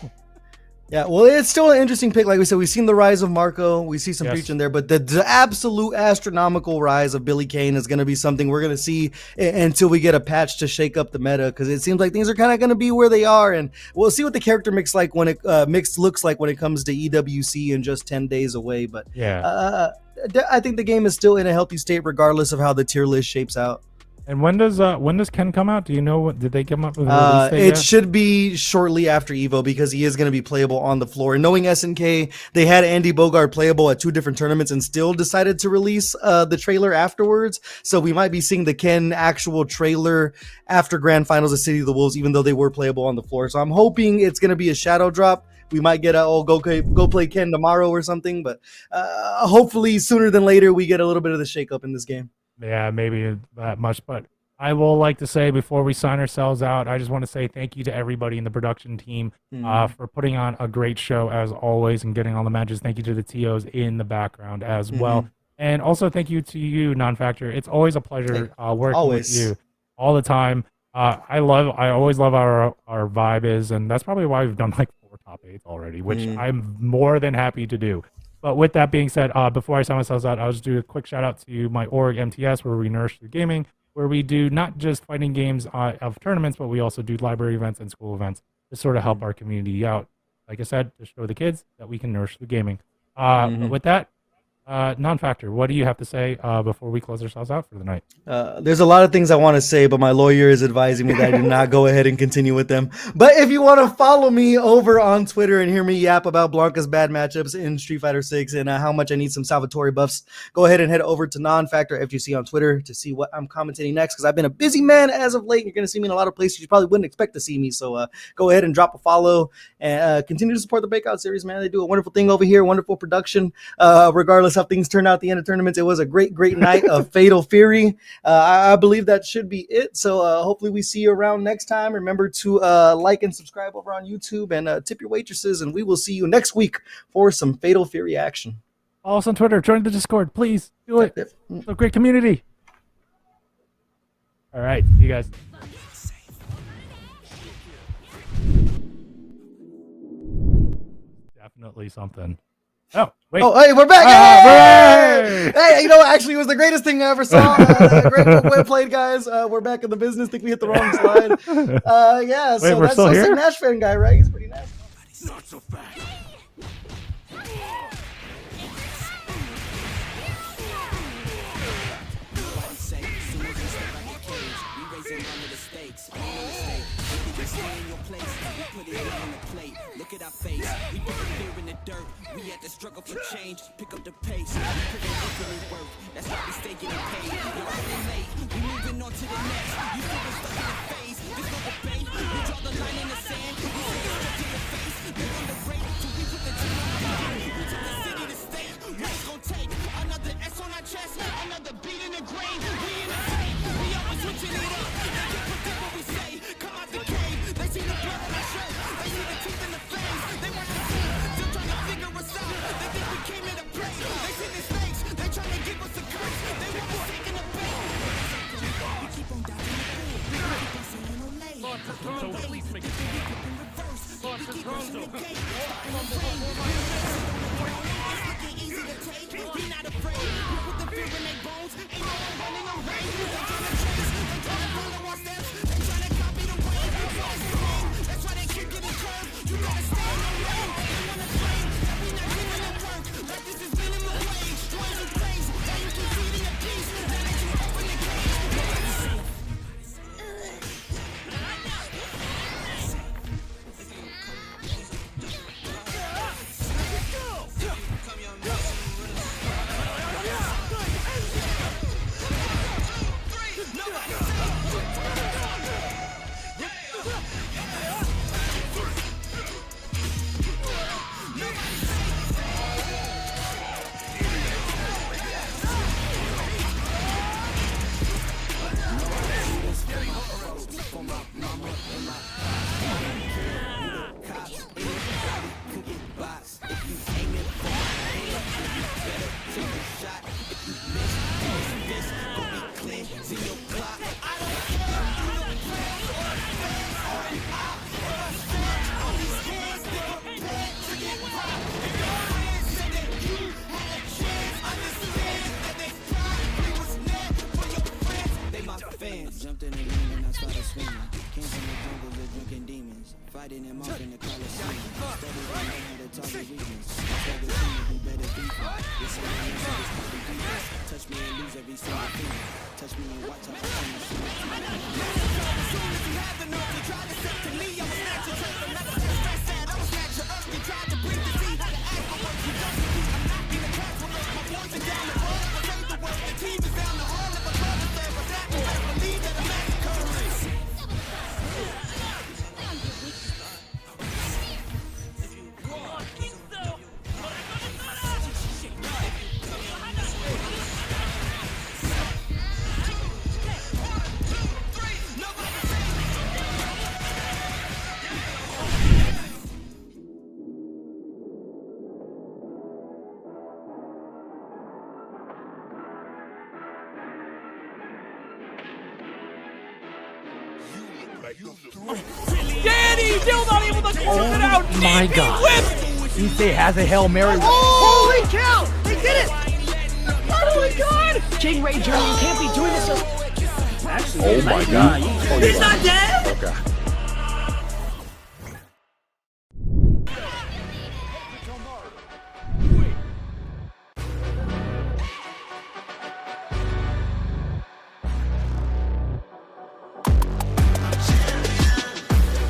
Yeah, well, it's still an interesting pick. Like we said, we've seen the rise of Marco. We see some Preach in there, but the absolute astronomical rise of Billy Kane is going to be something we're going to see until we get a patch to shake up the meta, because it seems like things are kind of going to be where they are, and we'll see what the character mix like when it looks like when it comes to EWC in just 10 days away. But I think the game is still in a healthy state regardless of how the tier list shapes out. And when does Ken come out? Do you know did they come up with a release date yet? Should be shortly after Evo, because he is going to be playable on the floor. And knowing SNK, they had Andy Bogard playable at 2 different tournaments and still decided to release the trailer afterwards. So we might be seeing the Ken actual trailer after Grand Finals of City of the Wolves, even though they were playable on the floor. So I'm hoping it's going to be a shadow drop. We might get go play Ken tomorrow or something, but hopefully sooner than later we get a little bit of the shakeup in this game. Yeah, maybe that much. But I will like to say before we sign ourselves out, I just want to say thank you to everybody in the production team for putting on a great show as always and getting all the matches. Thank you to the TOs in the background as well. And also thank you to you, Non-Factor. It's always a pleasure working with you all the time. I always love our vibe is, and that's probably why we've done like 4 top 8s already, which I'm more than happy to do. But with that being said, before I sign myself out, I'll just do a quick shout out to my org, MTS, where we nourish the gaming, where we do not just fighting games of tournaments, but we also do library events and school events to sort of help our community out. Like I said, to show the kids that we can nourish the gaming. But with that, Non-Factor, what do you have to say before we close ourselves out for the night? There's a lot of things I want to say, but my lawyer is advising me that I do not go ahead and continue with them. But if you want to follow me over on Twitter and hear me yap about Blanca's bad matchups in Street Fighter 6 and how much I need some Salvatore buffs, go ahead and head over to Non-Factor FGC on Twitter to see what I'm commentating next, because I've been a busy man as of late. You're going to see me in a lot of places you probably wouldn't expect to see me. So go ahead and drop a follow and continue to support the Breakout series, man. They do a wonderful thing over here, wonderful production, regardless how things turn out at the end of tournaments. It was a great night of Fatal Fury. I believe that should be it. So hopefully we see you around next time. Remember to like and subscribe over on YouTube and tip your waitresses, and we will see you next week for some Fatal Fury action. Follow us on Twitter. Join the Discord. Please do it. It's a great community. All right. See you guys. Definitely something. Oh, wait. Oh, hey, we're back! Hey, you know, actually, it was the greatest thing I ever saw. Great well played, guys. We're back in the business. Think we hit the wrong slide. Yeah, wait, so we're that's still here? a Nash Fan guy, right? He's pretty nasty. Not so fast. Look at our face, we put the fear in the dirt. We had to struggle for change, pick up the pace. We put in infinite work, that's why we stay getting paid. You're already late, we moving on to the next. You feel we're stuck in the phase, there's no debate. We draw the line in the sand, we say it's stuck to your face. We're on the break, till we put the team on the line. We took the city to state, what it's gonna take. Another S on our chest, another beat in the grave. We in the tape, we always switching it up. They can't predict what we say, come out the cave. They see the blood on our shirt, they see the teeth in the flames. They want to see, still trying to figure us out. They think we came here to play. They see the snakes, they trying to give us a curse. They want us taking the bait. We keep on dodging the bull. We keep on saying no late. We keep in reverse. We keep on in the gate. It's looking easy to take. We not afraid. We put the fear in their bones. Ain't no one running away. They trying to chase. They trying to follow our steps. They trying to copy the way. That's why they keep getting curved. You gotta stay in the lane. They wanna claim that we not giving them work. Like this is minimum wage. Join the place. Now you can feed in your peace. Now that you open the cage. Nobody's safe. Danny still not able to close it out. My God. Issei has a Hail Mary. Holy cow! They did it! Oh my God! Jane Ray Jr., you can't be doing this. Actually, Oh my God. He's not dead. Okay.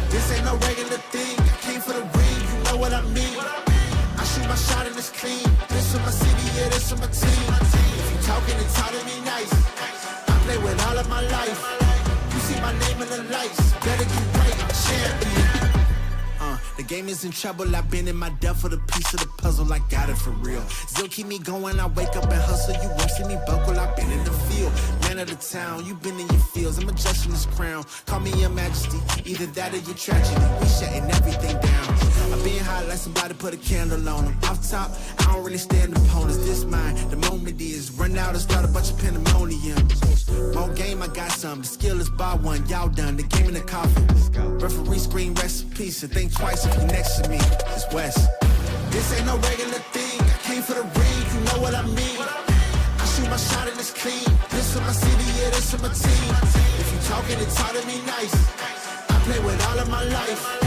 This ain't no regular thing. I came for the ring, you know what I mean. I shoot my shot and it's clean. This for my city, yeah, this for my team. If you talking and talking me nice, I play with all of my life. You see my name in the lights, better get right, I'm champion. The game is in trouble, I've been in my depth for the piece of the puzzle, I got it for real. Still keep me going, I wake up and hustle, you won't see me buckle, I've been in the field. Man of the town, you been in your fields, I'm adjusting this crown. Call me your majesty, either that or your tragedy, we shutting everything down. I've been high like somebody put a candle on them. Off top, I don't really stand opponents, this mine, the moment is run out and start a bunch of pandemonium. More game, I got some, the skill is bar one, y'all done, the game in the coffin. Referee screen, rest in peace, and think twice if you next to me, it's West. This ain't no regular thing, I came for the ring, you know what I mean. I shoot my shot and it's clean, this for my city, yeah, this for my team. If you talking and talk to me nice, I play with all of my life.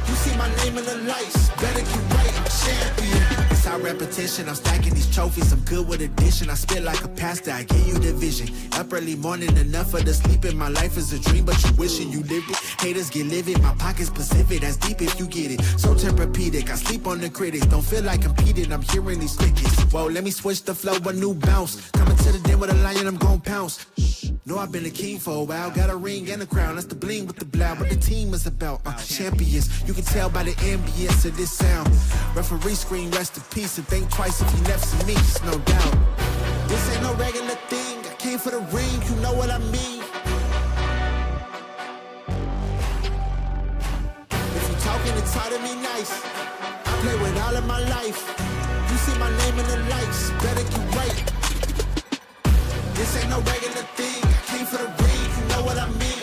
You see my name in the lights, better get right, I'm champion. It's our repetition, I'm stacking these trophies, I'm good with addition. I spit like a pastor, I give you the vision. Up early morning, enough for the sleeping. My life is a dream, but you wishing you lived it. Haters get livid, my pocket's Pacific, that's deep if you get it. So Tempur-Pedic, I sleep on the critics. Don't feel like competing, I'm hearing these crickets. Whoa, let me switch the flow, a new bounce. Coming to the den with a lion, I'm gon' pounce. Know I've been a king for a while, got a ring and a crown. That's the bling with the blow, what the team is about. Champions, you can tell by the ambience of this sound. Referee screen, rest in peace, and think twice if you next to me, just no doubt. This ain't no regular thing, I came for the ring, you know what I mean. If you talking and talk to me nice, I play with all of my life. You see my name in the lights, better get right. This ain't no regular thing, I came for the ring, you know what I mean.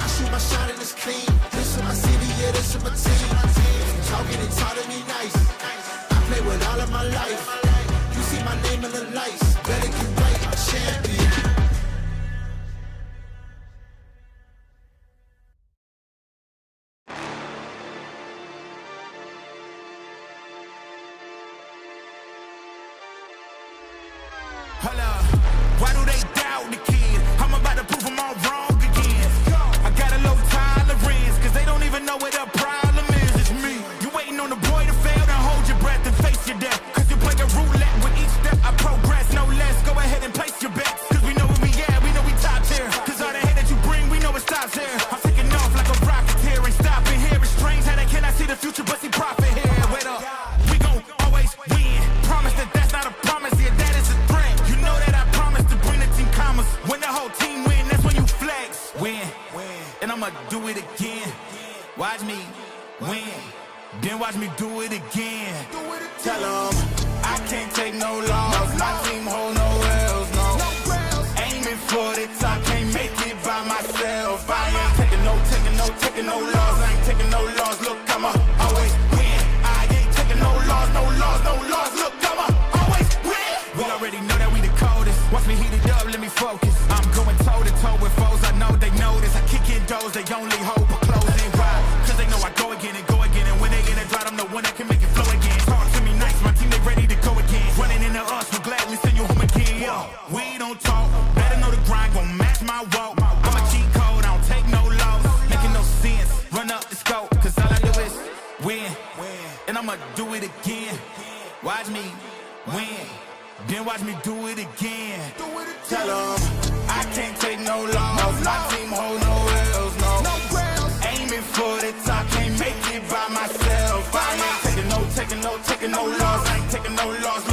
I shoot my shot and it's clean, this for my city, yeah, this for my team. If you talking and talk to me nice, I play with all of my life. You see my name in the lights, better get right, I'm champion. Hello, why do they doubt the kid? I'm about to prove them all wrong again. I got a low tolerance, cause they don't even know what the problem is. It's me. You waiting on the boy to fail, then hold your breath and face your death. Cause you play a roulette with each step I progress, no less. Go ahead and place your bets. Cause we know where we at, we know we top tier. Cause all the hate that you bring, we know it stops here. I'm taking off like a rocket here, ain't stopping here. It's strange how they cannot see the future, but see profit here. Wait up, we gon' always win. Promise that that's not a promise, yeah, that is a threat. You know that I promise to bring the team commas. When the whole team win, that's when you flex. Win, and I'ma do it again. Watch me win, then watch me do it again. Tell them I can't take no loss. My team hold no L's, no. Aiming for the top, can't make it by myself. I ain't taking no loss. I ain't taking no loss. Look, I'ma always win. I ain't taking no loss. Look, I'ma always win. We already know that we the coldest. Watch me heat it up, let me focus. I'm going toe to toe with foes. I know they notice. I kick in doors, they only hope for closing. Why? Cause they know I go again. And when they in a drought, I'm the one that can make it flow again. I'ma do it again. Watch me win, then watch me do it again. Tell 'em I can't take no loss. My team hold no L's, no. Aiming for the top, can't make it by myself. I ain't taking no loss. I ain't taking no loss.